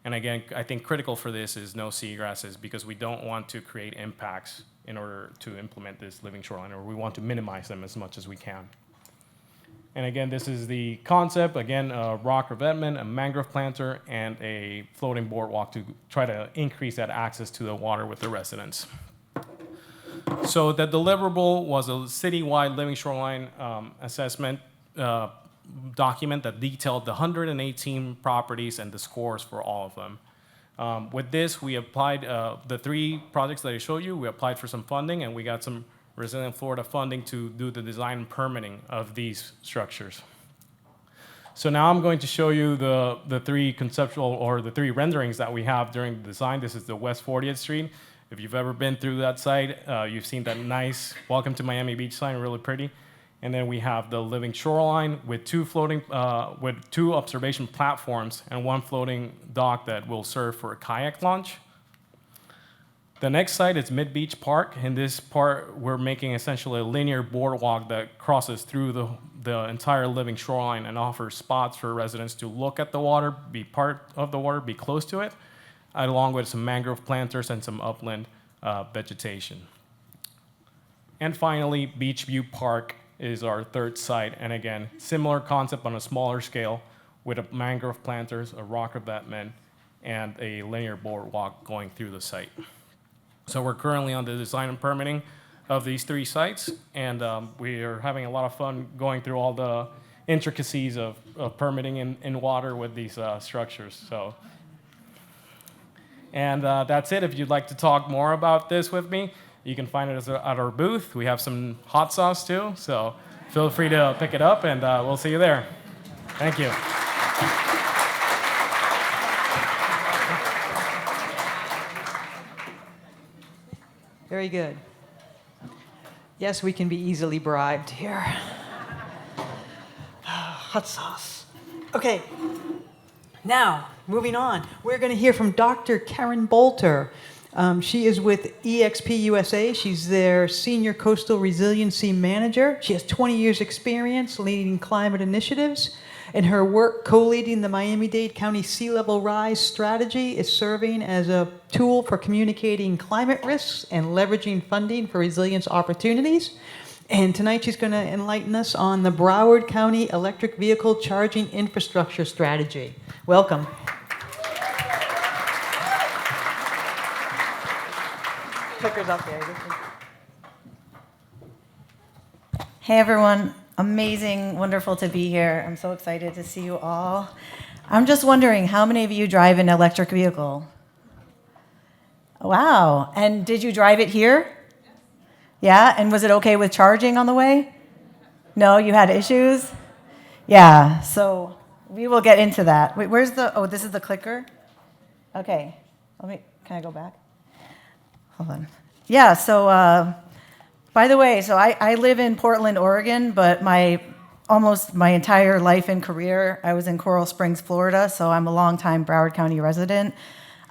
And again, I think critical for this is no seagrasses, because we don't want to create impacts in order to implement this living shoreline, or we want to minimize them as much as we can. And again, this is the concept. Again, a rock revetment, a mangrove planter, and a floating boardwalk to try to increase that access to the water with the residents. So the deliverable was a citywide living shoreline assessment document that detailed the 118 properties and the scores for all of them. With this, we applied the 3 projects that I showed you. We applied for some funding, and we got some Resilient Florida funding to do the design and permitting of these structures. So now I'm going to show you the 3 conceptual or the 3 renderings that we have during the design. This is the West 40th Street. If you've ever been through that site, you've seen that nice Welcome to Miami Beach sign, really pretty. And then we have the living shoreline with 2 observation platforms and 1 floating dock that will serve for a kayak launch. The next site is Mid-Beach Park. In this part, we're making essentially a linear boardwalk that crosses through the entire living shoreline and offers spots for residents to look at the water, be part of the water, be close to it, along with some mangrove planters and some upland vegetation. And finally, Beachview Park is our third site. And again, similar concept on a smaller scale with a mangrove planters, a rock revetment, and a linear boardwalk going through the site. So we're currently on the design and permitting of these 3 sites, and we are having a lot of fun going through all the intricacies of permitting in water with these structures. So, and that's it. If you'd like to talk more about this with me, you can find it at our booth. We have some hot sauce too, so feel free to pick it up, and we'll see you there. Thank you. Very good. Yes, we can be easily bribed here. Hot sauce. Okay, now, moving on. We're going to hear from Dr. Karen Bolter. She is with EXP USA. She's their Senior Coastal Resiliency Manager. She has 20 years experience leading climate initiatives. In her work co-leading the Miami-Dade County Sea Level Rise strategy is serving as a tool for communicating climate risks and leveraging funding for resilience opportunities. And tonight she's going to enlighten us on the Broward County electric vehicle charging infrastructure strategy. Welcome. Clicker's up there. Hey everyone, amazing, wonderful to be here. I'm so excited to see you all. I'm just wondering, how many of you drive an electric vehicle? Wow, and did you drive it here? Yeah, and was it okay with charging on the way? No, you had issues? Yeah, so we will get into that. Wait, where's the, oh, this is the clicker? Okay, can I go back? Hold on. Yeah, so by the way, so I live in Portland, Oregon, but almost my entire life and career, I was in Coral Springs, Florida, so I'm a longtime Broward County resident.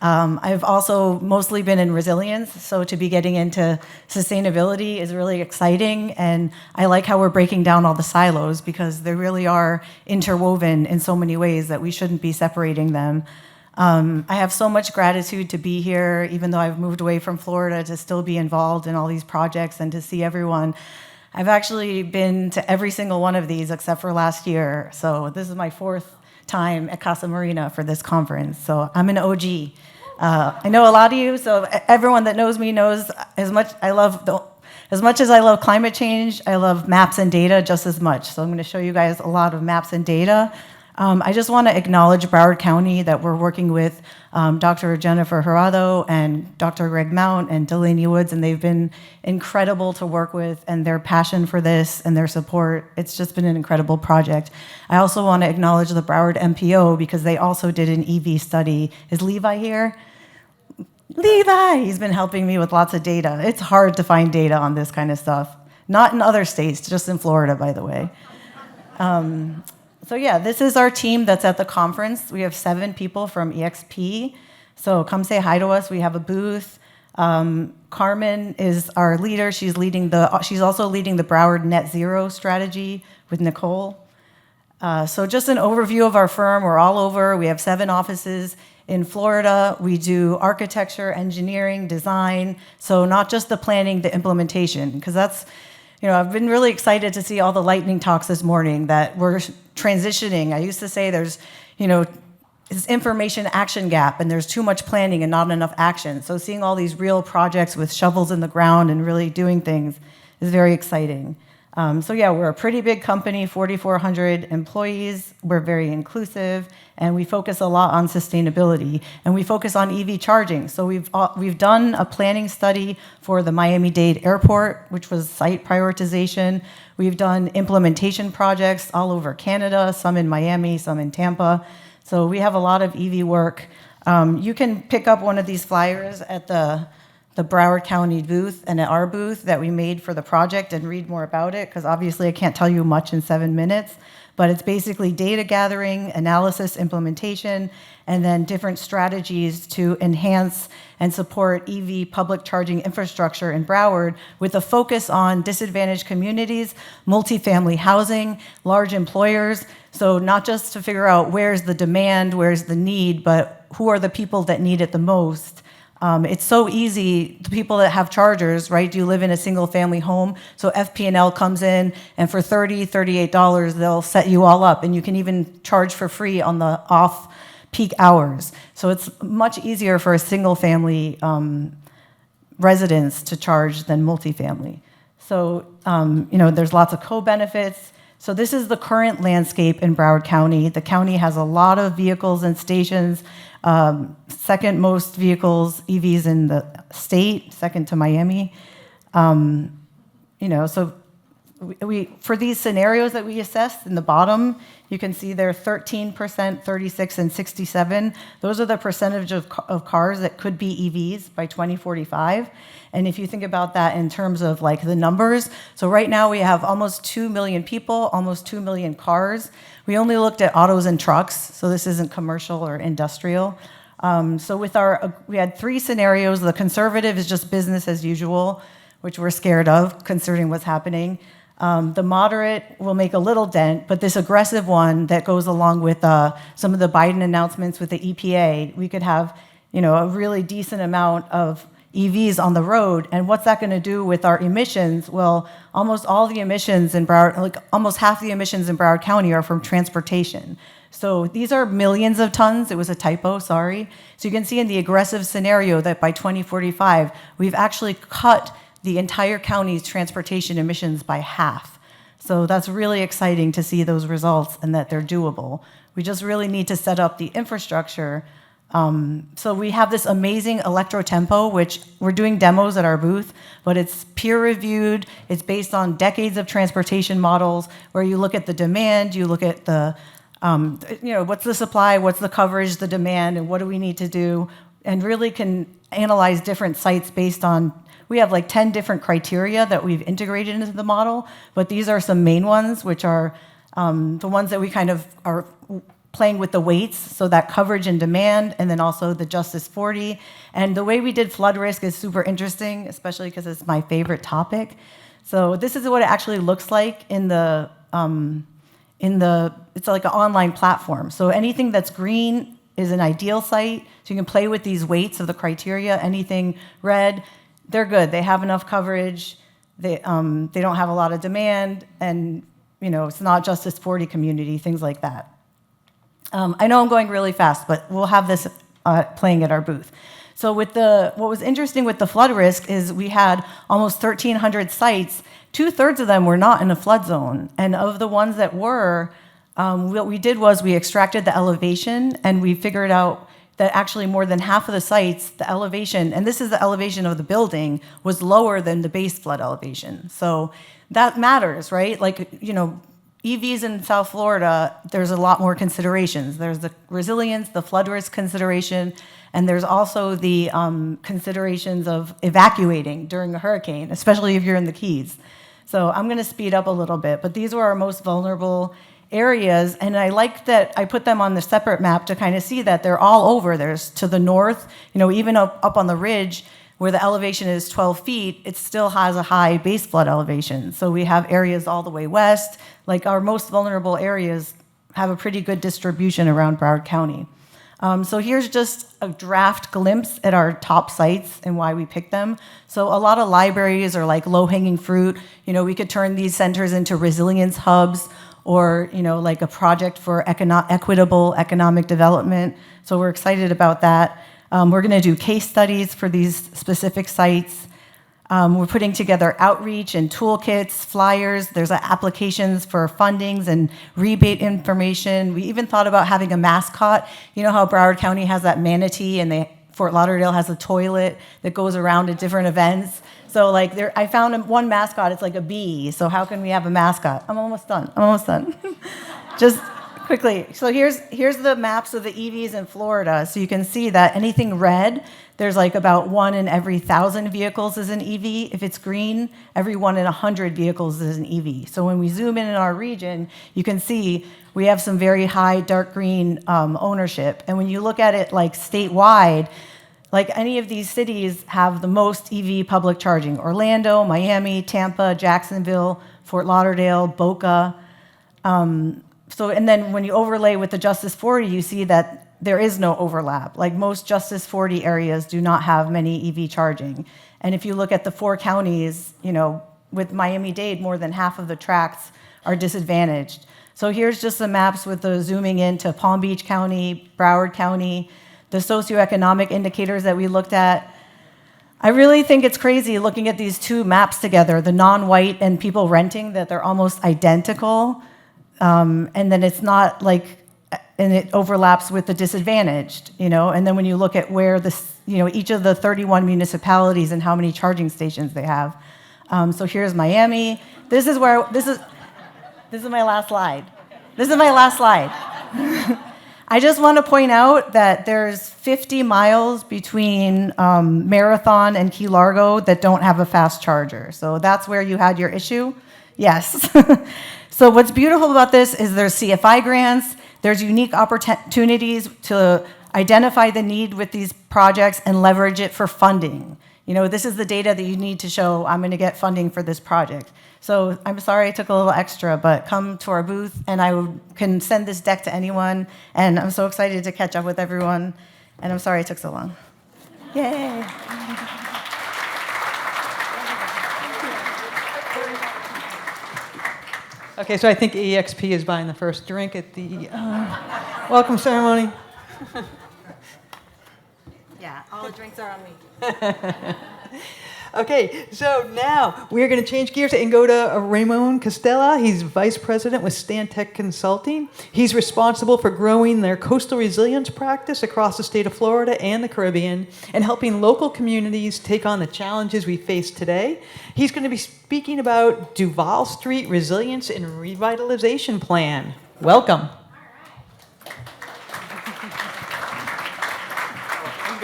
I've also mostly been in resilience, so to be getting into sustainability is really exciting, and I like how we're breaking down all the silos because they really are interwoven in so many ways that we shouldn't be separating them. I have so much gratitude to be here, even though I've moved away from Florida, to still be involved in all these projects and to see everyone. I've actually been to every single one of these except for last year, so this is my 4th time at Casa Marina for this conference, so I'm an OG. I know a lot of you, so everyone that knows me knows as much as I love climate change, I love maps and data just as much. So I'm going to show you guys a lot of maps and data. I just want to acknowledge Broward County that we're working with Dr. Jennifer Jurado and Dr. Greg Mount and Delaney Woods, and they've been incredible to work with, and their passion for this and their support, it's just been an incredible project. I also want to acknowledge the Broward MPO because they also did an EV study. Is Levi here? Levi, he's been helping me with lots of data. It's hard to find data on this kind of stuff. Not in other states, just in Florida, by the way. So yeah, this is our team that's at the conference. We have 7 people from EXP. So come say hi to us. We have a booth. Carmen is our leader. She's also leading the Broward Net Zero strategy with Nicole. So just an overview of our firm. We're all over. We have 7 offices in Florida. We do architecture, engineering, design. So not just the planning, the implementation, because that's, I've been really excited to see all the lightning talks this morning that we're transitioning. I used to say there's, this information action gap and there's too much planning and not enough action. So seeing all these real projects with shovels in the ground and really doing things is very exciting. So yeah, we're a pretty big company, 4,400 employees. We're very inclusive, and we focus a lot on sustainability, and we focus on EV charging. So we've done a planning study for the Miami-Dade Airport, which was site prioritization. We've done implementation projects all over Canada, some in Miami, some in Tampa. So we have a lot of EV work. You can pick up one of these flyers at the Broward County booth and at our booth that we made for the project and read more about it, because obviously I can't tell you much in 7 minutes, but it's basically data gathering, analysis, implementation, and then different strategies to enhance and support EV public charging infrastructure in Broward with a focus on disadvantaged communities, multifamily housing, large employers. So not just to figure out where's the demand, where's the need, but who are the people that need it the most. It's so easy, the people that have chargers, right? Do you live in a single family home? So FP&L comes in, and for $30, $38, they'll set you all up, and you can even charge for free on the off-peak hours. So it's much easier for a single family residence to charge than multifamily. So, there's lots of co-benefits. So this is the current landscape in Broward County. The county has a lot of vehicles and stations, second most vehicles, EVs in the state, second to Miami. So for these scenarios that we assessed in the bottom, you can see they're 13%, 36, and 67. Those are the percentage of cars that could be EVs by 2045. And if you think about that in terms of like the numbers, so right now we have almost 2 million people, almost 2 million cars. We only looked at autos and trucks, so this isn't commercial or industrial. So we had 3 scenarios. The conservative is just business as usual, which we're scared of considering what's happening. The moderate will make a little dent, but this aggressive one that goes along with some of the Biden announcements with the EPA, we could have, a really decent amount of EVs on the road. And what's that going to do with our emissions? Well, almost all the emissions in Broward, almost half the emissions in Broward County are from transportation. So these are millions of tons. It was a typo, sorry. So you can see in the aggressive scenario that by 2045, we've actually cut the entire county's transportation emissions by half. So that's really exciting to see those results and that they're doable. We just really need to set up the infrastructure. So we have this amazing electrotempo, which we're doing demos at our booth, but it's peer-reviewed. It's based on decades of transportation models where you look at the demand, you look at the, what's the supply, what's the coverage, the demand, and what do we need to do, and really can analyze different sites based on, we have like 10 different criteria that we've integrated into the model, but these are some main ones, which are the ones that we kind of are playing with the weights, so that coverage and demand, and then also the Justice 40. And the way we did flood risk is super interesting, especially because it's my favorite topic. So this is what it actually looks like it's like an online platform. So anything that's green is an ideal site, so you can play with these weights of the criteria. Anything red, they're good. They have enough coverage. They don't have a lot of demand, and it's not Justice 40 community, things like that. I know I'm going really fast, but we'll have this playing at our booth. So what was interesting with the flood risk is we had almost 1,300 sites. 2/3 of them were not in a flood zone. And of the ones that were, what we did was we extracted the elevation, and we figured out that actually more than half of the sites, the elevation, and this is the elevation of the building, was lower than the base flood elevation. So that matters, right? EVs in South Florida, there's a lot more considerations. There's the resilience, the flood risk consideration, and there's also the considerations of evacuating during a hurricane, especially if you're in the Keys. So I'm going to speed up a little bit, but these were our most vulnerable areas, and I like that I put them on the separate map to kind of see that they're all over. There's to the north, even up on the ridge, where the elevation is 12 feet, it still has a high base flood elevation. So we have areas all the way west. Like our most vulnerable areas have a pretty good distribution around Broward County. So here's just a draft glimpse at our top sites and why we picked them. So a lot of libraries are like low-hanging fruit. We could turn these centers into resilience hubs, or like a project for equitable economic development. So we're excited about that. We're going to do case studies for these specific sites. We're putting together outreach and toolkits, flyers. There's applications for fundings and rebate information. We even thought about having a mascot. You know how Broward County has that manatee, and Fort Lauderdale has a toilet that goes around at different events. So I found one mascot, it's like a bee. So how can we have a mascot? I'm almost done. Just quickly. So here's the maps of the EVs in Florida. So you can see that anything red, there's about 1 in every 1,000 vehicles is an EV. If it's green, every 1 in 100 vehicles is an EV. So when we zoom in our region, you can see we have some very high dark green ownership. And when you look at it statewide, any of these cities have the most EV public charging: Orlando, Miami, Tampa, Jacksonville, Fort Lauderdale, Boca. And then when you overlay with the Justice 40, you see that there is no overlap. Most Justice 40 areas do not have many EV charging. And if you look at the 4 counties, with Miami-Dade, more than half of the tracts are disadvantaged. So here's just the maps with the zooming into Palm Beach County, Broward County, the socioeconomic indicators that we looked at. I really think it's crazy looking at these 2 maps together, the non-white and people renting, that they're almost identical. And then it's not and it overlaps with the disadvantaged, and then when you look at where each of the 31 municipalities and how many charging stations they have. So here's Miami. This is my last slide. I just want to point out that there's 50 miles between Marathon and Key Largo that don't have a fast charger. So that's where you had your issue? Yes. So what's beautiful about this is there's CFI grants, there's unique opportunities to identify the need with these projects and leverage it for funding. You know, this is the data that you need to show I'm going to get funding for this project. So I'm sorry I took a little extra, but come to our booth and can send this deck to anyone. And I'm so excited to catch up with everyone. And I'm sorry it took so long. Yay. Okay, so I think EXP is buying the first drink at the welcome ceremony. Yeah, all the drinks are on me. Okay, so now we're going to change gears and go to Ramon Costella. He's vice president with Stantec Consulting. He's responsible for growing their coastal resilience practice across the state of Florida and the Caribbean and helping local communities take on the challenges we face today. He's going to be speaking about Duval Street Resilience and Revitalization Plan. Welcome.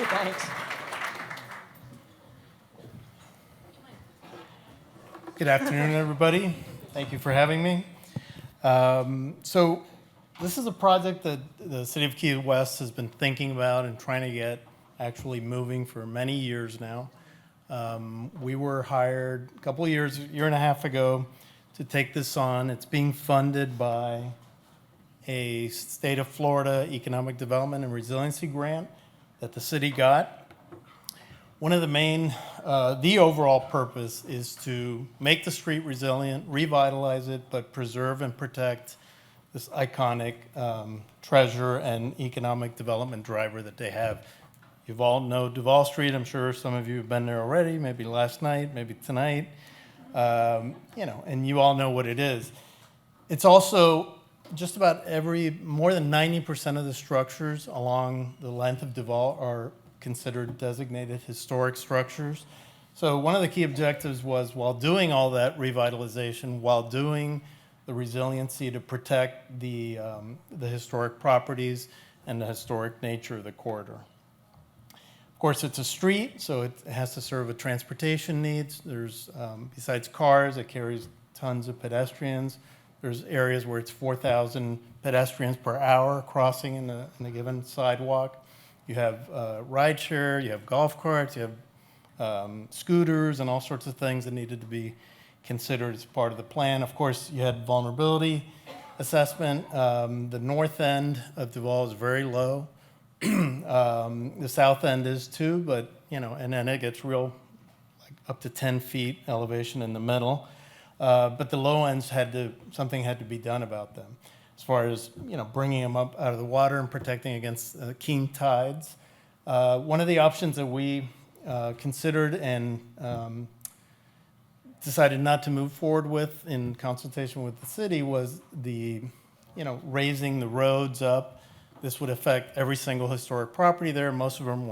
Thanks. Good afternoon, everybody. Thank you for having me. So this is a project that the City of Key West has been thinking about and trying to get actually moving for many years now. We were hired a couple of years, a year and a half ago, to take this on. It's being funded by a State of Florida Economic Development and Resiliency grant that the city got. One of the main, the overall purpose is to make the street resilient, revitalize it, but preserve and protect this iconic treasure and economic development driver that they have. You all know Duval Street. I'm sure some of you have been there already, maybe last night, maybe tonight. You know, and you all know what it is. It's also just about more than 90% of the structures along the length of Duval are considered designated historic structures. So one of the key objectives was, while doing all that revitalization, while doing the resiliency to protect the historic properties and the historic nature of the corridor. Of course, it's a street, so it has to serve a transportation needs. There's, besides cars, it carries tons of pedestrians. There's areas where it's 4,000 pedestrians per hour crossing in a given sidewalk. You have rideshare, you have golf carts, you have scooters, and all sorts of things that needed to be considered as part of the plan. Of course, you had vulnerability assessment. The north end of Duval is very low. The south end is too, but, you know, and then it gets real, like up to 10 feet elevation in the middle. But the low ends something had to be done about them, as far as, you know, bringing them up out of the water and protecting against keen tides. One of the options that we considered and decided not to move forward with in consultation with the city was raising the roads up. This would affect every single historic property there. Most of them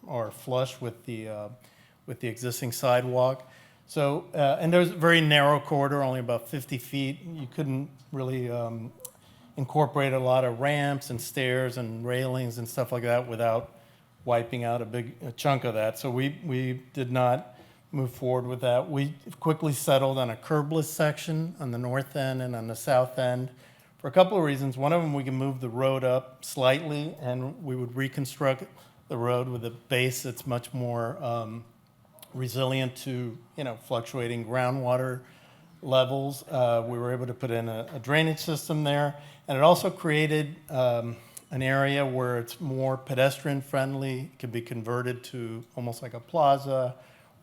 are flush with the existing sidewalk. So, and there's a very narrow corridor, only about 50 feet. You couldn't really incorporate a lot of ramps and stairs and railings and stuff like that without wiping out a chunk of that. So we did not move forward with that. We quickly settled on a curbless section on the north end and on the south end for a couple of reasons. One of them, we can move the road up slightly, and we would reconstruct the road with a base that's much more resilient to, you know, fluctuating groundwater levels. We were able to put in a drainage system there, and it also created an area where it's more pedestrian friendly. It can be converted to almost like a plaza,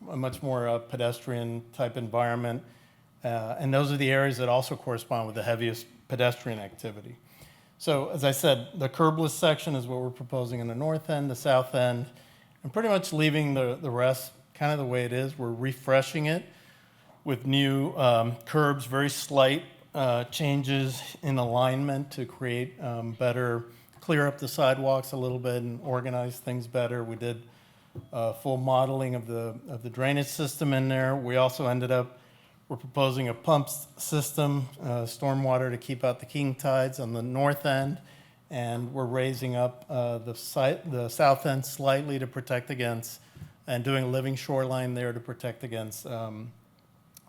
a much more pedestrian type environment. And those are the areas that also correspond with the heaviest pedestrian activity. So as I said, the curbless section is what we're proposing in the north end, the south end, and pretty much leaving the rest kind of the way it is. We're refreshing it with new curbs, very slight changes in alignment to create clear up the sidewalks a little bit and organize things better. We did full modeling of the drainage system in there. We also we're proposing a pump system, stormwater to keep out the king tides on the north end, and we're raising up the south end slightly to protect against, and doing a living shoreline there to protect against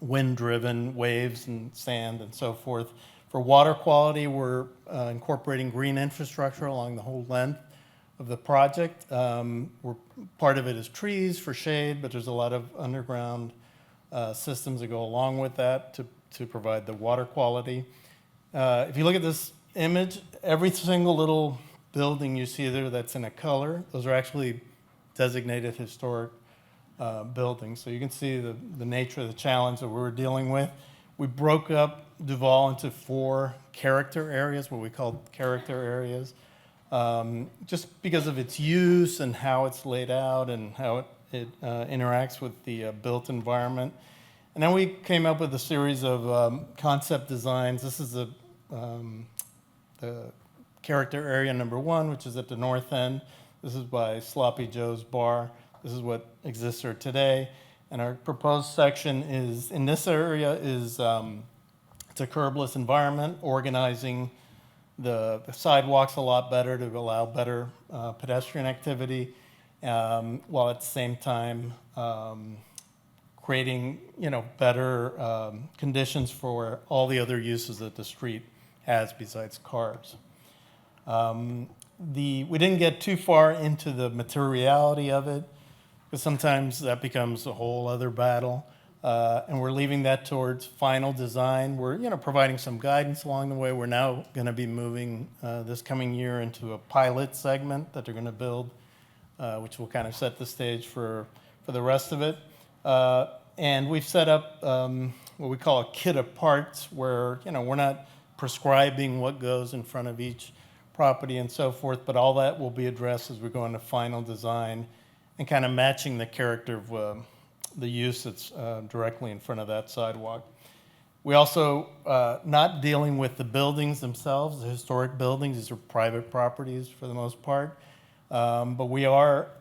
wind-driven waves and sand and so forth. For water quality, we're incorporating green infrastructure along the whole length of the project. Part of it is trees for shade, but there's a lot of underground systems that go along with that to provide the water quality. If you look at this image, every single little building you see there that's in a color, those are actually designated historic buildings. So you can see the nature of the challenge that we were dealing with. We broke up Duval into 4 character areas, what we call character areas, just because of its use and how it's laid out and how it interacts with the built environment. And then we came up with a series of concept designs. This is the character area number 1, which is at the north end. This is by Sloppy Joe's Bar. This is what exists there today. And our proposed section is, in this area, is it's a curbless environment, organizing the sidewalks a lot better to allow better pedestrian activity, while at the same time creating better conditions for all the other uses that the street has besides cars. We didn't get too far into the materiality of it, because sometimes that becomes a whole other battle. And we're leaving that towards final design. We're providing some guidance along the way. We're now going to be moving this coming year into a pilot segment that they're going to build, which will kind of set the stage for the rest of it. And we've set up what we call a kit of parts, where we're not prescribing what goes in front of each property and so forth, but all that will be addressed as we go into final design and kind of matching the character of the use that's directly in front of that sidewalk. We also, not dealing with the buildings themselves, the historic buildings. These are private properties for the most part. But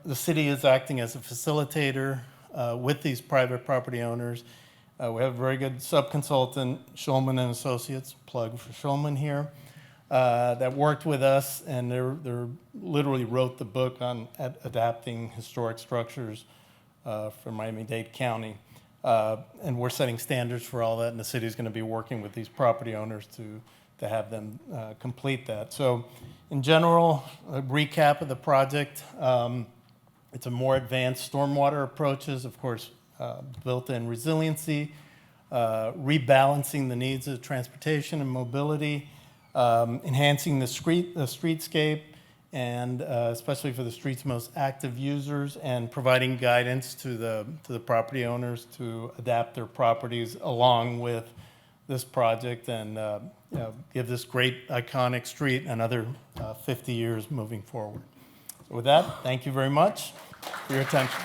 the city is acting as a facilitator with these private property owners. We have a very good subconsultant, Schulman and Associates, plug for Schulman here, that worked with us, and they literally wrote the book on adapting historic structures for Miami-Dade County. And we're setting standards for all that, and the city is going to be working with these property owners to have them complete that. So in general, a recap of the project. It's a more advanced stormwater approaches, of course, built-in resiliency, rebalancing the needs of transportation and mobility, enhancing the streetscape, and especially for the street's most active users, and providing guidance to the property owners to adapt their properties along with this project, and give this great iconic street another 50 years moving forward. So with that, thank you very much for your attention.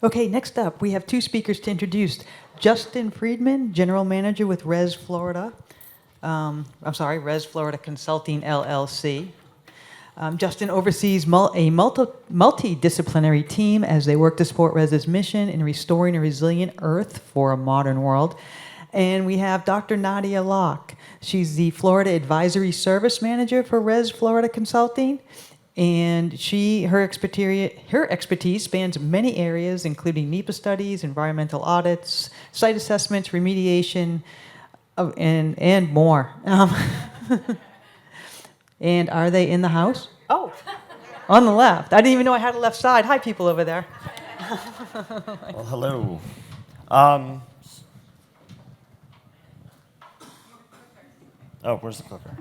Okay, next up, we have 2 speakers to introduce. Justin Friedman, General Manager with Res Florida. Res Florida Consulting, LLC. Justin oversees a multidisciplinary team as they work to support Res's mission in restoring a resilient Earth for a modern world. And we have Dr. Nadia Locke. She's the Florida Advisory Service Manager for Res Florida Consulting. And her expertise spans many areas, including NEPA studies, environmental audits, site assessments, remediation, and more. And are they in the house? Oh, on the left. I didn't even know I had a left side. Hi, people over there. Well, hello. Oh, where's the clicker?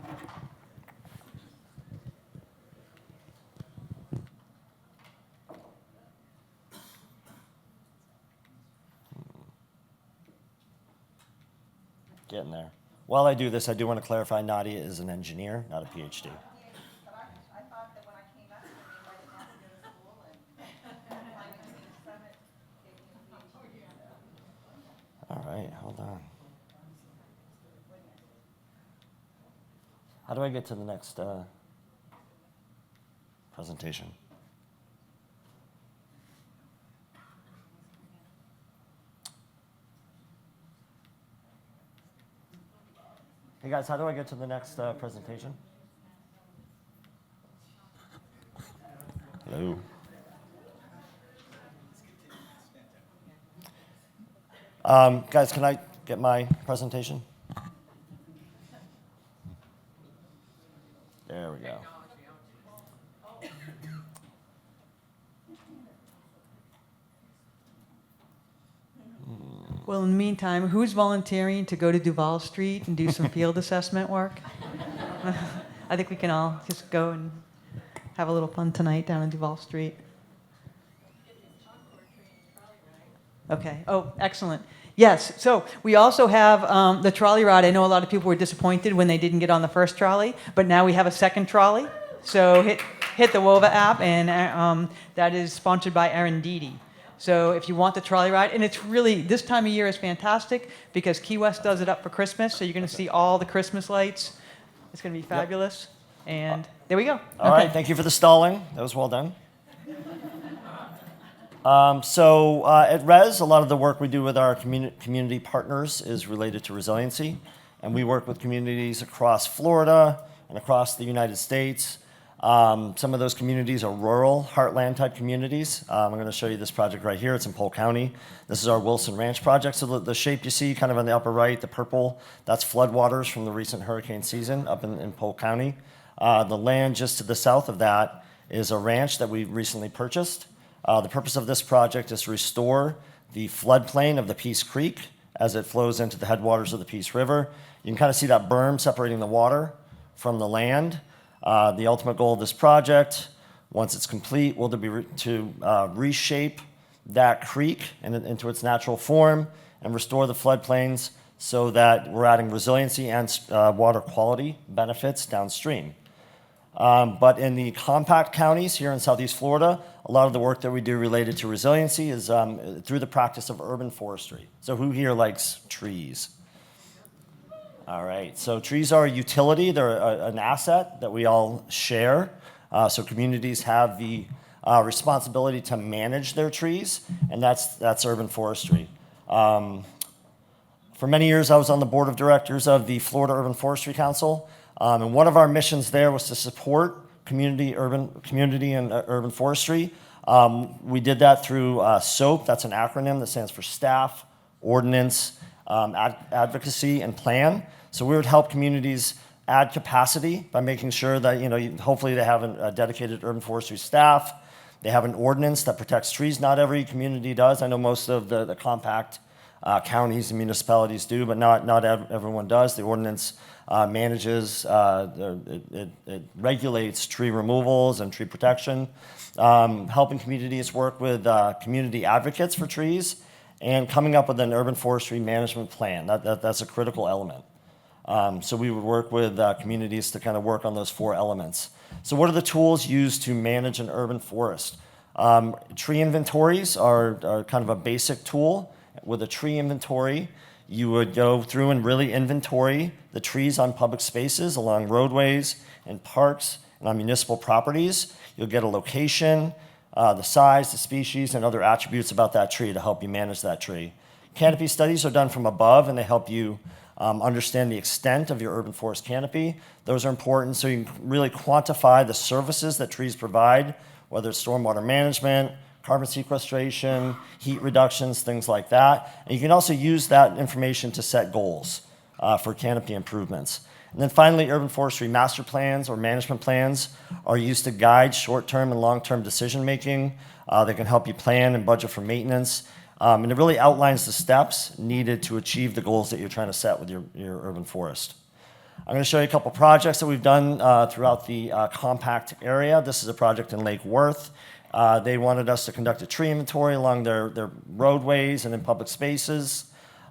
Getting there. While I do this, I do want to clarify Nadia is an engineer, not a PhD. All right, hold on. How do I get to the next presentation? Hey guys, how do I get to the next presentation? Hello. Guys, can I get my presentation? There we go. Well, in the meantime, who's volunteering to go to Duval Street and do some field assessment work? I think we can all just go and have a little fun tonight down in Duval Street. Okay. Oh, excellent. Yes. So we also have the trolley ride. I know a lot of people were disappointed when they didn't get on the first trolley, but now we have a second trolley. So hit the WOVA app, and that is sponsored by Aaron Deedy. So if you want the trolley ride, and it's really, this time of year is fantastic because Key West does it up for Christmas, so you're going to see all the Christmas lights. It's going to be fabulous. And there we go. All right, thank you for the stalling. That was well done. At RES, a lot of the work we do with our community partners is related to resiliency. And we work with communities across Florida and across the United States. Some of those communities are rural, heartland type communities. I'm going to show you this project right here. It's in Polk County. This is our Wilson Ranch project. So the shape you see kind of on the upper right, the purple, that's floodwaters from the recent hurricane season up in Polk County. The land just to the south of that is a ranch that we recently purchased. The purpose of this project is to restore the floodplain of the Peace Creek as it flows into the headwaters of the Peace River. You can kind of see that berm separating the water from the land. The ultimate goal of this project, once it's complete, will be to reshape that creek into its natural form and restore the floodplains so that we're adding resiliency and water quality benefits downstream. But in the compact counties here in Southeast Florida, a lot of the work that we do related to resiliency is through the practice of urban forestry. So who here likes trees? All right, so trees are a utility. They're an asset that we all share. So communities have the responsibility to manage their trees, and that's urban forestry. For many years, I was on the board of directors of the Florida Urban Forestry Council, and one of our missions there was to support community and urban forestry. We did that through SOAP. That's an acronym that stands for Staff, Ordinance, Advocacy, and Plan. So we would help communities add capacity by making sure that, hopefully they have a dedicated urban forestry staff. They have an ordinance that protects trees. Not every community does. I know most of the compact counties and municipalities do, but not everyone does. The ordinance manages, it regulates tree removals and tree protection, helping communities work with community advocates for trees, and coming up with an urban forestry management plan. That's a critical element. So we would work with communities to kind of work on those 4 elements. So what are the tools used to manage an urban forest? Tree inventories are kind of a basic tool. With a tree inventory, you would go through and really inventory the trees on public spaces, along roadways and parks, and on municipal properties. You'll get a location, the size, the species, and other attributes about that tree to help you manage that tree. Canopy studies are done from above, and they help you understand the extent of your urban forest canopy. Those are important so you can really quantify the services that trees provide, whether it's stormwater management, carbon sequestration, heat reductions, things like that. And you can also use that information to set goals for canopy improvements. And then finally, urban forestry master plans or management plans are used to guide short-term and long-term decision-making. They can help you plan and budget for maintenance. And it really outlines the steps needed to achieve the goals that you're trying to set with your urban forest. I'm going to show you a couple projects that we've done throughout the compact area. This is a project in Lake Worth. They wanted us to conduct a tree inventory along their roadways and in public spaces.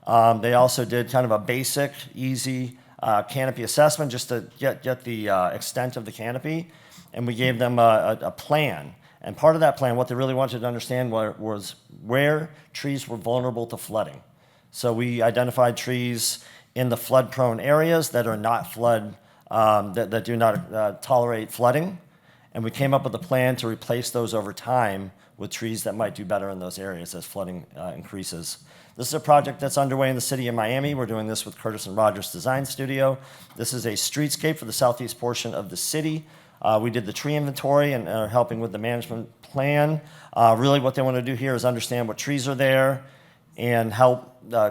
They also did kind of a basic, easy canopy assessment just to get the extent of the canopy. And we gave them a plan. And part of that plan, what they really wanted to understand was where trees were vulnerable to flooding. So we identified trees in the flood-prone areas that are not that do not tolerate flooding. And we came up with a plan to replace those over time with trees that might do better in those areas as flooding increases. This is a project that's underway in the city of Miami. We're doing this with Curtis and Rogers Design Studio. This is a streetscape for the southeast portion of the city. We did the tree inventory and are helping with the management plan. Really what they want to do here is understand what trees are there and help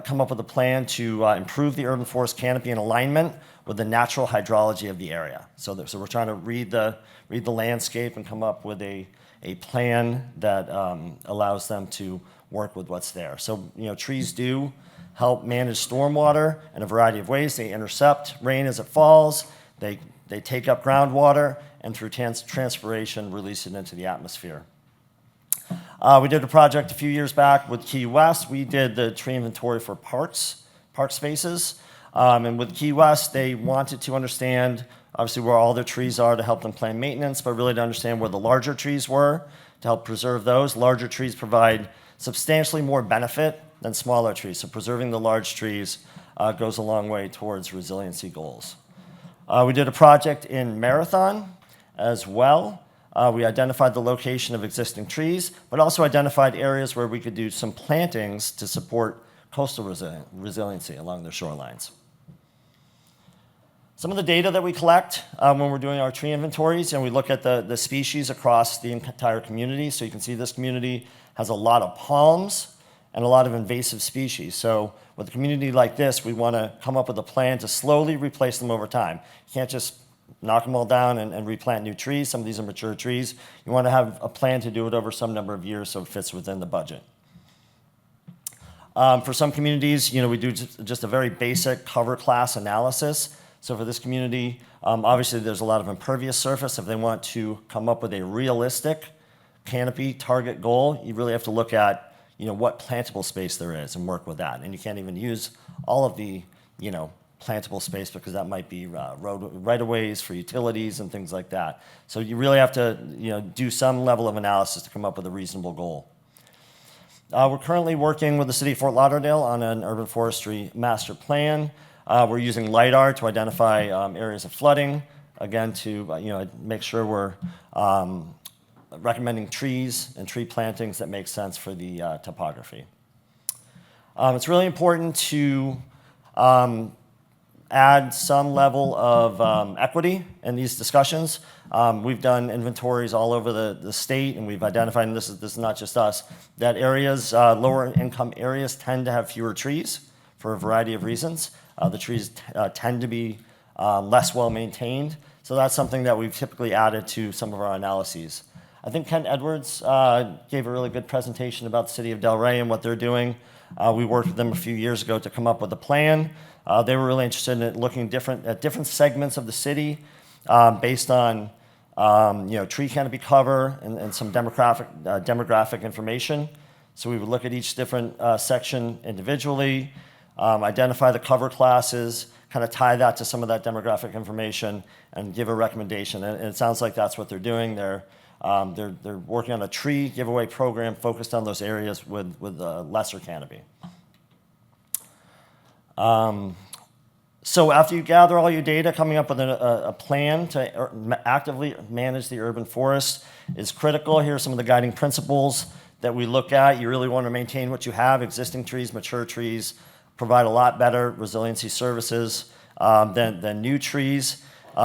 come up with a plan to improve the urban forest canopy in alignment with the natural hydrology of the area. So we're trying to read the landscape and come up with a plan that allows them to work with what's there. So, trees do help manage stormwater in a variety of ways. They intercept rain as it falls. They take up groundwater, and through transpiration, release it into the atmosphere. We did a project a few years back with Key West. We did the tree inventory for park spaces. And with Key West, they wanted to understand, obviously, where all their trees are to help them plan maintenance, but really to understand where the larger trees were to help preserve those. Larger trees provide substantially more benefit than smaller trees. So preserving the large trees goes a long way towards resiliency goals. We did a project in Marathon as well. We identified the location of existing trees, but also identified areas where we could do some plantings to support coastal resiliency along their shorelines. Some of the data that we collect when we're doing our tree inventories, and we look at the species across the entire community. So you can see this community has a lot of palms and a lot of invasive species. So with a community like this, we want to come up with a plan to slowly replace them over time. You can't just knock them all down and replant new trees. Some of these are mature trees. You want to have a plan to do it over some number of years so it fits within the budget. For some communities, we do just a very basic cover class analysis. So for this community, obviously there's a lot of impervious surface. If they want to come up with a realistic canopy target goal, you really have to look at what plantable space there is and work with that. And you can't even use all of the plantable space because that might be right-of-ways for utilities and things like that. So you really have to do some level of analysis to come up with a reasonable goal. We're currently working with the city of Fort Lauderdale on an urban forestry master plan. We're using LiDAR to identify areas of flooding, again, to make sure we're recommending trees and tree plantings that make sense for the topography. It's really important to add some level of equity in these discussions. We've done inventories all over the state, and we've identified, and this is not just us, that areas, lower income areas tend to have fewer trees for a variety of reasons. The trees tend to be less well maintained. So that's something that we've typically added to some of our analyses. I think Kent Edwards gave a really good presentation about the city of Delray and what they're doing. We worked with them a few years ago to come up with a plan. They were really interested in looking at different segments of the city based on tree canopy cover and some demographic information. So we would look at each different section individually, identify the cover classes, kind of tie that to some of that demographic information, and give a recommendation. And it sounds like that's what they're doing. They're working on a tree giveaway program focused on those areas with lesser canopy. So after you gather all your data, coming up with a plan to actively manage the urban forest is critical. Here are some of the guiding principles that we look at. You really want to maintain what you have, existing trees, mature trees, provide a lot better resiliency services than new trees.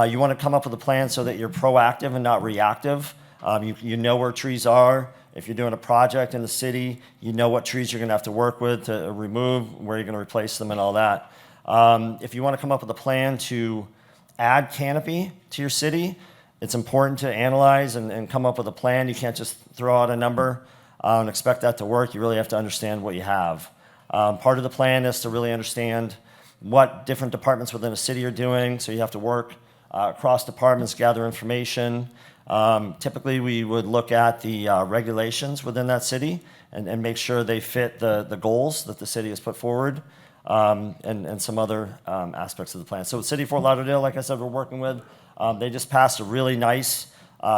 You want to come up with a plan so that you're proactive and not reactive. You know where trees are. If you're doing a project in the city, you know what trees you're going to have to work with to remove, where you're going to replace them and all that. If you want to come up with a plan to add canopy to your city, it's important to analyze and come up with a plan. You can't just throw out a number and expect that to work. You really have to understand what you have. Part of the plan is to really understand what different departments within a city are doing. So you have to work across departments, gather information. Typically, we would look at the regulations within that city and make sure they fit the goals that the city has put forward and some other aspects of the plan. So with City of Fort Lauderdale, like I said, we're working with, they just passed a really nice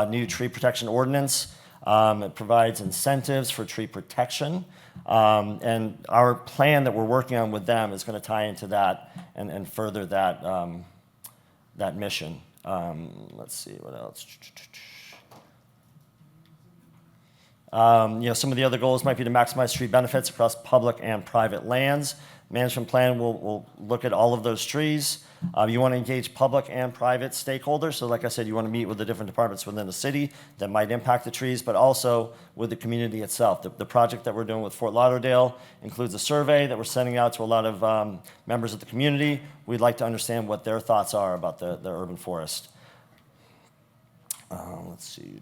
new tree protection ordinance. It provides incentives for tree protection. And our plan that we're working on with them is going to tie into that and further that mission. Let's see, what else? Some of the other goals might be to maximize tree benefits across public and private lands. Management plan will look at all of those trees. You want to engage public and private stakeholders. So like I said, you want to meet with the different departments within the city that might impact the trees, but also with the community itself. The project that we're doing with Fort Lauderdale includes a survey that we're sending out to a lot of members of the community. We'd like to understand what their thoughts are about the urban forest. Let's see.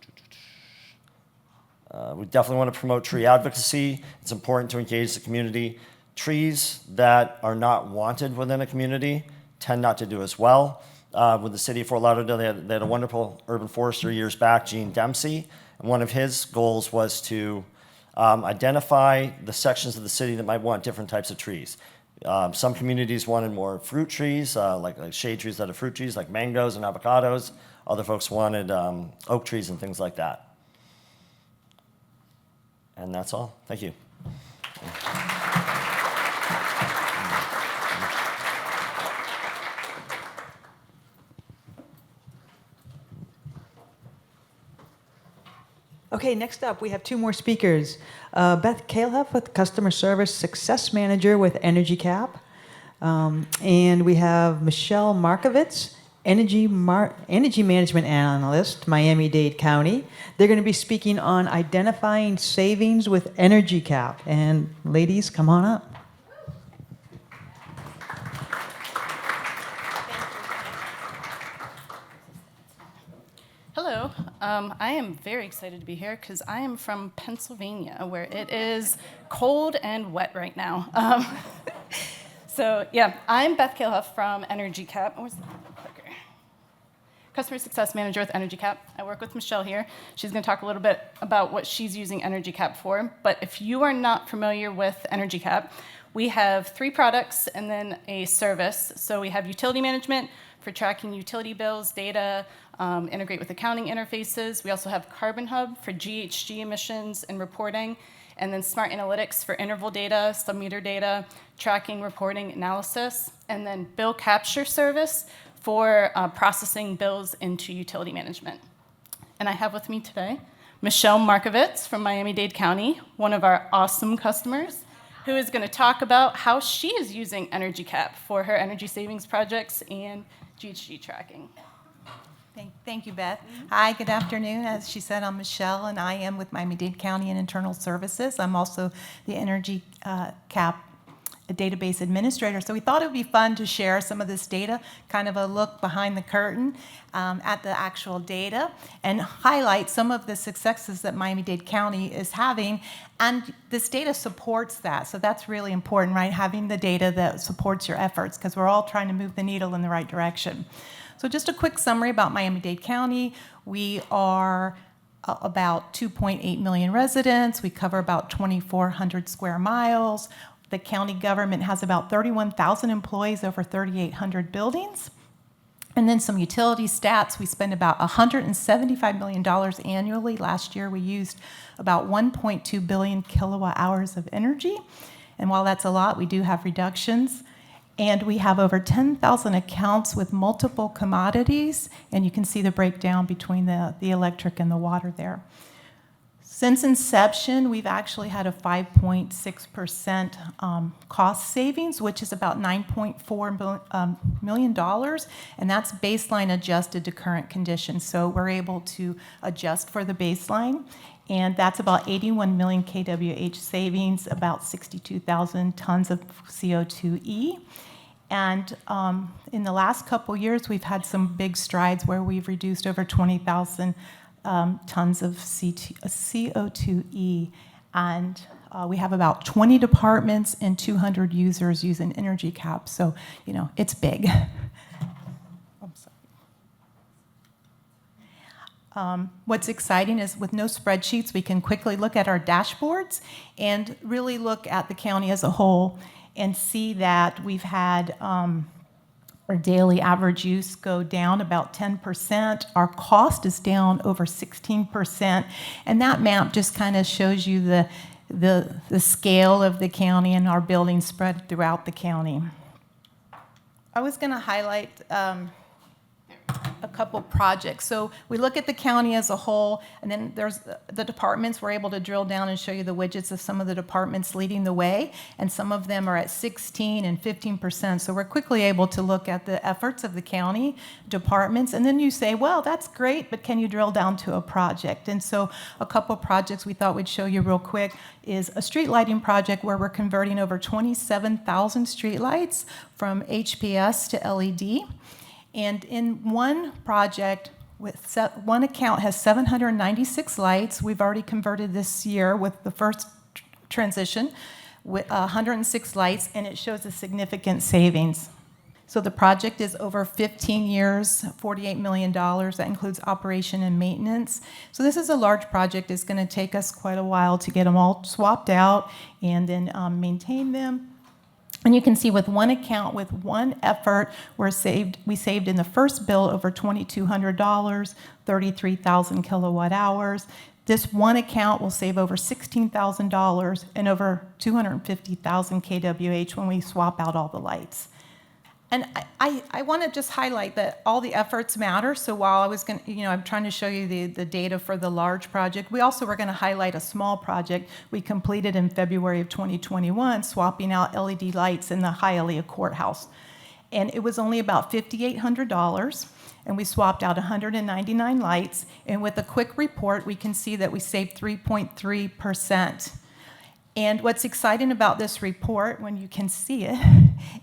We definitely want to promote tree advocacy. It's important to engage the community. Trees that are not wanted within a community tend not to do as well. With the city of Fort Lauderdale, they had a wonderful urban forester years back, Gene Dempsey, and one of his goals was to identify the sections of the city that might want different types of trees. Some communities wanted more fruit trees, like shade trees that are fruit trees, like mangoes and avocados. Other folks wanted oak trees and things like that. And that's all. Thank you. Okay, next up, we have two more speakers. Beth Kalehoff, with Customer Service Success Manager with Energy Cap. And we have Michelle Markovitz, Energy Management Analyst, Miami-Dade County. They're going to be speaking on identifying savings with Energy Cap. And ladies, come on up. Hello, I am very excited to be here because I am from Pennsylvania, where it is cold and wet right now. So yeah, I'm Beth Kalehoff from Energy Cap. Where's the clicker? Customer Success Manager with Energy Cap. I work with Michelle here. She's going to talk a little bit about what she's using Energy Cap for. But if you are not familiar with Energy Cap, we have 3 products and then a service. So we have utility management for tracking utility bills, data, integrate with accounting interfaces. We also have Carbon Hub for GHG emissions and reporting, and then Smart Analytics for interval data, sub-meter data, tracking, reporting, analysis, and then Bill Capture Service for processing bills into utility management. And I have with me today Michelle Markovitz from Miami-Dade County, one of our awesome customers, who is going to talk about how she is using Energy Cap for her energy savings projects and GHG tracking. Thank you, Beth. Hi, good afternoon. As she said, I'm Michelle, and I am with Miami-Dade County and Internal Services. I'm also the Energy Cap database administrator. So we thought it would be fun to share some of this data, kind of a look behind the curtain at the actual data, and highlight some of the successes that Miami-Dade County is having. And this data supports that. So that's really important, right? Having the data that supports your efforts, because we're all trying to move the needle in the right direction. So just a quick summary about Miami-Dade County. We are about 2.8 million residents. We cover about 2,400 square miles. The county government has about 31,000 employees, over 3,800 buildings. And then some utility stats. We spend about $175 million annually. Last year, we used about 1.2 billion kilowatt hours of energy. And while that's a lot, we do have reductions. And we have over 10,000 accounts with multiple commodities, and you can see the breakdown between the electric and the water there. Since inception, we've actually had a 5.6% cost savings, which is about $9.4 million, and that's baseline adjusted to current conditions. So we're able to adjust for the baseline, and that's about 81 million kWh savings, about 62,000 tons of CO2e. And in the last couple years, we've had some big strides where we've reduced over 20,000 tons of CO2e. And we have about 20 departments and 200 users using Energy Cap. So, you know, it's big. What's exciting is with no spreadsheets, we can quickly look at our dashboards and really look at the county as a whole and see that we've had our daily average use go down about 10%. Our cost is down over 16%. And that map just kind of shows you the scale of the county and our buildings spread throughout the county. I was going to highlight a couple projects. So we look at the county as a whole, and then there's the departments. We're able to drill down and show you the widgets of some of the departments leading the way, and some of them are at 16 and 15%. So we're quickly able to look at the efforts of the county departments, and then you say, well, that's great, but can you drill down to a project? And so a couple projects we thought we'd show you real quick is a street lighting project where we're converting over 27,000 street lights from HPS to LED. And in one project, one account has 796 lights. We've already converted this year with the first transition with 106 lights, and it shows a significant savings. So the project is over 15 years, $48 million. That includes operation and maintenance. So this is a large project. It's going to take us quite a while to get them all swapped out and then maintain them. And you can see with one account, with one effort, we saved in the first bill over $2,200, 33,000 kilowatt hours. This one account will save over $16,000 and over 250,000 kWh when we swap out all the lights. And I want to just highlight that all the efforts matter. So while I was going to, I'm trying to show you the data for the large project, we also were going to highlight a small project we completed in February of 2021, swapping out LED lights in the Hialeah Courthouse. And it was only about $5,800, and we swapped out 199 lights. And with a quick report, we can see that we saved 3.3%. And what's exciting about this report, when you can see it,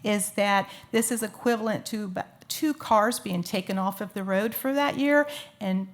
is that this is equivalent to 2 cars being taken off of the road for that year and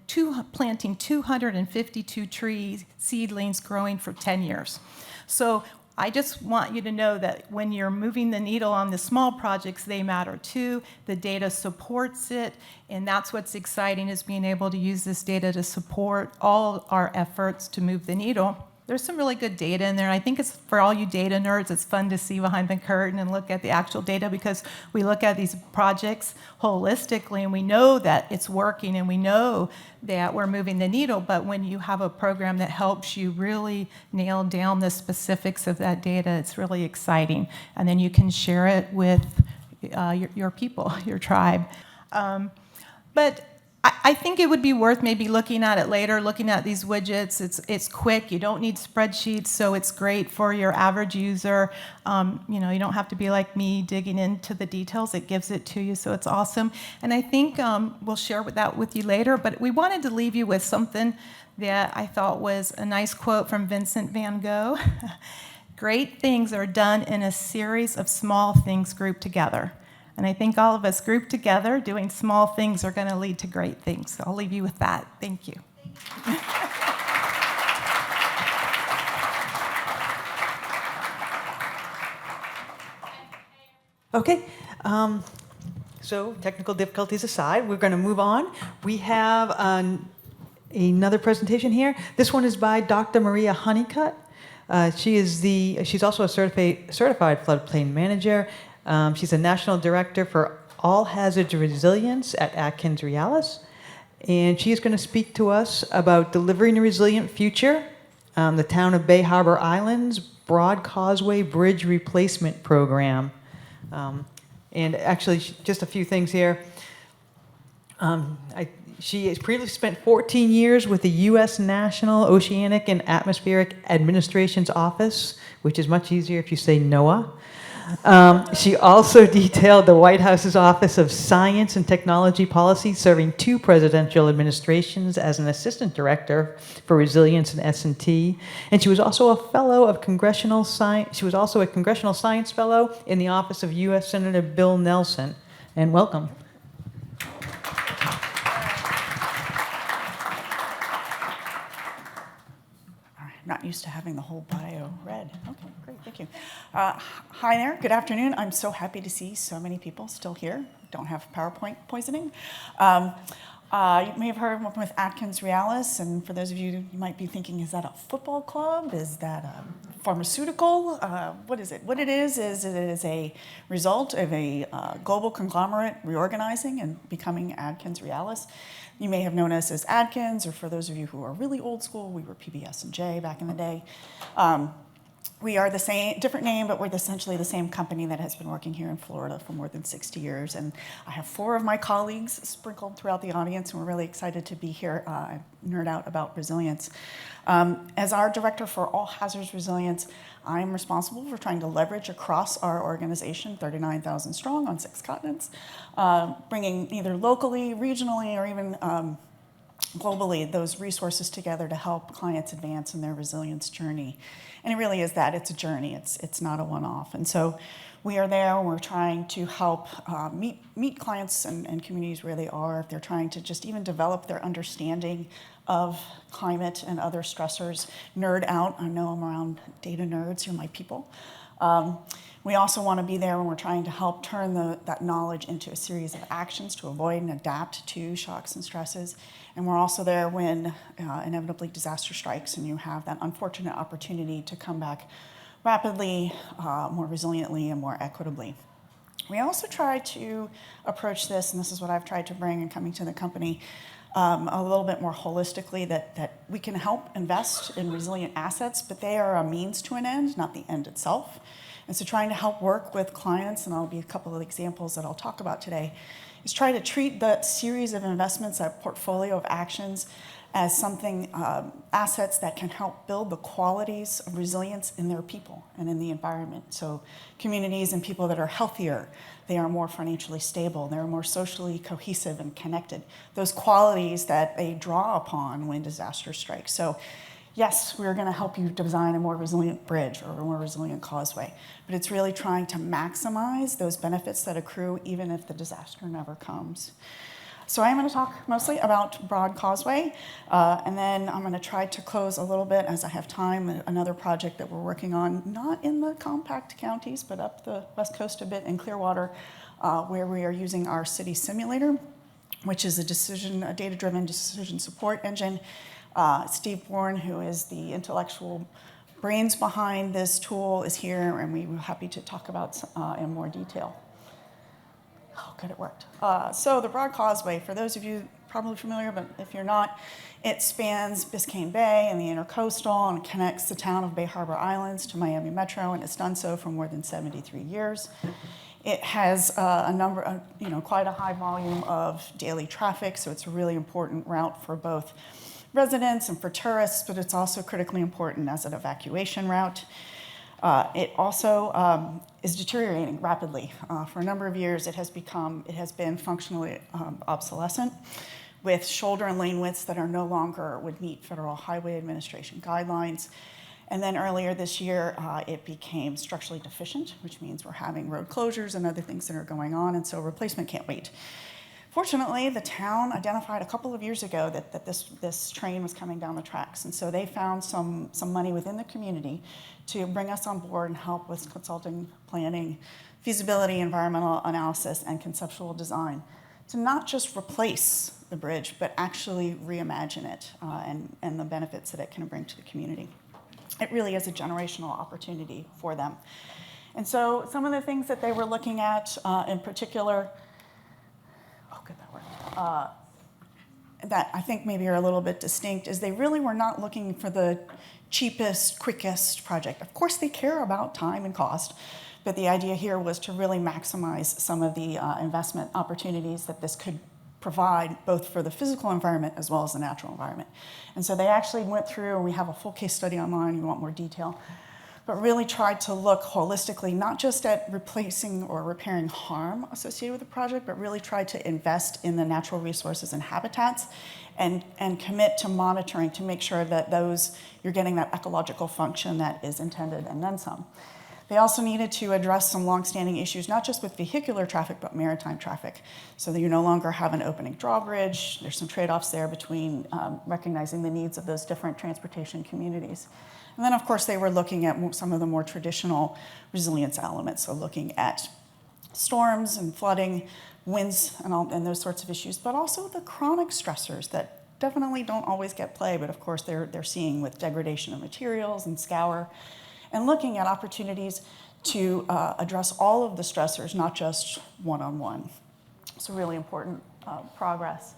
planting 252 trees, seedlings growing for 10 years. So I just want you to know that when you're moving the needle on the small projects, they matter too. The data supports it, and that's what's exciting, is being able to use this data to support all our efforts to move the needle. There's some really good data in there. I think it's, for all you data nerds, it's fun to see behind the curtain and look at the actual data, because we look at these projects holistically and we know that it's working and we know that we're moving the needle. But when you have a program that helps you really nail down the specifics of that data, it's really exciting. And then you can share it with your people, your tribe. But I think it would be worth maybe looking at it later, looking at these widgets. It's quick. You don't need spreadsheets, so it's great for your average user. You don't have to be like me digging into the details. It gives it to you, so it's awesome. And I think we'll share that with you later, but we wanted to leave you with something that I thought was a nice quote from Vincent van Gogh. Great things are done in a series of small things grouped together. And I think all of us grouped together doing small things are going to lead to great things. So I'll leave you with that. Thank you. Okay, so technical difficulties aside, we're going to move on. We have another presentation here. This one is by Dr. Maria Honeycutt. She's also a certified floodplain manager. She's a national director for All Hazards Resilience at AtkinsRéalis, and she is going to speak to us about delivering a resilient future, the town of Bay Harbor Islands Broad Causeway Bridge Replacement Program. And actually, just a few things here. She has previously spent 14 years with the U.S. National Oceanic and Atmospheric Administration's Office, which is much easier if you say NOAA. She also detailed the White House's Office of Science and Technology Policy, serving 2 presidential administrations as an assistant director for resilience and S&T. And she was also a fellow of Congressional Science. She was also a Congressional Science Fellow in the office of U.S. Senator Bill Nelson. And welcome. Not used to having the whole bio read. Okay, great, thank you. Hi there, good afternoon. I'm so happy to see so many people still here. Don't have PowerPoint poisoning. You may have heard I'm working with AtkinsRéalis, and for those of you, you might be thinking, is that a football club? Is that a pharmaceutical? What is it? What it is it is a result of a global conglomerate reorganizing and becoming AtkinsRéalis. You may have known us as Adkins, or for those of you who are really old school, we were PBS&J back in the day. We are the same, different name, but we're essentially the same company that has been working here in Florida for more than 60 years. And I have 4 of my colleagues sprinkled throughout the audience, and we're really excited to be here, nerd out about resilience. As our director for All Hazards Resilience, I'm responsible for trying to leverage across our organization, 39,000 strong on 6 continents, bringing either locally, regionally, or even globally those resources together to help clients advance in their resilience journey. And it really is that, it's a journey, it's not a one-off. And so we are there, we're trying to help meet clients and communities where they are, if they're trying to just even develop their understanding of climate and other stressors, nerd out. I know I'm around data nerds, you're my people. We also want to be there when we're trying to help turn that knowledge into a series of actions to avoid and adapt to shocks and stresses. And we're also there when inevitably disaster strikes and you have that unfortunate opportunity to come back rapidly, more resiliently, and more equitably. We also try to approach this, and this is what I've tried to bring in coming to the company, a little bit more holistically, that we can help invest in resilient assets, but they are a means to an end, not the end itself. And so trying to help work with clients, and I'll be a couple of examples that I'll talk about today, is try to treat that series of investments, that portfolio of actions, as something, assets that can help build the qualities of resilience in their people and in the environment. So communities and people that are healthier, they are more financially stable, they're more socially cohesive and connected. Those qualities that they draw upon when disaster strikes. So yes, we're going to help you design a more resilient bridge or a more resilient causeway, but it's really trying to maximize those benefits that accrue even if the disaster never comes. So I'm going to talk mostly about Broad Causeway, and then I'm going to try to close a little bit, as I have time, another project that we're working on, not in the compact counties, but up the west coast a bit in Clearwater, where we are using our city simulator, which is a data-driven decision support engine. Steve Bourne, who is the intellectual brains behind this tool, is here, and we're happy to talk about in more detail. Oh, good, it worked. So the Broad Causeway, for those of you probably familiar, but if you're not, it spans Biscayne Bay and the Intercoastal and connects the town of Bay Harbor Islands to Miami Metro, and it's done so for more than 73 years. It has quite a high volume of daily traffic, so it's a really important route for both residents and for tourists, but it's also critically important as an evacuation route. It also is deteriorating rapidly. For a number of years, it has been functionally obsolescent, with shoulder and lane widths that are no longer would meet Federal Highway Administration guidelines. And then earlier this year, it became structurally deficient, which means we're having road closures and other things that are going on, and so replacement can't wait. Fortunately, the town identified a couple of years ago that this train was coming down the tracks, and so they found some money within the community to bring us on board and help with consulting, planning, feasibility, environmental analysis, and conceptual design to not just replace the bridge, but actually reimagine it and the benefits that it can bring to the community. It really is a generational opportunity for them. And so some of the things that they were looking at in particular, that I think maybe are a little bit distinct, is they really were not looking for the cheapest, quickest project. Of course, they care about time and cost, but the idea here was to really maximize some of the investment opportunities that this could provide, both for the physical environment as well as the natural environment. And so they actually went through, and we have a full case study online if you want more detail, but really tried to look holistically, not just at replacing or repairing harm associated with the project, but really tried to invest in the natural resources and habitats and commit to monitoring to make sure that you're getting that ecological function that is intended and then some. They also needed to address some longstanding issues, not just with vehicular traffic, but maritime traffic, so that you no longer have an opening drawbridge. There's some trade-offs there between recognizing the needs of those different transportation communities. And then, of course, they were looking at some of the more traditional resilience elements, so looking at storms and flooding, winds, and those sorts of issues, but also the chronic stressors that definitely don't always get play, but of course they're seeing with degradation of materials and scour, and looking at opportunities to address all of the stressors, not just one-on-one. So really important progress.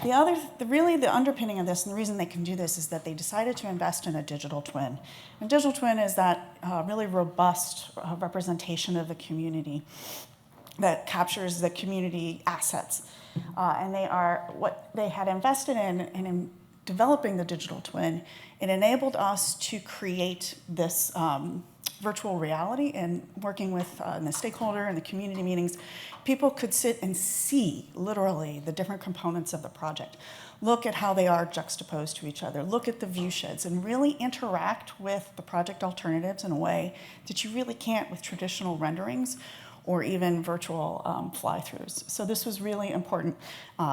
Really the underpinning of this and the reason they can do this is that they decided to invest in a digital twin. And digital twin is that really robust representation of the community that captures the community assets. And they are what they had invested in, and in developing the digital twin, it enabled us to create this virtual reality, and working with the stakeholder and the community meetings, people could sit and see literally the different components of the project. Look at how they are juxtaposed to each other, look at the view sheds, and really interact with the project alternatives in a way that you really can't with traditional renderings or even virtual fly-throughs. So this was really important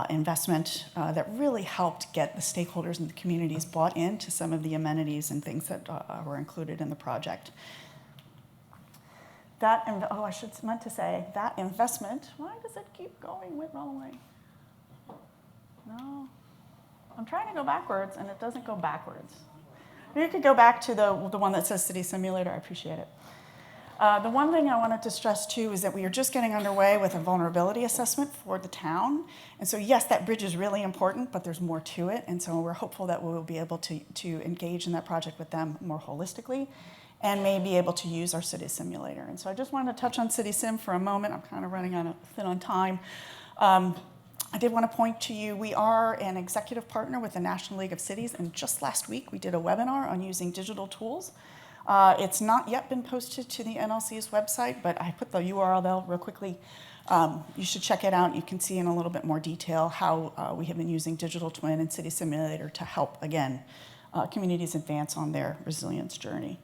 investment that really helped get the stakeholders and the communities bought into some of the amenities and things that were included in the project. I meant to say, that investment, why does it keep going the wrong way? No, I'm trying to go backwards and it doesn't go backwards. You could go back to the one that says City Simulator, I appreciate it. The one thing I wanted to stress too is that we are just getting underway with a vulnerability assessment for the town. And so yes, that bridge is really important, but there's more to it. And so we're hopeful that we'll be able to engage in that project with them more holistically and may be able to use our City Simulator. And so I just wanted to touch on City Sim for a moment. I'm kind of running thin on time. I did want to point to you, we are an executive partner with the National League of Cities, and just last week we did a webinar on using digital tools. It's not yet been posted to the NLC's website, but I put the URL there real quickly. You should check it out. You can see in a little bit more detail how we have been using Digital Twin and City Simulator to help, again, communities advance on their resilience journey.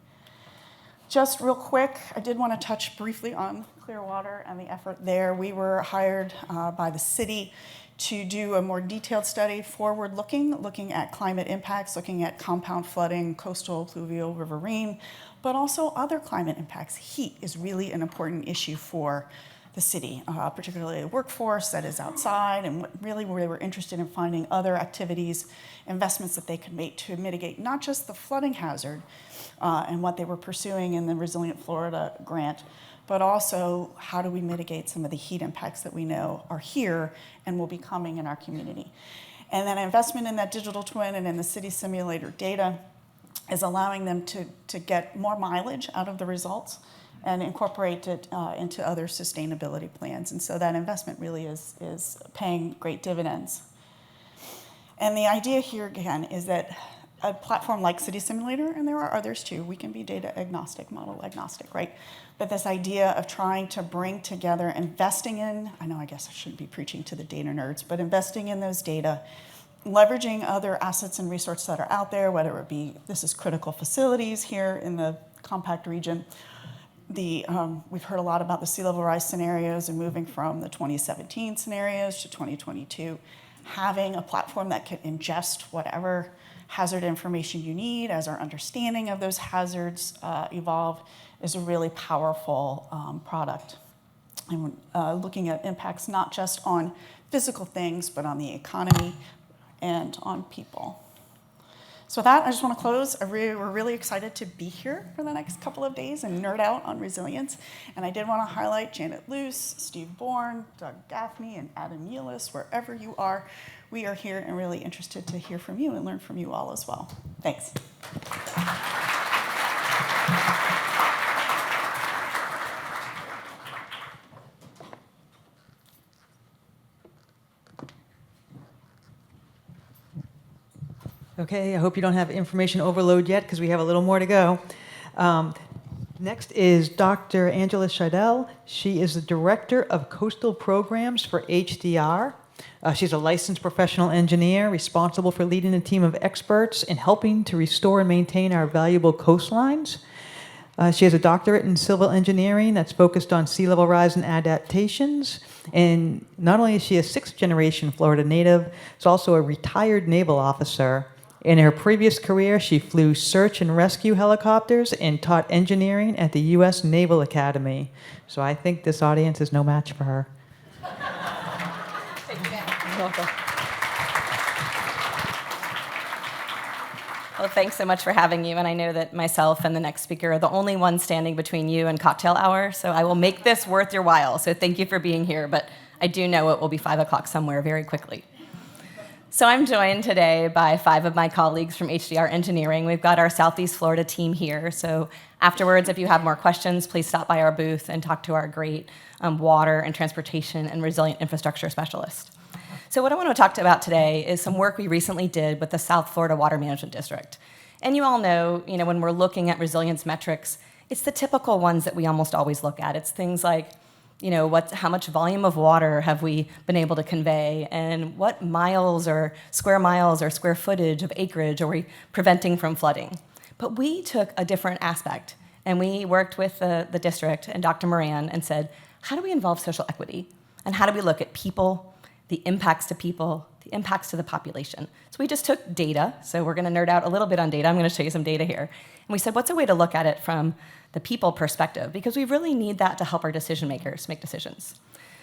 Just real quick, I did want to touch briefly on Clearwater and the effort there. We were hired by the city to do a more detailed study, looking at climate impacts, looking at compound flooding, coastal, pluvial, riverine, but also other climate impacts. Heat is really an important issue for the city, particularly the workforce that is outside, and really where they were interested in finding other activities, investments that they could make to mitigate not just the flooding hazard and what they were pursuing in the Resilient Florida grant, but also how do we mitigate some of the heat impacts that we know are here and will be coming in our community. And then investment in that digital twin and in the City Simulator data is allowing them to get more mileage out of the results and incorporate it into other sustainability plans. And so that investment really is paying great dividends. And the idea here, again, is that a platform like City Simulator, and there are others too, we can be data agnostic, model agnostic, right? But this idea of trying to bring together, investing in, I know I guess I shouldn't be preaching to the data nerds, but investing in those data, leveraging other assets and resources that are out there, whether it be, this is critical facilities here in the compact region. We've heard a lot about the sea level rise scenarios and moving from the 2017 scenarios to 2022. Having a platform that can ingest whatever hazard information you need as our understanding of those hazards evolve is a really powerful product. And looking at impacts not just on physical things, but on the economy and on people. So with that, I just want to close. We're really excited to be here for the next couple of days and nerd out on resilience. And I did want to highlight Janet Luce, Steve Bourne, Doug Gaffney, and Adam Eulis, wherever you are. We are here and really interested to hear from you and learn from you all as well. Thanks. Okay, I hope you don't have information overload yet because we have a little more to go. Next is Dr. Angela Scheidel. She is the Director of Coastal Programs for HDR. She's a licensed professional engineer responsible for leading a team of experts in helping to restore and maintain our valuable coastlines. She has a doctorate in civil engineering that's focused on sea level rise and adaptations. And not only is she a sixth-generation Florida native, she's also a retired naval officer. In her previous career, she flew search and rescue helicopters and taught engineering at the U.S. Naval Academy. So I think this audience is no match for her. Well, thanks so much for having you, and I know that myself and the next speaker are the only ones standing between you and cocktail hour, so I will make this worth your while. So thank you for being here, but I do know it will be 5 o'clock somewhere very quickly. So I'm joined today by 5 of my colleagues from HDR Engineering. We've got our Southeast Florida team here. So afterwards, if you have more questions, please stop by our booth and talk to our great water and transportation and resilient infrastructure specialist. So what I want to talk about today is some work we recently did with the South Florida Water Management District. And you all know, when we're looking at resilience metrics, it's the typical ones that we almost always look at. It's things like, how much volume of water have we been able to convey, and what miles or square footage of acreage are we preventing from flooding? But we took a different aspect, and we worked with the district and Dr. Moran and said, how do we involve social equity? And how do we look at people, the impacts to people, the impacts to the population? So we just took data, so we're gonna nerd out a little bit on data. I'm gonna show you some data here. And we said, what's a way to look at it from the people perspective? Because we really need that to help our decision makers make decisions.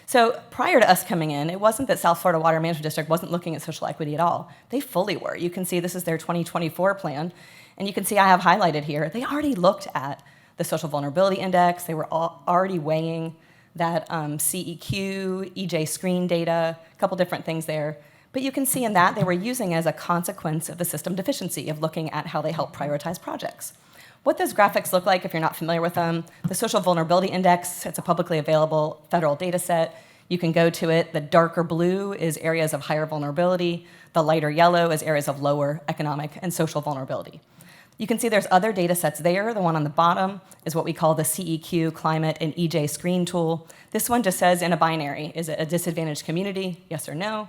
So prior to us coming in, it wasn't that South Florida Water Management District wasn't looking at social equity at all. They fully were. You can see this is their 2024 plan, and you can see I have highlighted here, they already looked at the Social Vulnerability Index. They were already weighing that CEQ, EJ screen data, a couple different things there. But you can see in that they were using as a consequence of the system deficiency of looking at how they help prioritize projects. What those graphics look like, if you're not familiar with them, the Social Vulnerability Index, it's a publicly available federal data set. You can go to it. The darker blue is areas of higher vulnerability. The lighter yellow is areas of lower economic and social vulnerability. You can see there's other data sets there. The one on the bottom is what we call the CEQ Climate and EJ Screen tool. This one just says in a binary, is it a disadvantaged community, yes or no?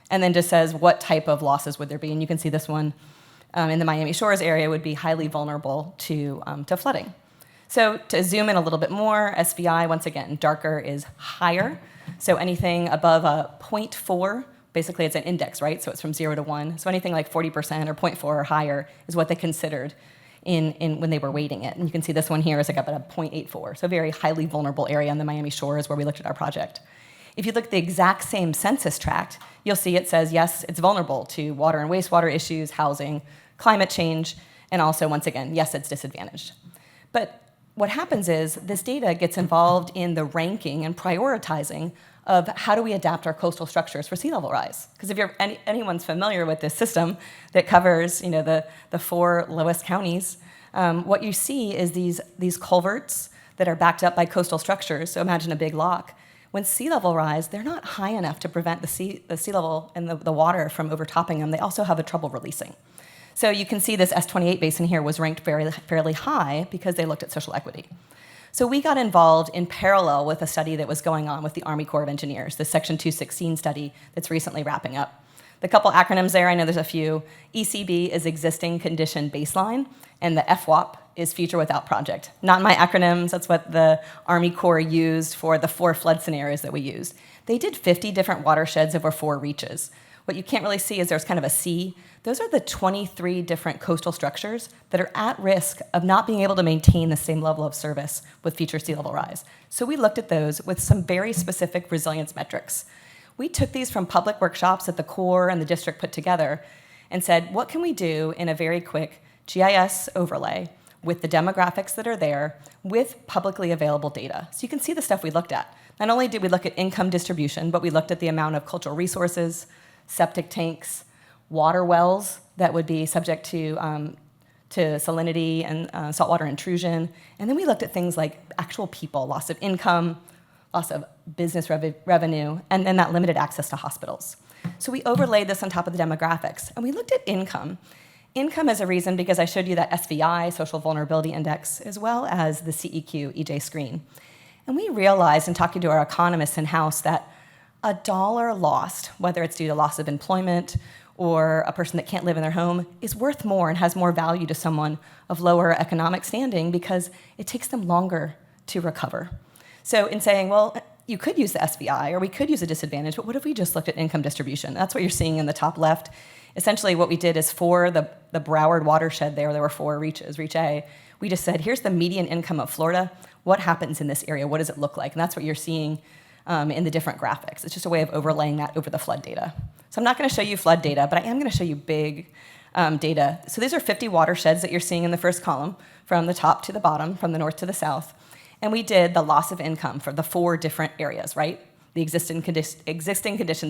And then just says what type of losses would there be. And you can see this one in the Miami Shores area would be highly vulnerable to flooding. So to zoom in a little bit more, SVI, once again, darker is higher. So anything above a 0.4, basically it's an index, right? So it's from 0 to 1. So anything like 40% or 0.4 or higher is what they considered in when they were weighting it. And you can see this one here is like up at a 0.84. So a very highly vulnerable area on the Miami Shores where we looked at our project. If you look at the exact same census tract, you'll see it says, yes, it's vulnerable to water and wastewater issues, housing, climate change, and also, once again, yes, it's disadvantaged. But what happens is this data gets involved in the ranking and prioritizing of how do we adapt our coastal structures for sea level rise. Because if anyone's familiar with this system that covers the 4 lowest counties, what you see is these culverts that are backed up by coastal structures. So imagine a big lock. When sea level rise, they're not high enough to prevent the sea level and the water from overtopping them. They also have trouble releasing. So you can see this S28 basin here was ranked fairly high because they looked at social equity. So we got involved in parallel with a study that was going on with the Army Corps of Engineers, the Section 216 study that's recently wrapping up. The couple acronyms there, I know there's a few. ECB is Existing Condition Baseline, and the FWOP is Future Without Project. Not my acronyms, that's what the Army Corps used for the 4 flood scenarios that we used. They did 50 different watersheds over 4 reaches. What you can't really see is there's kind of a C. Those are the 23 different coastal structures that are at risk of not being able to maintain the same level of service with future sea level rise. So we looked at those with some very specific resilience metrics. We took these from public workshops that the Corps and the district put together and said, what can we do in a very quick GIS overlay with the demographics that are there with publicly available data? So you can see the stuff we looked at. Not only did we look at income distribution, but we looked at the amount of cultural resources, septic tanks, water wells that would be subject to salinity and saltwater intrusion. And then we looked at things like actual people, loss of income, loss of business revenue, and then that limited access to hospitals. So we overlaid this on top of the demographics. And we looked at income. Income is a reason because I showed you that SVI, Social Vulnerability Index, as well as the CEQ EJ screen. And we realized in talking to our economists in-house that $1 lost, whether it's due to loss of employment or a person that can't live in their home, is worth more and has more value to someone of lower economic standing because it takes them longer to recover. So in saying, well, you could use the SVI or we could use a disadvantage, but what if we just looked at income distribution? That's what you're seeing in the top left. Essentially what we did is for the Broward watershed there were 4 reaches, Reach A, we just said, here's the median income of Florida. What happens in this area? What does it look like? And that's what you're seeing in the different graphics. It's just a way of overlaying that over the flood data. So I'm not going to show you flood data, but I am going to show you big data. So these are 50 watersheds that you're seeing in the first column from the top to the bottom, from the north to the south. And we did the loss of income for the 4 different areas, right? The existing conditions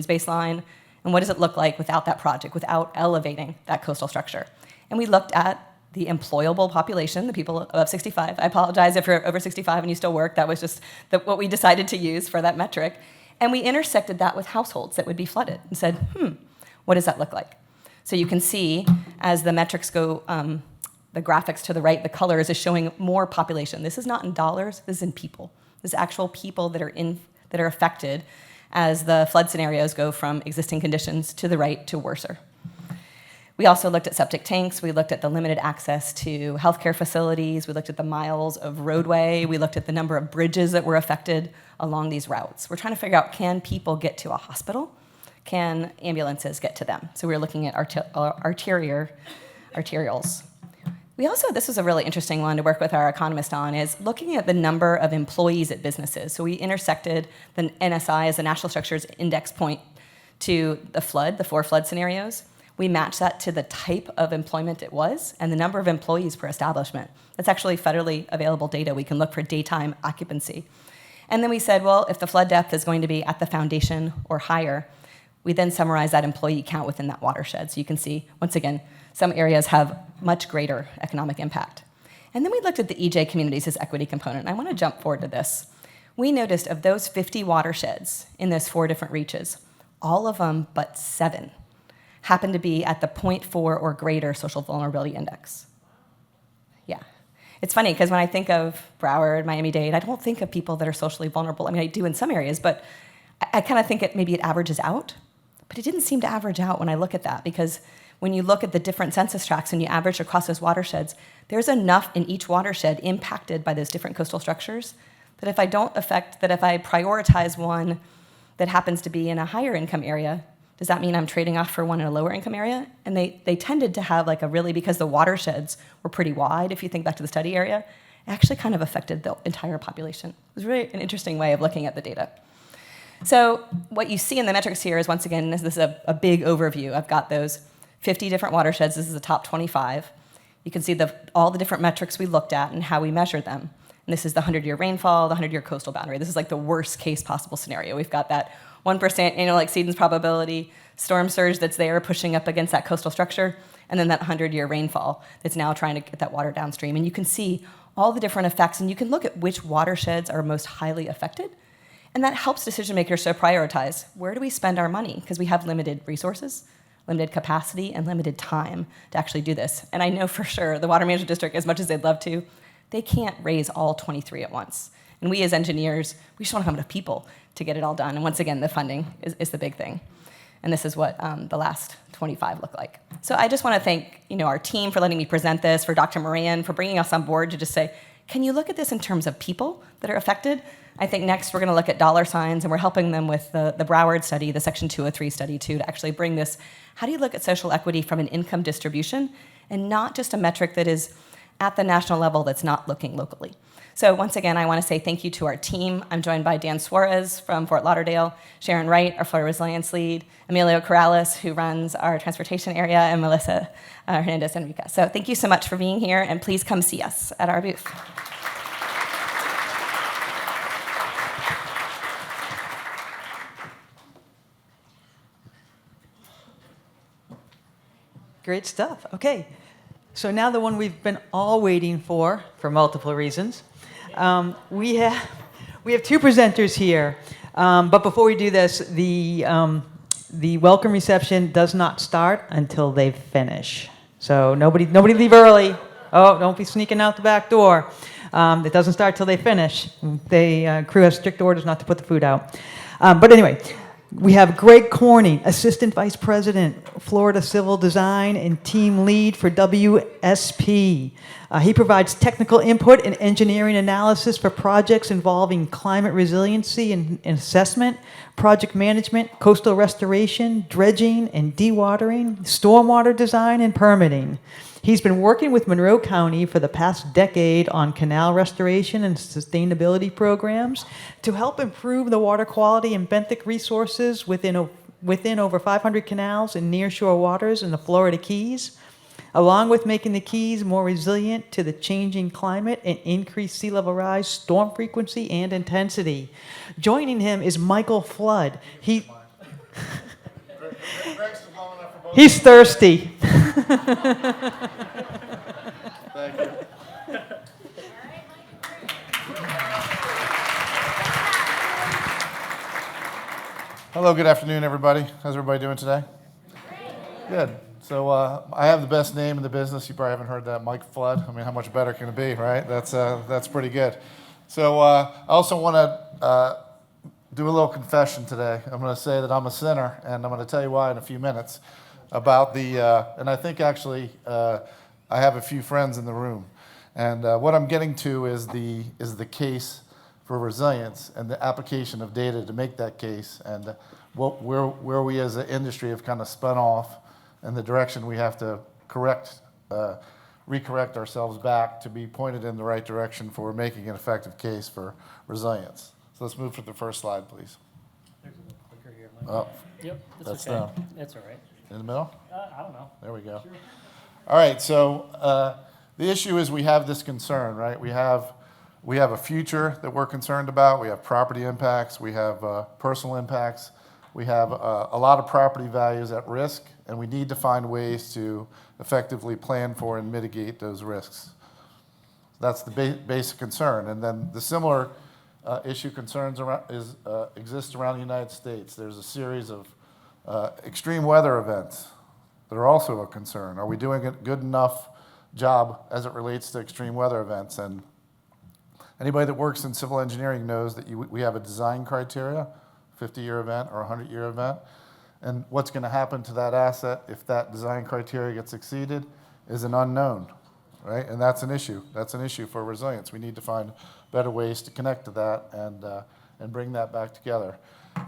baseline, And what does it look like without that project, without elevating that coastal structure? And we looked at the employable population, the people above 65. I apologize if you're over 65 and you still work. That was just what we decided to use for that metric. And we intersected that with households that would be flooded and said, what does that look like? So you can see as the metrics go, the graphics to the right, the colors is showing more population. This is not in dollars, this is in people. This is actual people that are affected as the flood scenarios go from existing conditions to the right to worser. We also looked at septic tanks. We looked at the limited access to healthcare facilities. We looked at the miles of roadway. We looked at the number of bridges that were affected along these routes. We're trying to figure out, can people get to a hospital? Can ambulances get to them? So we were looking at arterials. We also, this was a really interesting one to work with our economist on, is looking at the number of employees at businesses. So we intersected the NSI as the National Structures Index point to the flood, the 4 flood scenarios. We matched that to the type of employment it was and the number of employees per establishment. That's actually federally available data. We can look for daytime occupancy. And then we said, well, if the flood depth is going to be at the foundation or higher, we then summarize that employee count within that watershed. So you can see, once again, some areas have much greater economic impact. And then we looked at the EJ communities as equity component. And I want to jump forward to this. We noticed of those 50 watersheds in those 4 different reaches, all of them but 7 happen to be at the 0.4 or greater social vulnerability index. Yeah. It's funny because when I think of Broward, Miami-Dade, I don't think of people that are socially vulnerable. I mean, I do in some areas, but I kind of think maybe it averages out. But it didn't seem to average out when I look at that, because when you look at the different census tracts and you average across those watersheds, there's enough in each watershed impacted by those different coastal structures that if I prioritize one that happens to be in a higher income area, does that mean I'm trading off for one in a lower income area? And they tended to have because the watersheds were pretty wide, if you think back to the study area, it actually kind of affected the entire population. It was really an interesting way of looking at the data. So what you see in the metrics here is, once again, this is a big overview. I've got those 50 different watersheds. This is the top 25. You can see all the different metrics we looked at and how we measured them. And this is the 100-year rainfall, the 100-year coastal boundary. This is like the worst case possible scenario. We've got that 1% annual exceedance probability, storm surge that's there pushing up against that coastal structure, and then that 100-year rainfall that's now trying to get that water downstream. And you can see all the different effects, and you can look at which watersheds are most highly affected. And that helps decision makers to prioritize, where do we spend our money? Because we have limited resources, limited capacity, and limited time to actually do this. And I know for sure the Water Management District, as much as they'd love to, they can't raise all 23 at once. And we as engineers, we just want to have enough people to get it all done. And once again, the funding is the big thing. And this is what the last 25 look like. So I just want to thank our team for letting me present this, for Dr. Moran for bringing us on board to just say, can you look at this in terms of people that are affected? I think next we're going to look at dollar signs, and we're helping them with the Broward study, the Section 203 study too, to actually bring this. How do you look at social equity from an income distribution and not just a metric that is at the national level that's not looking locally? So once again, I want to say thank you to our team. I'm joined by Dan Suarez from Fort Lauderdale, Sharon Wright, our Florida Resilience lead, Emilio Corrales, who runs our transportation area, and Melissa Hernandez-Enriquez. So thank you so much for being here, and please come see us at our booth. Great stuff. Okay. So now the one we've been all waiting for multiple reasons. We have 2 presenters here. But before we do this, the welcome reception does not start until they finish. So nobody leave early. Oh, don't be sneaking out the back door. It doesn't start till they finish. Crew has strict orders not to put the food out. But anyway, we have Greg Corning, Assistant Vice President, Florida Civil Design and Team Lead for WSP. He provides technical input and engineering analysis for projects involving climate resiliency and assessment, project management, coastal restoration, dredging and dewatering, stormwater design, and permitting. He's been working with Monroe County for the past decade on canal restoration and sustainability programs to help improve the water quality and benthic resources within over 500 canals and nearshore waters in the Florida Keys, along with making the Keys more resilient to the changing climate and increased sea level rise, storm frequency, and intensity. Joining him is Michael Flood. He's thirsty. Thank you. Hello, good afternoon, everybody. How's everybody doing today? Good. So I have the best name in the business. You probably haven't heard that, Mike Flood. I mean, how much better can it be, right? That's pretty good. So I also want to do a little confession today. I'm going to say that I'm a sinner, and I'm going to tell you why in a few minutes. About and I think actually I have a few friends in the room, and what I'm getting to is the case for resilience and the application of data to make that case, and where we as an industry have kind of spun off, and the direction we have to recorrect ourselves back to be pointed in the right direction for making an effective case for resilience. So let's move to the first slide, please. There's a little clicker here, Mike. Oh, Yep, that's okay. down. That's all right. In the middle? I don't know. There we go. Sure. All right, so the issue is we have this concern, right? We have a future that we're concerned about. We have property impacts. We have personal impacts. We have a lot of property values at risk, and we need to find ways to effectively plan for and mitigate those risks. That's the basic concern. And then the similar issue concerns exist around the United States. There's a series of extreme weather events that are also a concern. Are we doing a good enough job as it relates to extreme weather events? And anybody that works in civil engineering knows that we have a design criteria, 50-year event or 100-year event. And what's going to happen to that asset if that design criteria gets exceeded is an unknown, right? And that's an issue. That's an issue for resilience. We need to find better ways to connect to that and bring that back together.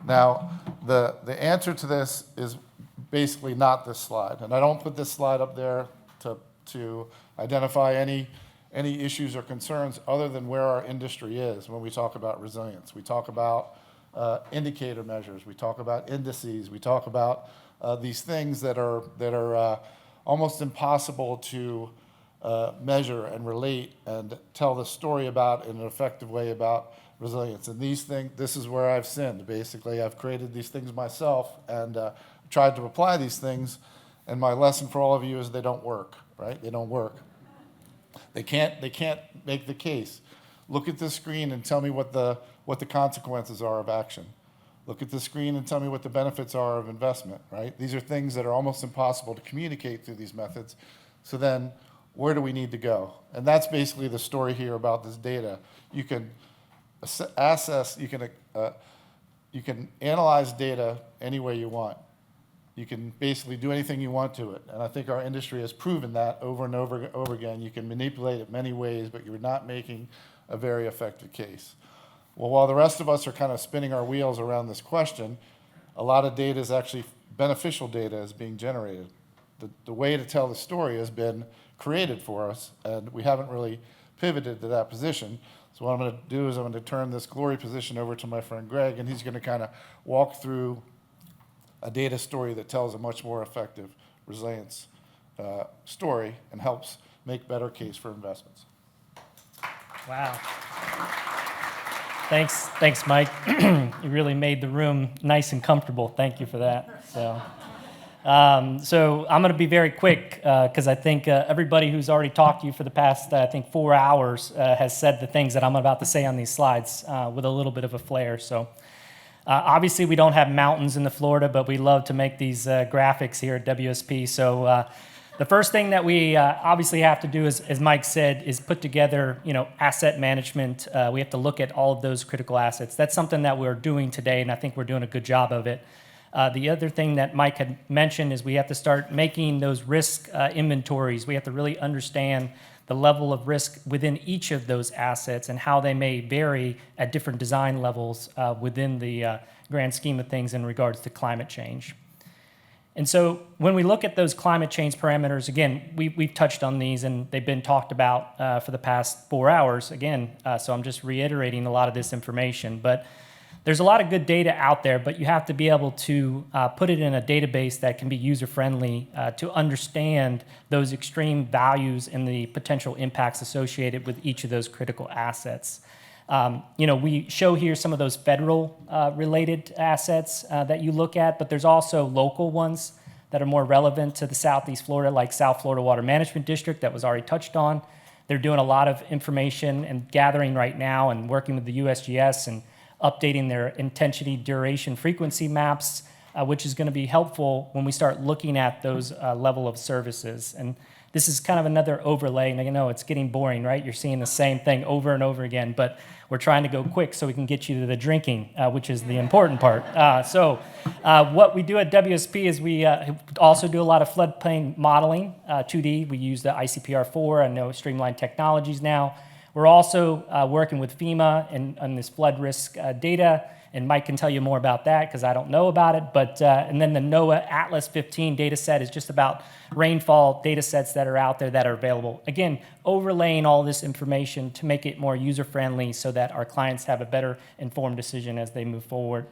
Now, the answer to this is basically not this slide. And I don't put this slide up there to identify any issues or concerns other than where our industry is when we talk about resilience. We talk about indicator measures. We talk about indices. We talk about these things that are almost impossible to measure and relate and tell the story about in an effective way about resilience. And these things, this is where I've sinned. Basically, I've created these things myself and tried to apply these things. And my lesson for all of you is they don't work, right? They don't work. They can't make the case. Look at the screen and tell me what the consequences are of action. Look at the screen and tell me what the benefits are of investment, right? These are things that are almost impossible to communicate through these methods. So then, where do we need to go? And that's basically the story here about this data. You can assess, you can analyze data any way you want. You can basically do anything you want to it. And I think our industry has proven that over and over again. You can manipulate it many ways, but you're not making a very effective case. Well, while the rest of us are kind of spinning our wheels around this question, a lot of data is actually beneficial data is being generated. The way to tell the story has been created for us, and we haven't really pivoted to that position. So what I'm going to do is I'm going to turn this glory position over to my friend Greg, and he's going to kind of walk through a data story that tells a much more effective resilience story and helps make better case for investments. Wow. Thanks, Mike. You really made the room nice and comfortable. Thank you for that. So I'm going to be very quick because I think everybody who's already talked to you for the past, 4 hours has said the things that I'm about to say on these slides with a little bit of a flair. So obviously we don't have mountains in the Florida, but we love to make these graphics here at WSP. So the first thing that we obviously have to do, as Mike said, is put together, asset management. We have to look at all of those critical assets. That's something that we're doing today, and I think we're doing a good job of it. The other thing that Mike had mentioned is we have to start making those risk inventories. We have to really understand the level of risk within each of those assets and how they may vary at different design levels within the grand scheme of things in regards to climate change. And so when we look at those climate change parameters, again, we've touched on these and they've been talked about for the past 4 hours, again, so I'm just reiterating a lot of this information. But there's a lot of good data out there, but you have to be able to put it in a database that can be user-friendly to understand those extreme values and the potential impacts associated with each of those critical assets. We show here some of those federal related assets that you look at, but there's also local ones that are more relevant to the Southeast Florida, like South Florida Water Management District that was already touched on. They're doing a lot of information and gathering right now and working with the USGS and updating their intensity, duration, frequency maps, which is going to be helpful when we start looking at those level of services. And this is kind of another overlay, and I know it's getting boring, right? You're seeing the same thing over and over again, but we're trying to go quick so we can get you to the drinking, which is the important part. What we do at WSP is we also do a lot of floodplain modeling, 2D. We use the ICPR4 and know Streamline Technologies now. We're also working with FEMA on this flood risk data, and Mike can tell you more about that because I don't know about it. But and then the NOAA Atlas 15 data set is just about rainfall data sets that are out there that are available. Again, overlaying all this information to make it more user-friendly so that our clients have a better informed decision as they move forward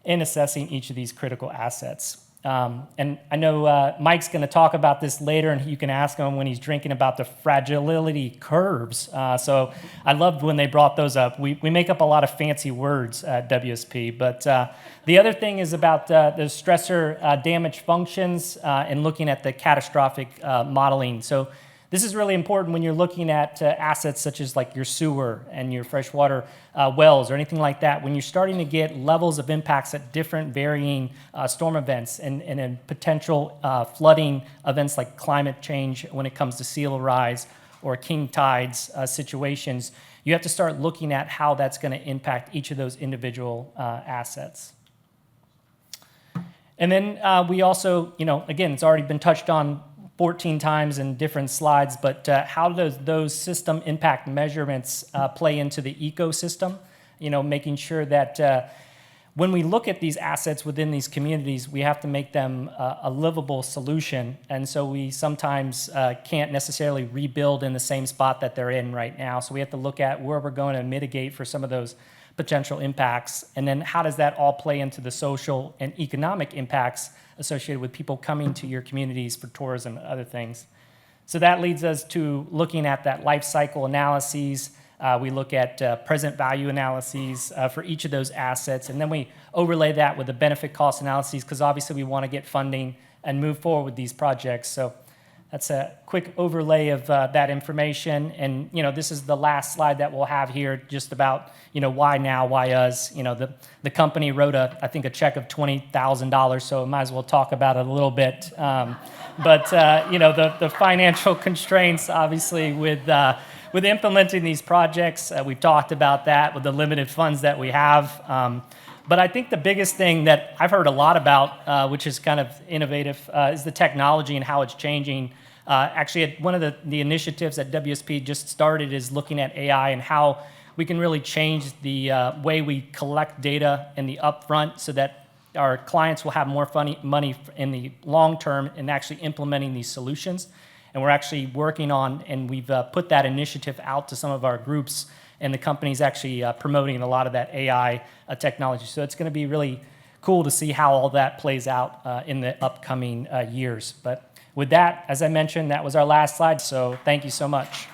in assessing each of these critical assets. And I know Mike's going to talk about this later, and you can ask him when he's drinking about the fragility curves. So I loved when they brought those up. We make up a lot of fancy words at WSP, but the other thing is about the stressor damage functions and looking at the catastrophic modeling. So this is really important when you're looking at assets such as like your sewer and your freshwater wells or anything like that. When you're starting to get levels of impacts at different varying storm events and in potential flooding events like climate change when it comes to sea level rise or king tides situations, you have to start looking at how that's going to impact each of those individual assets. And then we also, again, it's already been touched on 14 times in different slides, but how does those system impact measurements play into the ecosystem? Making sure that when we look at these assets within these communities, we have to make them a livable solution. And so we sometimes can't necessarily rebuild in the same spot that they're in right now. So we have to look at where we're going to mitigate for some of those potential impacts. And then how does that all play into the social and economic impacts associated with people coming to your communities for tourism and other things. So that leads us to looking at that life cycle analyses. We look at present value analyses for each of those assets, and then we overlay that with the benefit cost analyses because obviously we want to get funding and move forward with these projects. So that's a quick overlay of that information. And, this is the last slide that we'll have here just about, why now, why us? The company wrote I think a check of $20,000, so I might as well talk about it a little bit. The financial constraints, obviously, with implementing these projects, we've talked about that with the limited funds that we have. But I think the biggest thing that I've heard a lot about, which is kind of innovative, is the technology and how it's changing. Actually, one of the initiatives that WSP just started is looking at AI and how we can really change the way we collect data in the upfront so that our clients will have more money in the long term in actually implementing these solutions. And we're actually working on, and we've put that initiative out to some of our groups, and the company's actually promoting a lot of that AI technology. So it's going to be really cool to see how all that plays out in the upcoming years. But with that, as I mentioned, that was our last slide, so thank you so much.